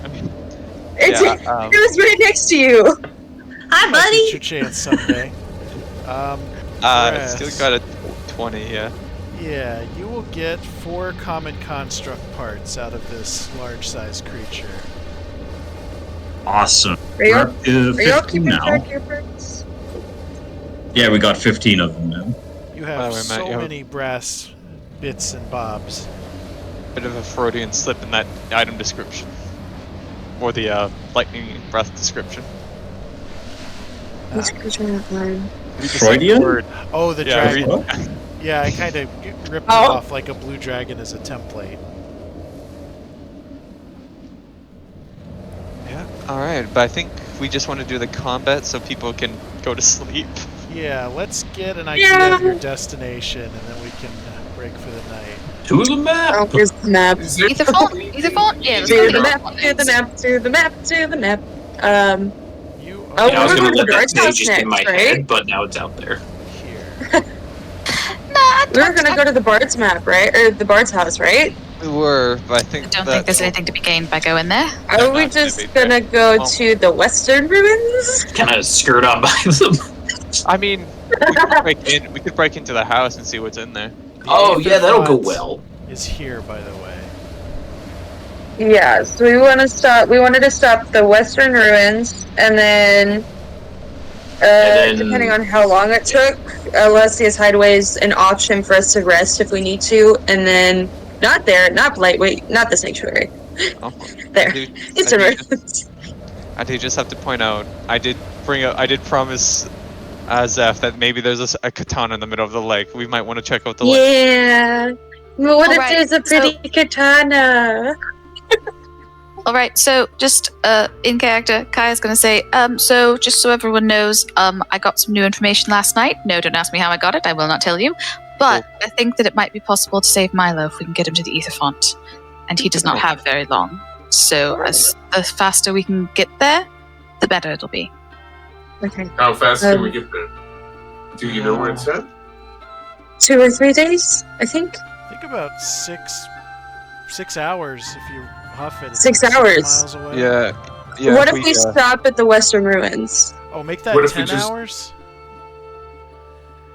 it's, Yeah, it was right next to you. Hi, Might get your buddy. chance someday. It's still Brass. got a 20, yeah. Yeah, you will get 4 common construct parts out of this large-sized creature. Awesome. Are you, We're are up you to all 15 keeping now. track of your birds? Yeah, we got 15 of them now. You By have the way, Matt, so you have- many brass bits and bobs. Bit of a Freudian slip in that item description. Or the lightning breath description. This creature not mine. Read the Freudian? second word. Oh, the Yeah, dragon. What? Yeah, I kind of ripped it Oh. off like a blue dragon as a template. Yeah, alright, but I think we just want to do the combat so people can go to sleep. Yeah, let's get an idea Yeah. of your destination, and then we can break for the night. To the map. Oh, here's the map. Is there Either font? Either font? Yeah, let's To go the to map. To the map. To the map. To the map. You Oh, are Yeah, I was we're gonna going let to that Guard's say house just in my next, right? head, but now it's out there. here. We were gonna go to the Bard's map, right? Or the Bard's house, right? We were, but I think I don't that think there's anything to be gained by going there. Are No, we not gonna just be gonna go Well- to the Western Ruins? Kind of skirt on by them. I mean, we could break in. We could break into the house and see what's in there. Oh yeah, that'll go Font well. Is here, by the way. Yeah, so we wanted to stop the Western Ruins, and then, then- depending on how long it took, Alessia's Hideaway is an option for us to rest if we need to, and then, not Blightway, not the Sanctuary. Oh, There. I do- It's I a do ruins. I do just have to point out, I did promise Zeph that maybe there's a katana in the middle of the lake. We might want to check out the lake. Yeah. Well, what if Alright, there's a pretty katana? Alright, so just in character, Kai is going to say, so just so everyone knows, I got some new information last night. No, don't ask me how I got it. I will not tell you. But I think that it might be possible to save Milo if we can get him to the Ether Font. And he does not have very long. So the faster we can get there, the better it'll be. Okay. How fast can we get there? Do you know where it's at? 2 or 3 days, I think. I think about 6 hours if you huff it. It's 6 like hours. miles away. Yeah. What if we stop at the Western Ruins? Oh, make that What if we 10 just- hours?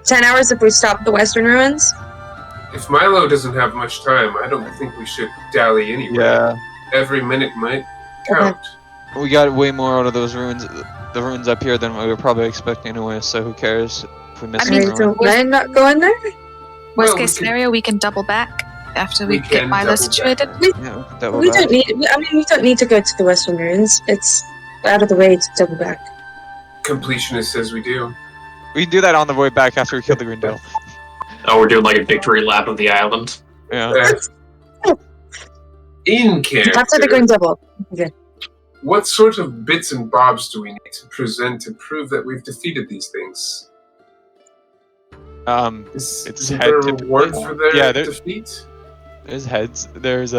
10 hours if we stop at the Western Ruins? If Milo doesn't have much time, I don't think we should dally anywhere. Yeah. Every minute might count. We got way more out of those ruins, the ruins up here, than we were probably expecting anyway. So who cares if we miss I mean, the ruin? Don't mind not going there? Worst Well, case scenario, we can double back after we We get can Milo double situated. back. Yeah, double We back. don't need. I mean, we don't need to go to the Western Ruins. It's out of the way to double back. Completionist says we do. We can do that on the way back after we kill the Green Devil. Oh, we're doing like a victory lap of the island. Yeah. In character, After the Green Devil. Okay. what sort of bits and bobs do we need to present to prove that we've defeated these things? It's Is head there a typically. reward for their Yeah, there- defeat? There's heads. There's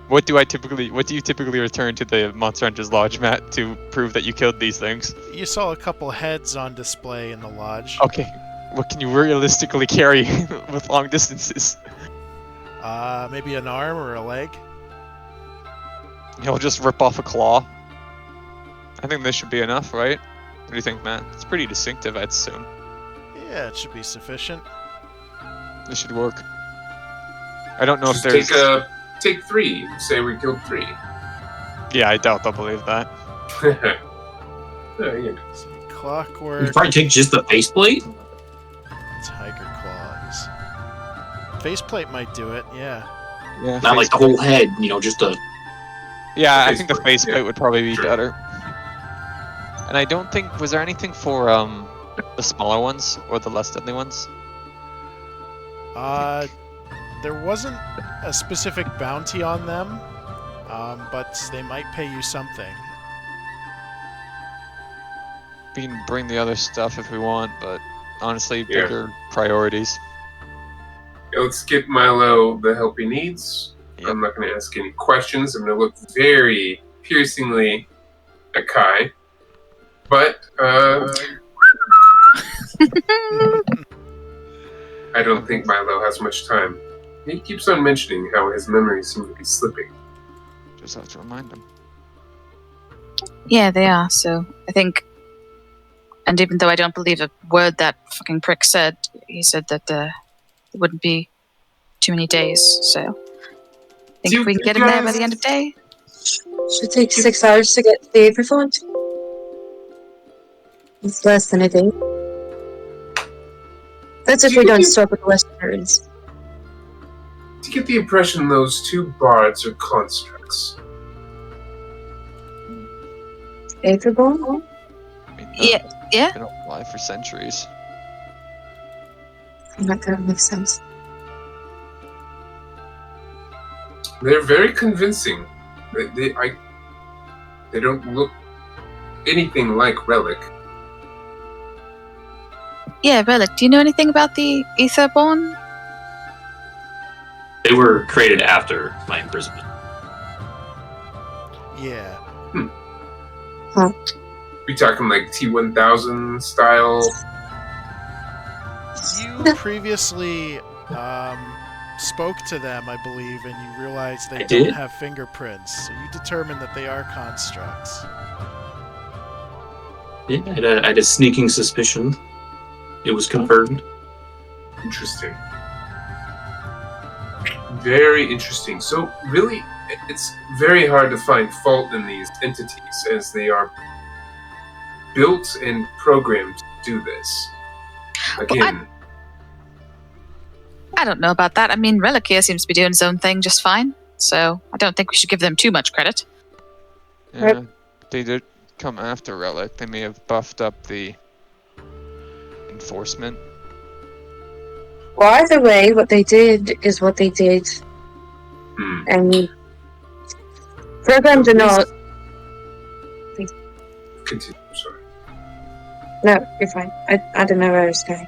What do you typically return to the Monster Hunter's Lodge, Matt, to prove that you killed these things? You saw a couple heads on display in the lodge. Okay. What can you realistically carry with long distances? Maybe an arm or a leg. He'll just rip off a claw. I think this should be enough, right? What do you think, Matt? It's pretty distinctive, I'd assume. Yeah, it should be sufficient. This should work. I don't know Just if there's... take 3. Say we killed 3. Yeah, I doubt they'll believe that. Yeah, you know. See, You clockwork, probably take just the faceplate. tiger claws. Faceplate might do it, yeah. Yeah, Not like the whole head, just a. Yeah, The I think the faceplate, faceplate yeah. would probably be Sure. better. And I don't think... Was there anything for, the smaller ones? Or the less deadly ones? There wasn't a specific bounty on them, but they might pay you something. We can bring the other stuff if we want, but honestly, Yeah. bigger priorities. Yeah, let's get Milo the help he needs. Yep. I'm not going to ask any questions. I'm going to look very piercingly at Kai. But, I don't think Milo has much time. He keeps on mentioning how his memories seem to be slipping. Just have to remind them. Yeah, they are. So I think, and even though I don't believe a word that fucking prick said, he said that it wouldn't be too many days. So I think Do if we you can get him there by guys- the end of day. Should take 6 hours to get the Ether Font. It's less than a day. That's if Do we you don't think- stop at the Western Ruins. To get the impression those 2 bards are constructs. Aetherborn? I mean, Yeah. Been alive for centuries. That makes sense. They're very convincing. They don't look anything like Relic. Yeah, Relic, do you know anything about the Etherborn? They were created after my imprisonment. Yeah. We talking like T1000 style? You previously spoke to them, I believe, and you realized they I don't did? have fingerprints, so you determined that they are constructs. Yeah, I had a sneaking suspicion. It was confirmed. Interesting. Very interesting. So, really, it's very hard to find fault in these entities as they are built and programmed to do this. Again, I don't know about that. I mean, Relic here seems to be doing his own thing just fine, so I don't think we should give them too much credit. Yeah, they did come after Relic. They may have buffed up the enforcement. Well, either way, what they did is what they did. And programmed or not... Continue, sorry. No, you're fine. I don't know where I was going.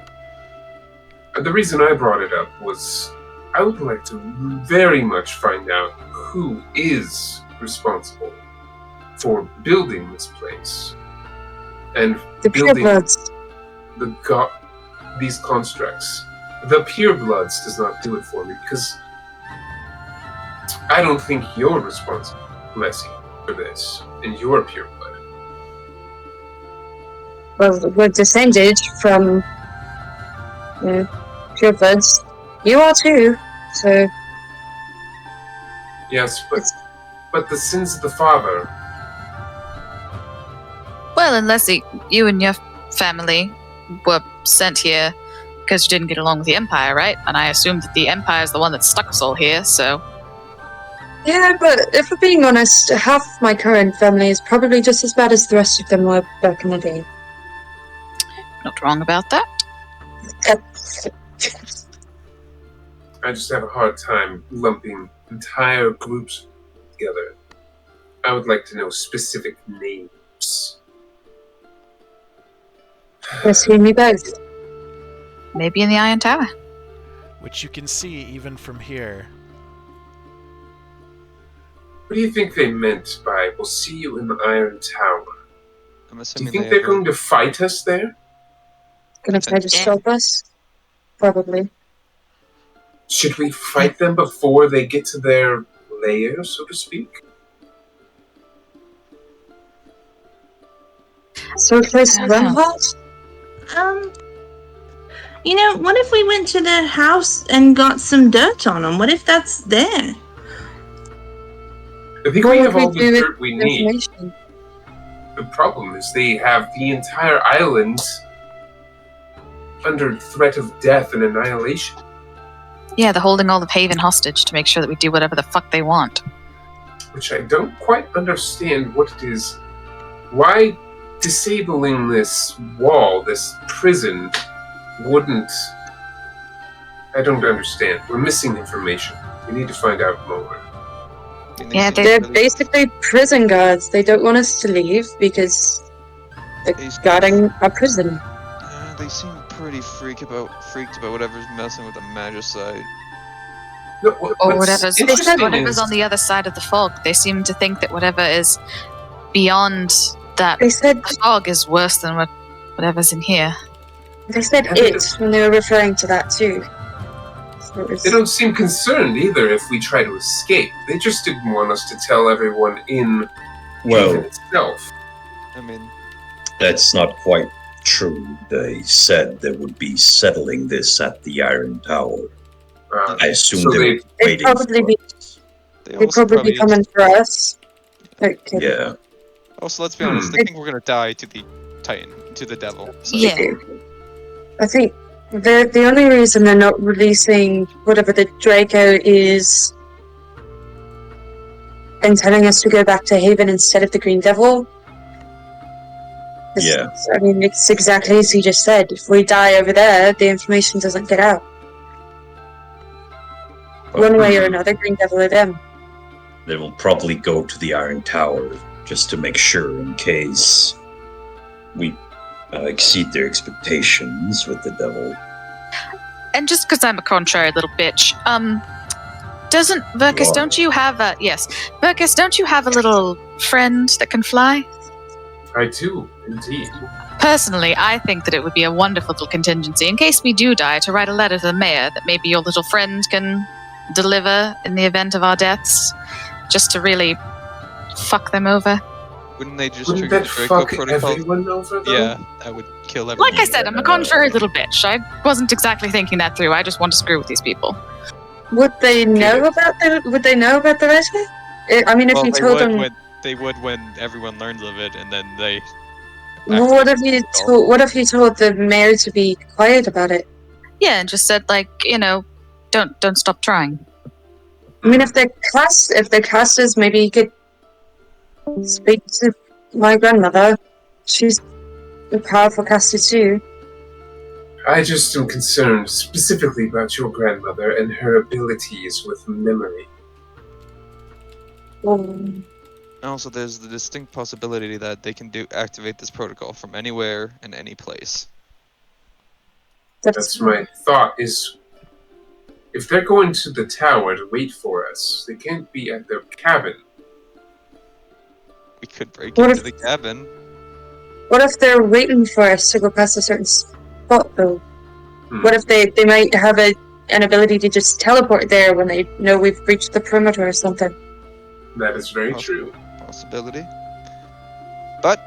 The reason I brought it up was I would like to very much find out who is responsible for building this place and The building purebloods. these constructs. The purebloods does not do it for me because I don't think you're responsible, Leslie, for this, and you're pureblood. Well, we're descended from purebloods. You are too, so... Yes, but the sins of the father. Well, unless you and your family were sent here because you didn't get along with the Empire, right? And I assume that the Empire is the one that stuck us all here, so... Yeah, but if we're being honest, half of my current family is probably just as bad as the rest of them were back in the day. Not wrong about that. I just have a hard time lumping entire groups together. I would like to know specific names. Let's hear me both. Maybe in the Iron Tower. Which you can see even from here. What do you think they meant by "we'll see you in the Iron Tower"? I'm Do assuming you think they they're have going to fight us there? Gonna try to stop us? Probably. Should we fight them before they get to their lair, so to speak? So close to Renhalt? What if we went to their house and got some dirt on them? What if that's there? I think What we would have we all do the with dirt we need. information? The problem is they have the entire island under threat of death and annihilation. Yeah, they're holding all the Haven hostage to make sure that we do whatever the fuck they want. Which I don't quite understand what it is. Why disabling this wall, this prison, wouldn't... I don't understand. We're missing information. We need to find out more. Yeah, They're basically prison guards. They don't want us to leave because they're guarding our prison. They seem pretty freaked about whatever's messing with the Magicite. No, Or whatever's is, on the other side of the fog. They seem to think that whatever is beyond that They said fog is worse than whatever's in here. they said it when they were referring to that too. So it was... They don't seem concerned either if we try to escape. They just didn't want us to tell everyone in Haven itself. I mean, that's not quite true. They said they would be settling this at the Iron Tower. I assume so they were They'd waiting probably for be us. they'd probably be coming for us. Okay. Yeah. Also, let's be honest. They think we're gonna die to the Titan, to the Devil. So. Yeah. I think the only reason they're not releasing whatever the Draco is and telling us to go back to Haven instead of the Green Devil. Yeah. I mean, it's exactly as you just said. If we die over there, the information doesn't get out. One way or another, Green Devil or them. They will probably go to the Iron Tower just to make sure in case we exceed their expectations with the Devil. And just because I'm a contrary little bitch, doesn't Verkus? Don't you have a Verkus? Don't you have a little friend that can fly? I do, indeed. Personally, I think that it would be a wonderful little contingency in case we do die to write a letter to the mayor that maybe your little friend can deliver in the event of our deaths, just to really fuck them over. Wouldn't they just Wouldn't trigger that the Draco fuck protocol? everyone over, though? Yeah, that would kill everyone. Like I said, I'm a contrary little bitch. I wasn't exactly thinking that through. I just want to screw with these people. Would they know about the? Would they know about the letter? I mean, if you told them, they would when everyone learns of it, and then they. Well, what if you told? What if you told the mayor to be quiet about it? Yeah, and just said don't stop trying. I mean, if they're casters, maybe you could speak to my grandmother. She's a powerful caster too. I just am concerned specifically about your grandmother and her abilities with memory. Also, there's the distinct possibility that they can activate this protocol from anywhere and any place. That's my thought is, if they're going to the tower to wait for us, they can't be at their cabin. We could break What into if- the cabin. What if they're waiting for us to go past a certain spot, though? What if they might have an ability to just teleport there when they know we've breached the perimeter or something? That is very true. Possibility. But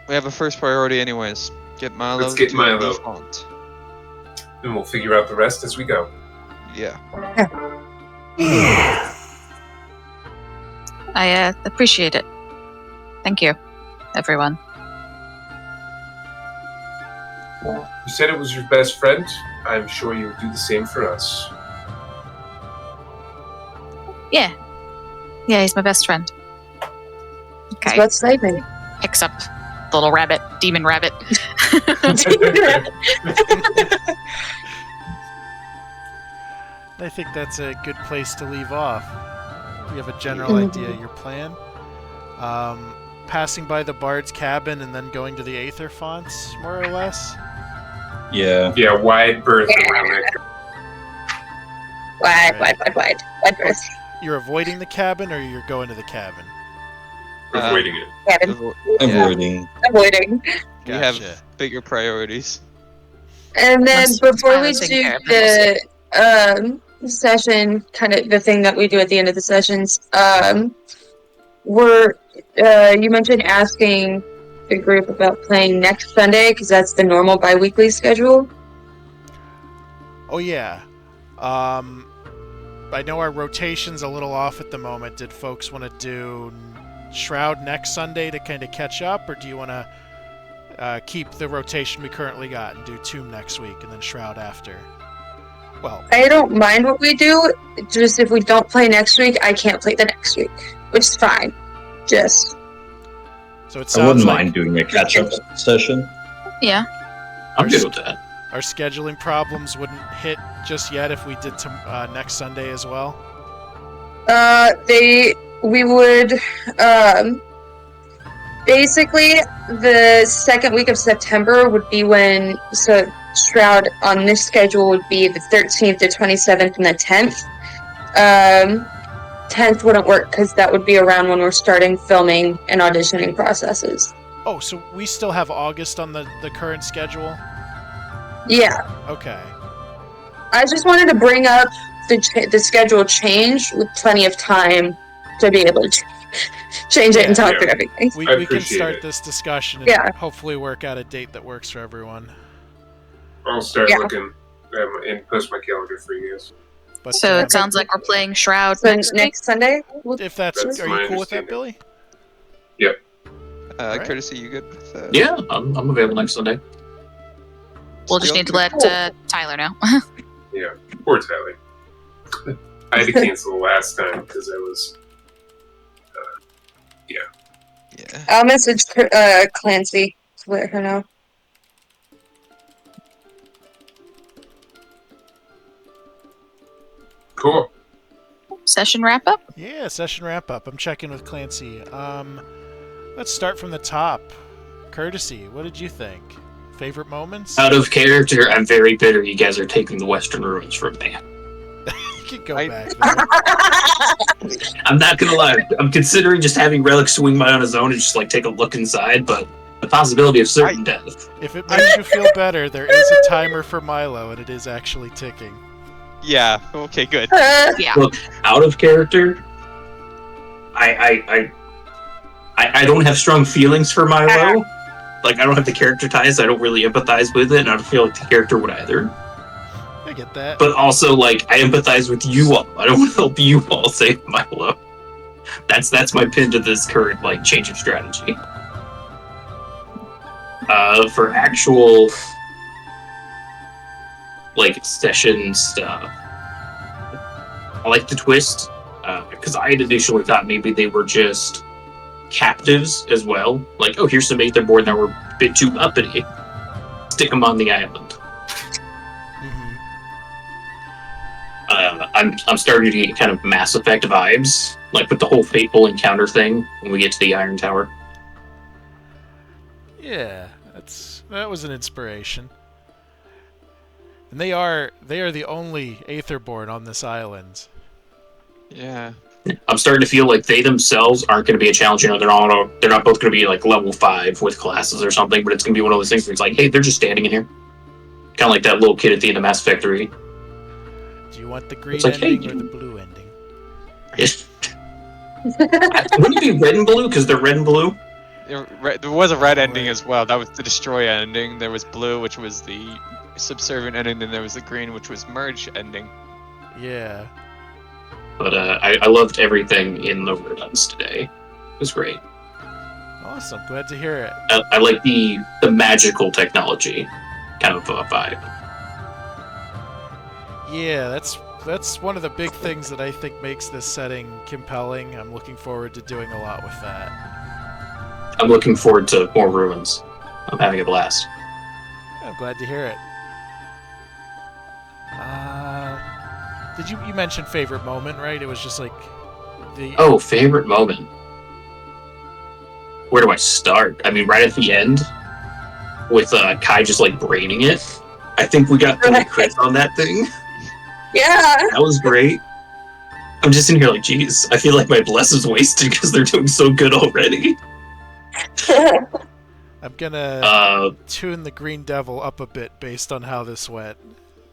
we have a first priority anyways. Get Milo Let's get to Milo. the font. And we'll figure out the rest as we go. Yeah. Yeah. I appreciate it. Thank you, everyone. You said it was your best friend. I'm sure you'll do the same for us. Yeah. Yeah, he's my best friend. Okay. What's saving? Except the little rabbit, demon rabbit. I think that's a good place to leave off. We have a general idea of your plan. Passing by the bard's cabin and then going to the Aether fonts, more or less. Yeah. Yeah, wide berth around it. Wide berth. You're avoiding the cabin, or you're going to the cabin? Avoiding it. Cabin. Avoiding. Avoiding. We have bigger priorities. And then Once before we Milo's taken do care of, then the session, kind of the thing that we do at the end of the sessions, you mentioned asking the group about playing next Sunday because that's the normal bi-weekly schedule. Oh yeah. I know our rotation's a little off at the moment. Did folks want to do Shroud next Sunday to kind of catch up, or do you want to keep the rotation we currently got and do Tomb next week and then Shroud after? Well, I don't mind what we do. Just if we don't play next week, I can't play the next week, which is fine. Just so it I sounds wouldn't like mind doing a catch-up session. Yeah. I'm good with that. our scheduling problems wouldn't hit just yet if we did next Sunday as well. we would basically the second week of September would be when Shroud on this schedule would be the 13th, the 27th, and the 10th. 10th wouldn't work because that would be around when we're starting filming and auditioning processes. Oh, so we still have August on the current schedule? Yeah. Okay. I just wanted to bring up the schedule change with plenty of time to be able to change it and talk through everything. We can start this discussion and hopefully work out a date that works for everyone. I'll start looking and post my calendar for you guys. But, So it sounds like we're playing Shroud So next week. next Sunday? If that's That's are my you cool with that, understanding. Billy? Yep. Alright. Courtesy, you good with that? Yeah, I'm available next Sunday. We'll just need to let Tyler know. Yeah. Poor Tyler. I had to cancel last time because I was. Yeah. I'll message Clancy to let her know. Cool. Session wrap up? Yeah, session wrap up. I'm checking with Clancy. Let's start from the top. Courtesy, what did you think? Favorite moments? Out of character, I'm very bitter you guys are taking the Western Ruins from me. You can go back there. I'm not gonna lie, I'm considering just having Relic swing by on his own and just like take a look inside, but the possibility of certain death. If it makes you feel better, there is a timer for Milo, and it is actually ticking. Yeah. Okay. Good. Yeah. Look, out of character, I don't have strong feelings for Milo. Like, I don't have the character ties. I don't really empathize with it, and I don't feel like the character would either. I get that. But also, like, I empathize with you all. I don't want to help you all save Milo. That's my pin to this current like change of strategy. For actual like session stuff, I like the twist because I had initially thought maybe they were just captives as well. Like, oh, here's some Aetherborn that were a bit too uppity. Stick them on the island. I'm starting to get kind of Mass Effect vibes, like with the whole fateful encounter thing when we get to the Iron Tower. Yeah, that was an inspiration. And they are the only Aetherborn on this island. Yeah. I'm starting to feel like they themselves aren't going to be a challenge. You know, they're not both going to be like level 5 with classes or something, but it's going to be one of those things where it's like, hey, they're just standing in here. Kind of like that little kid at the end of Mass Effect 3. Do you want the green like, ending hey, or the blue ending? Wouldn't it be red and blue? Because they're red and blue? There was a red ending as well. That was the destroy ending. There was blue, which was the subservient ending. Then there was the green, which was merge ending. Yeah. But I loved everything in the reruns today. It was great. Awesome. Glad to hear it. I like the magical technology kind of vibe. Yeah, that's one of the big things that I think makes this setting compelling. I'm looking forward to doing a lot with that. I'm looking forward to more ruins. I'm having a blast. I'm glad to hear it. Did you mention favorite moment, right? It was just like the... Oh, favorite moment. Where do I start? I mean, right at the end, with Kai just like braining it. I think we got 3 crits on that thing. Yeah. That was great. I'm just in here like, geez, I feel like my bless is wasted because they're doing so good already. I'm gonna tune the Green Devil up a bit based on how this went.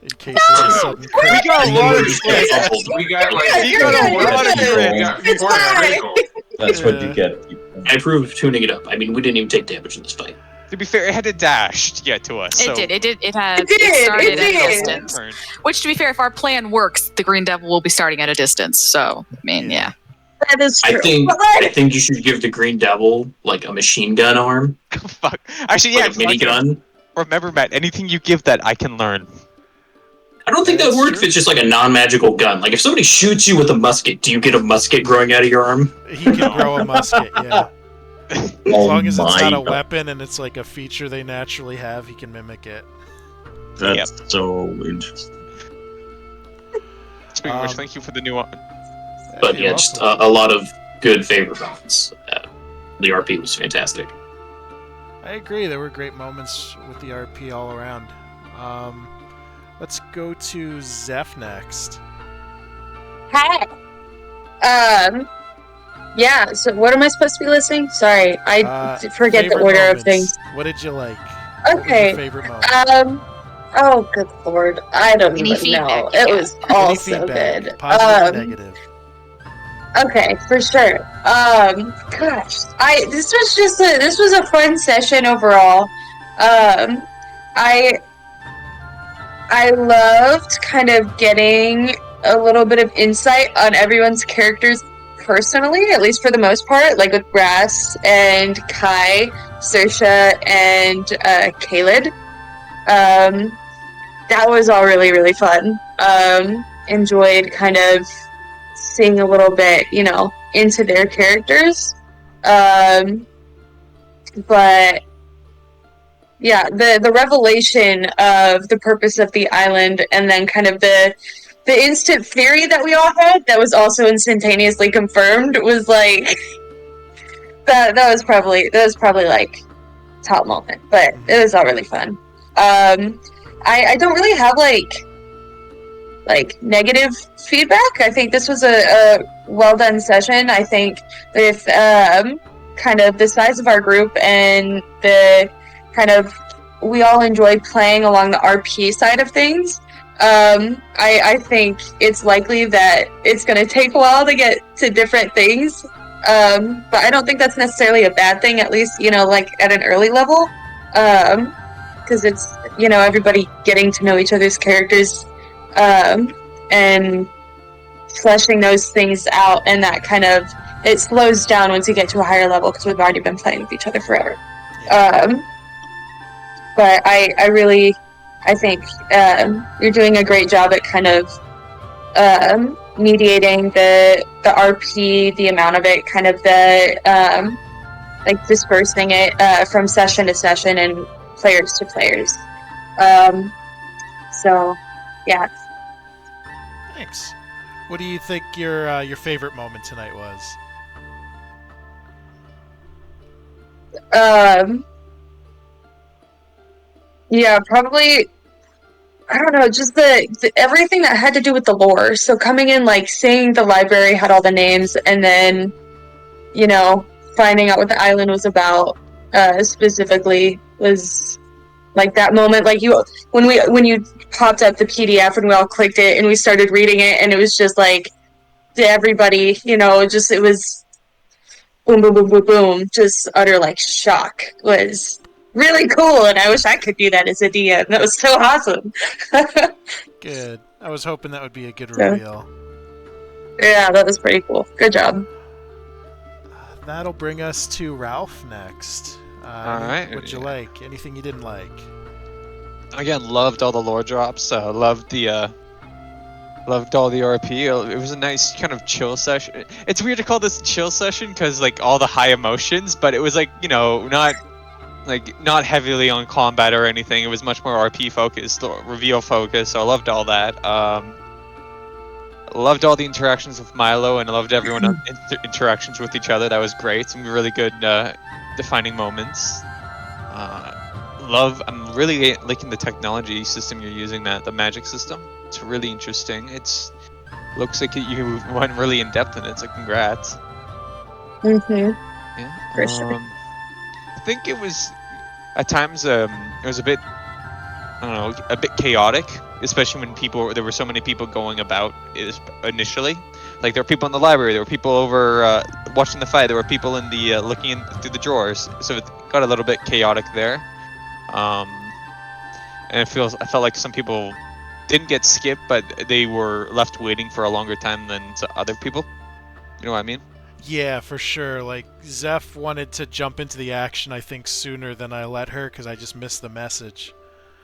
In case there's a sudden crit. We got a lot of crits. We got like We got a lot of we crits. got critical. That's what you get. I approve of tuning it up. I mean, we didn't even take damage in this fight. To be fair, it had to dash to get to us. It so did. It It started at a did. distance. Which, to be fair, if our plan works, the Green Devil will be starting at a distance. So, I mean, yeah. That is true. I think you should give the Green Devil like a machine gun arm. Fuck. Actually, yeah. Like a minigun. Remember, Matt, anything you give that, I can learn. I don't think that would work if it's just like a non-magical gun. Like if somebody shoots you with a musket, do you get a musket growing out of your arm? He can grow a musket, yeah. As long as it's not a God. weapon and it's like a feature they naturally have, he can mimic it. That's so interesting. Speaking of which, thank you for the new one. But yeah, just a lot of good favorite moments. The RP was fantastic. I agree. There were great moments with the RP all around. Let's go to Zeph next. Hi. Yeah, so what am I supposed to be listening? Sorry, I forget the favorite order moments. of things. What did you like? Okay. What was your favorite moment? Oh, good lord. I don't Any even feedback know. you It got? was all Any so feedback, good. positive or negative? Okay, for sure. Gosh, this was a fun session overall. I loved kind of getting a little bit of insight on everyone's characters personally, at least for the most part, like with Grass and Kai, Saoirse, and Kaled. That was all really, really fun. Enjoyed kind of seeing a little bit, into their characters. But yeah, the revelation of the purpose of the island, and then kind of the instant theory that we all had that was also instantaneously confirmed was like that was probably like top moment, but it was all really fun. I don't really have like negative feedback. I think this was a well done session. I think with kind of the size of our group and the kind of we all enjoy playing along the RP side of things. I think it's likely that it's going to take a while to get to different things. But I don't think that's necessarily a bad thing, at least, like at an early level. Because it's, everybody getting to know each other's characters and fleshing those things out, and that kind of, it slows down once you get to a higher level because we've already been playing with each other forever. But I think you're doing a great job at kind of mediating the RP, the amount of it, kind of the like dispersing it from session to session and players to players. So, yeah. Thanks. What do you think your favorite moment tonight was? Yeah, probably. I don't know, just the everything that had to do with the lore. So coming in, like seeing the library had all the names, and then finding out what the island was about specifically was like that moment. Like when you popped up the PDF and we all clicked it and we started reading it, and it was just like to everybody, just it was boom, boom, boom, boom, boom, just utter like shock was really cool, and I wish I could do that as a DM. That was so awesome. Good. I was hoping that would be a good So- reveal. Yeah, that was pretty cool. Good job. That'll bring us to Ralph next. All right. What'd you like? Anything you didn't like? Again, loved all the lore drops. Loved all the RP. It was a nice kind of chill session. It's weird to call this a chill session because like all the high emotions, but it was like not heavily on combat or anything. It was much more RP focused, reveal focused. So I loved all that. Loved all the interactions with Milo, and I loved everyone's interactions with each other. That was great. Some really good defining moments. I'm really liking the technology system you're using, Matt. The magic system. It's really interesting. Looks like you went really in depth in it. So congrats. Mm-hmm. Yeah. For sure. I think it was at times it was a bit chaotic, especially when there were so many people going about initially. Like there were people in the library, there were people over watching the fight, there were people in the looking through the drawers, so it got a little bit chaotic there. And I felt like some people didn't get skipped, but they were left waiting for a longer time than other people. You know what I mean? Yeah, for sure. Like, Zeph wanted to jump into the action, I think, sooner than I let her, because I just missed the message.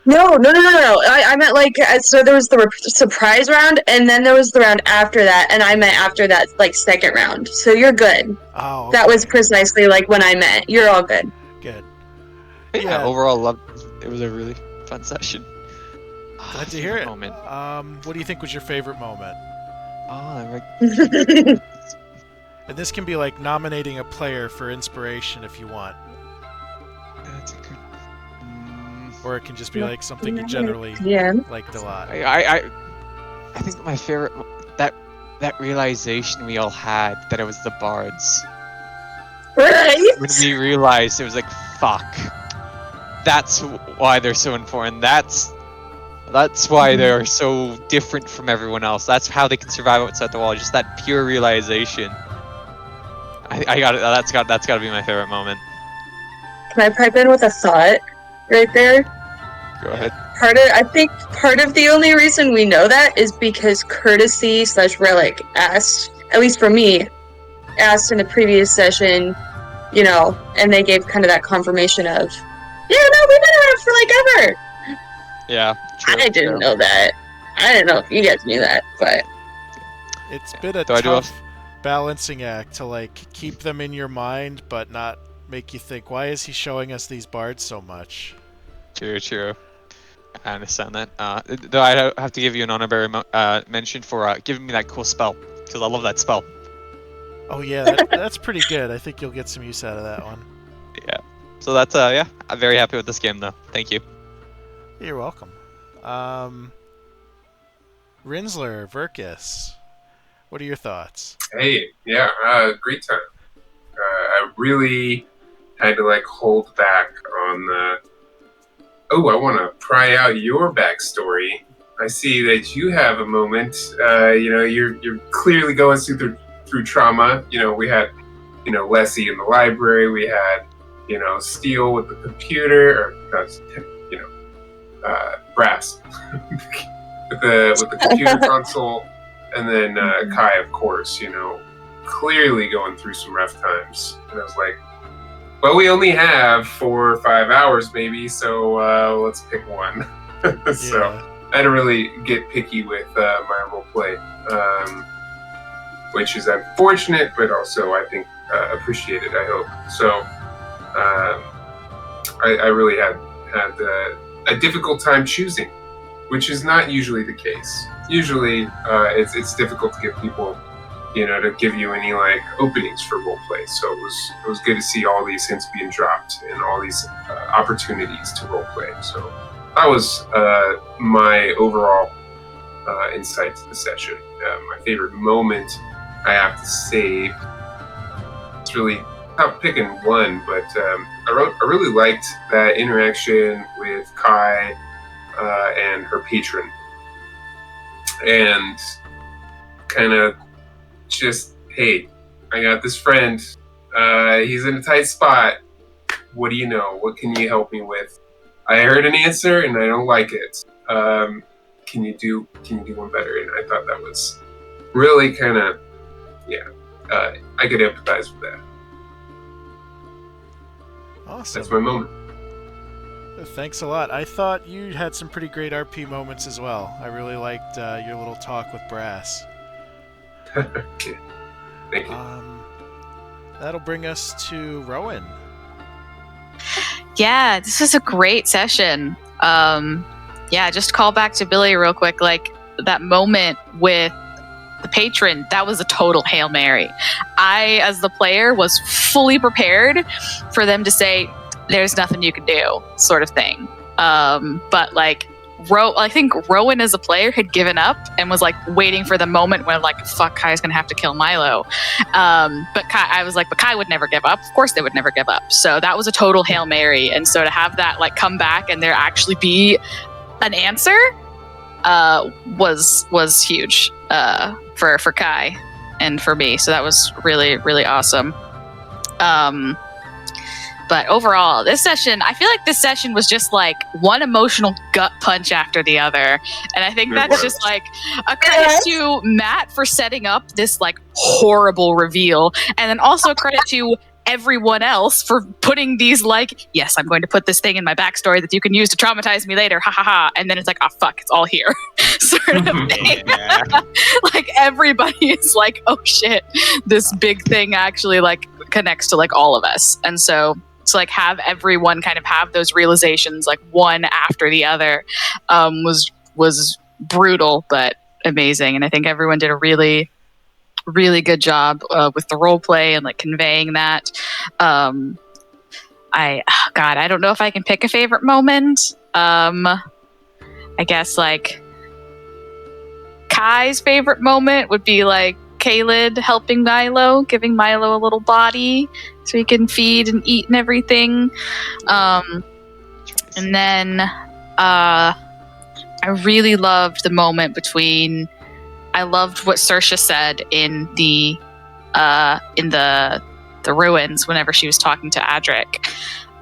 No. I meant like, so there was the surprise round, and then there was the round after that, and I meant after that, like, second round. So you're good. Oh, okay. That was precisely like when I meant. You're all good. Good. Yeah. Overall, it was a really fun session. Glad to hear it. Moment. What do you think was your favorite moment? Oh, And this can be like nominating a player for inspiration if you want. that's a good. Or it can just be like something you generally liked a lot. I think my favorite that realization we all had that it was the bards. Right. When we realized it was like, fuck. That's why they're so important. That's why they are so different from everyone else. That's how they can survive outside the wall. Just that pure realization. I got it. That's got to be my favorite moment. Can I pipe in with a thought right there? Go ahead. I think part of the only reason we know that is because Courtesy/Relic asked, at least for me, asked in the previous session, and they gave kind of that confirmation of, yeah, no, we've been around for like ever. Yeah. True, I didn't know that. I didn't know if you guys knew that, but it's been a tough balancing act to like keep them in your mind, but not make you think, why is he showing us these bards so much? True. I understand that. Though I have to give you an honorary mention for giving me that cool spell, because I love that spell. Oh yeah, that's pretty good. I think you'll get some use out of that one. Yeah. So that's I'm very happy with this game though. Thank you. You're welcome. Rinsler, Verkus, what are your thoughts? Hey, yeah, great time. I really had to like hold back on the. Oh, I want to pry out your backstory. I see that you have a moment. You're clearly going through trauma. We had, Leslie in the library. We had, Steele with the computer, Brass with the computer console, and then Kai, of course. Clearly going through some rough times. And I was like, well, we only have 4 or 5 hours, maybe, so let's pick one. So I had to really get picky with my role play, which is unfortunate, but also I think appreciated. I hope so. I really had a difficult time choosing, which is not usually the case. usually it's difficult to get people, to give you any like openings for role play. So it was good to see all these hints being dropped and all these opportunities to role play. So that was my overall insight to the session. My favorite moment, I have to say, it's really not picking one, but I really liked that interaction with Kai and her patron, and kind of just, hey, I got this friend. He's in a tight spot. What do you know? What can you help me with? I heard an answer and I don't like it. Can you do one better? And I thought that was really kind of, I could empathize with that. Awesome. That's my moment. Thanks a lot. I thought you had some pretty great RP moments as well. I really liked your little talk with Brass. Thank you. That'll bring us to Rowan. Yeah, this was a great session. Just call back to Billy real quick. Like that moment with the patron, that was a total Hail Mary. I, as the player, was fully prepared for them to say, there's nothing you can do, sort of thing. But like, I think Rowan as a player had given up and was like waiting for the moment when like, fuck, Kai's gonna have to kill Milo. But Kai would never give up. Of course they would never give up. So that was a total Hail Mary. And so to have that like come back and there actually be an answer was huge for Kai and for me. So that was really, really awesome. But overall, this session, I feel like this session was just like one emotional gut punch after the other. And I think that's just like a credit to Matt for setting up this like horrible reveal. And then also a credit to everyone else for putting these like, yes, I'm going to put this thing in my backstory that you can use to traumatize me later. Ha ha ha. And then it's like, oh fuck, it's all here. Sort of thing. Like everybody is like, oh shit, this big thing actually like connects to like all of us. And so to like have everyone kind of have those realizations like one after the other was brutal but amazing. And I think everyone did a really, really good job with the role play and like conveying that. I don't know if I can pick a favorite moment. I guess like Kai's favorite moment would be like Kaled helping Milo, giving Milo a little body so he can feed and eat and everything. And then I really loved the moment between. I loved what Saoirse said in the ruins whenever she was talking to Adryk,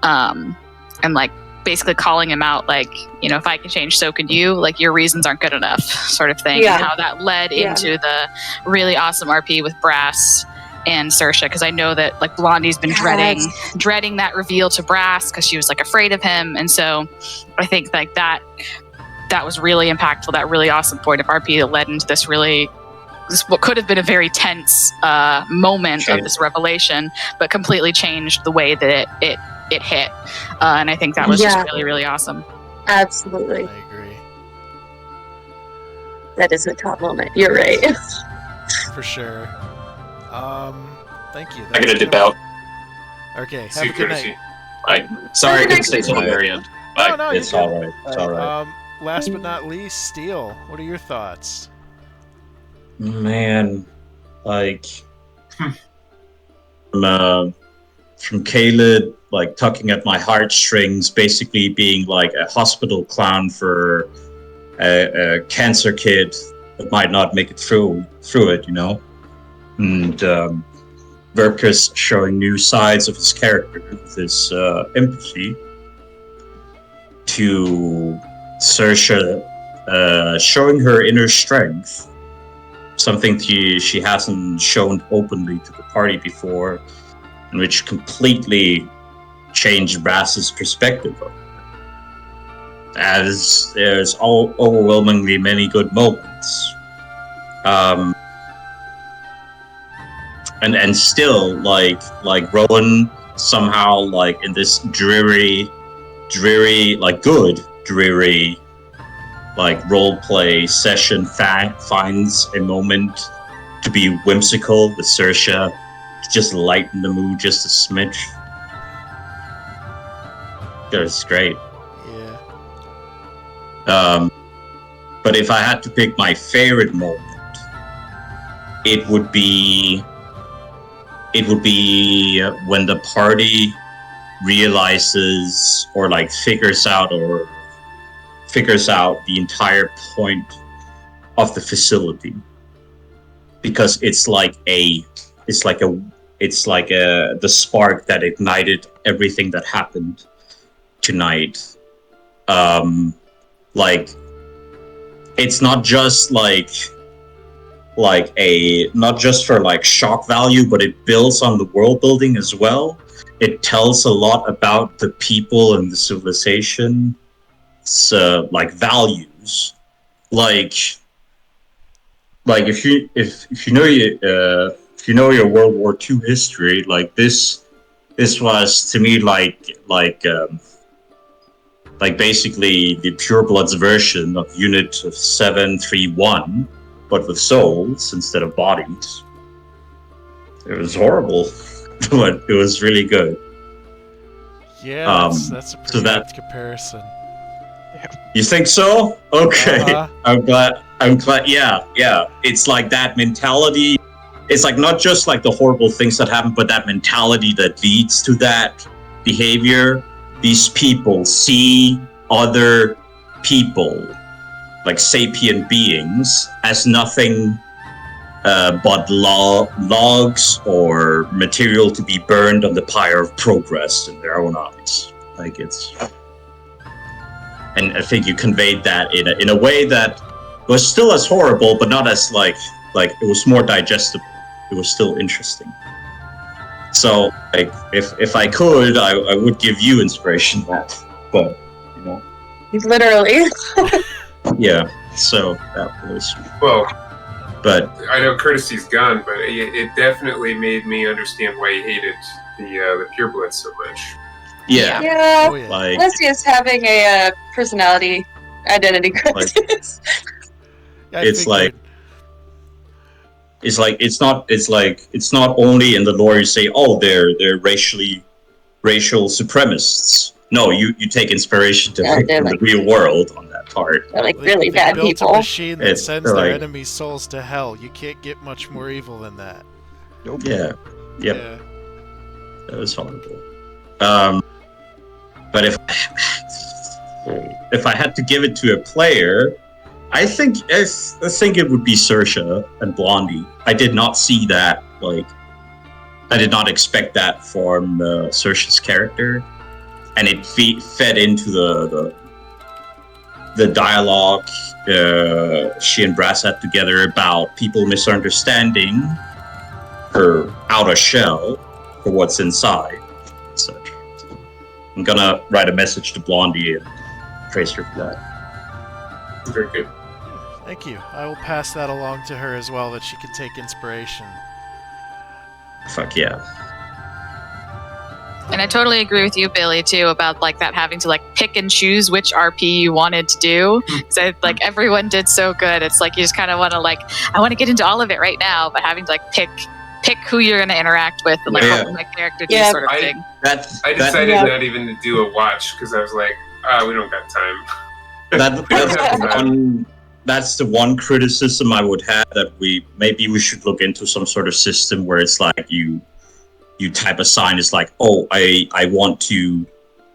and like basically calling him out, like, if I can change, so can you. Like, your reasons aren't good enough, sort of thing. Yeah. And how that led into the really awesome RP with Brass and Saoirse, because I know that like Blondie's been dreading that reveal to Brass because she was like afraid of him, and so I think like that was really impactful. That really awesome point of RP that led into this what could have been a very tense moment of this revelation, but completely changed the way that it hit. And I think that was just really, really awesome. Absolutely. I agree. That is a top moment. You're right. For sure. Thank you. I gotta dip out. Okay, have a good night. Right. Sorry I couldn't stay till the very end. Bye. No, It's all right. It's all right. Last but not least, Steele. What are your thoughts? Man, like from Kaled, like tugging at my heartstrings, basically being like a hospital clown for a cancer kid that might not make it through it, and Verkus showing new sides of his character, this empathy, to Saoirse showing her inner strength, something she hasn't shown openly to the party before, and which completely changed Brass's perspective of her. As there's overwhelmingly many good moments. And still, like Rowan somehow, like in this dreary, like good, dreary role-play session finds a moment to be whimsical with Saoirse, to just lighten the mood just a smidge. That's great. Yeah. But if I had to pick my favorite moment, it would be when the party realizes or figures out the entire point of the facility, because it's like the spark that ignited everything that happened tonight. It's not just not just for shock value, but it builds on the world building as well. It tells a lot about the people and the civilization, values. If you know your World War II history, this was to me basically the purebloods version of Unit 731, but with souls instead of bodies. It was horrible, but it was really good. Yeah, that's a pretty good comparison. You think so? Okay. Uh-huh. I'm glad. Yeah. It's that mentality. It's not just the horrible things that happen, but that mentality that leads to that behavior. These people see other people, sapient beings, as nothing but logs or material to be burned on the pyre of progress in their own eyes. And I think you conveyed that in a way that was still as horrible, but not as it was more digestible. It was still interesting. So, if I could, I would give you inspiration that, but Literally. Yeah. So that was Well, but I know courtesy's gone, but it definitely made me understand why he hated the purebloods so much. yeah. Yeah. Oh, yeah. Unless he is having a personality identity crisis. I it's figured. it's not only in the lore you say, oh, they're racial supremacists. No, you take inspiration from the real world on that part. They're really They bad built people. a machine that sends their like- enemies' souls to hell. You can't get much more evil than that. Nope. Yeah. Yep. Yeah. That was horrible. But if I had to give it to a player, I think it would be Saoirse and Blondie. I did not see that. I did not expect that from Saoirse's character, and it fed into the dialogue she and Brass had together about people misunderstanding her outer shell for what's inside. So I'm gonna write a message to Blondie and praise her for that. Very good. Thank you. I will pass that along to her as well, that she can take inspiration. Fuck yeah. And I totally agree with you, Billy, too, about that having to pick and choose which RP you wanted to do. Because everyone did so good. It's you just kind of want to I want to get into all of it right now, but having to pick who you're going to interact with and what will my character do, sort of thing. I decided not even to do a watch because I was like, we don't got time. That's the one criticism I would have, that we should look into some sort of system where it's you type a sign, it's I want to,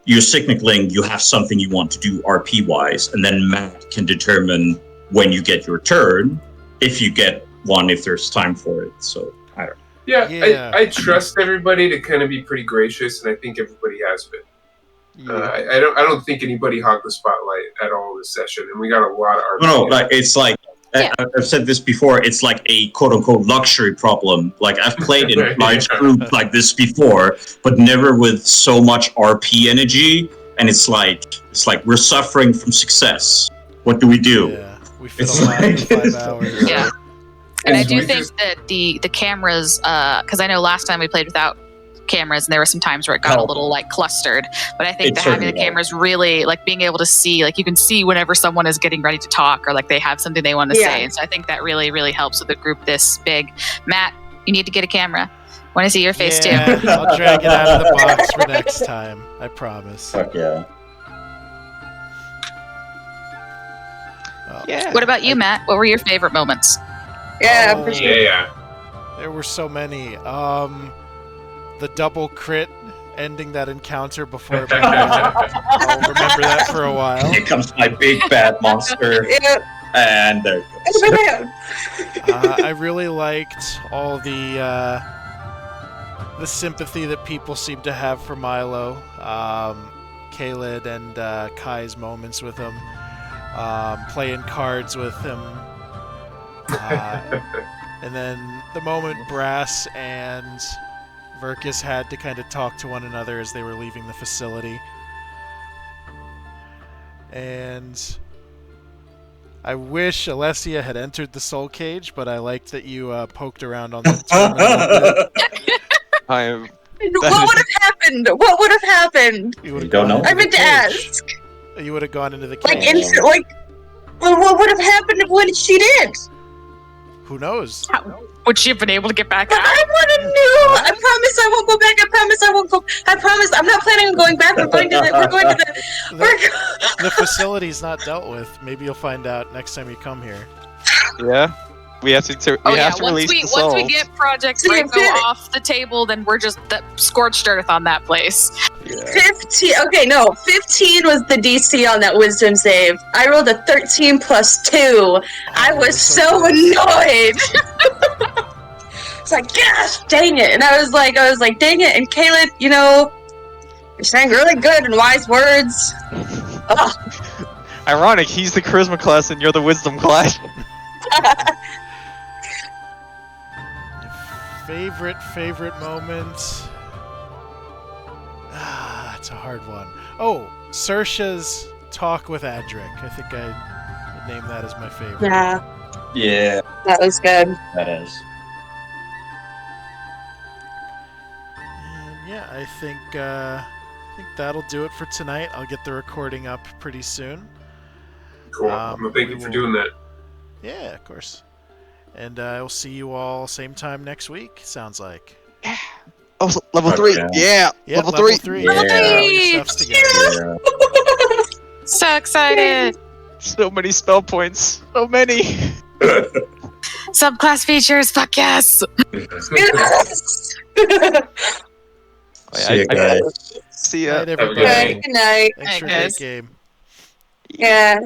you're signaling you have something you want to do RP wise, and then Matt can determine when you get your turn, if you get one, if there's time for it. So I don't know. Yeah. I trust everybody to kind of be pretty gracious, and I think everybody has been. I don't think anybody hogged the spotlight at all this session, and we got a lot of RP. No, it's I've said this before, it's a quote-unquote luxury problem. I've played in a large group like this before, but never with so much RP energy, and it's we're suffering from success. What do we do? Yeah, we fit a lot in 5 hours. Yeah. And I do think that the cameras, because I know last time we played without cameras, and there were some times where it got a little like clustered. But I think that having the cameras really like being able to see, like you can see whenever someone is getting ready to talk or like they have something they want to say. And so I think that really, really helps with a group this big. Matt, you need to get a camera. Want to see your face too. I'll drag it out of the box for next time. I promise. Fuck yeah. Yeah. What about you, Matt? What were your favorite moments? Yeah, for sure. Yeah. There were so many. The double crit ending that encounter before it began. I'll remember that for a while. Here comes my big bad monster. Yeah. And there it goes. I really liked all the sympathy that people seem to have for Milo. Kaled and Kai's moments with him. Playing cards with him. And then the moment Brass and Verkus had to kind of talk to one another as they were leaving the facility. And I wish Alessia had entered the soul cage, but I liked that you poked around on the terminal a bit. What would have happened? What would have happened? You don't know? I meant to ask. You would have gone into the Like, cage. what would have happened when she did? Who knows? Would she have been able to get back out? I would have knew. I promise I won't go back. I promise I won't go. I promise I'm not planning on going back. We're going to the. The facility's not dealt with. Maybe you'll find out next time you come here. Yeah. We have to release the soul. Once we get Project Draco off the table, then we're just the scorched earth on that place. Yeah. 15. Okay, no. 15 was the DC on that wisdom save. I rolled a 13 plus 2. I was so annoyed. It's like, gosh, dang it. And I was like, dang it. And Caleb, you're saying really good and wise words. Ugh. Ironic, he's the charisma class and you're the wisdom class. Favorite moment? It's a hard one. Oh, Saoirse's talk with Adryk. I think I would name that as my favorite. Yeah. That was good. That is. And yeah, I think that'll do it for tonight. I'll get the recording up pretty soon. Cool. Well, thank you for doing that. Yeah, of course. And I'll see you all same time next week, sounds like. Yeah. Oh, so level 3. Yeah. Yep, level 3. Yeah. Level 3. Stuff's together. Yeah. So excited. So many spell points. So many. Subclass features. Fuck yes. See you guys. See ya. Night, everybody. Good night. Thanks for a Night, great guys. game. Yeah.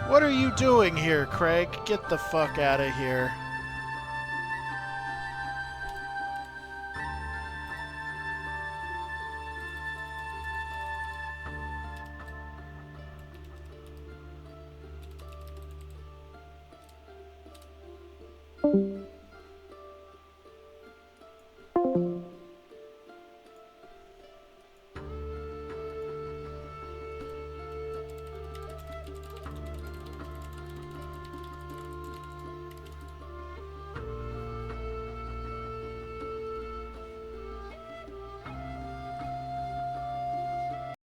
What are you doing here, Craig? Get the fuck out of here.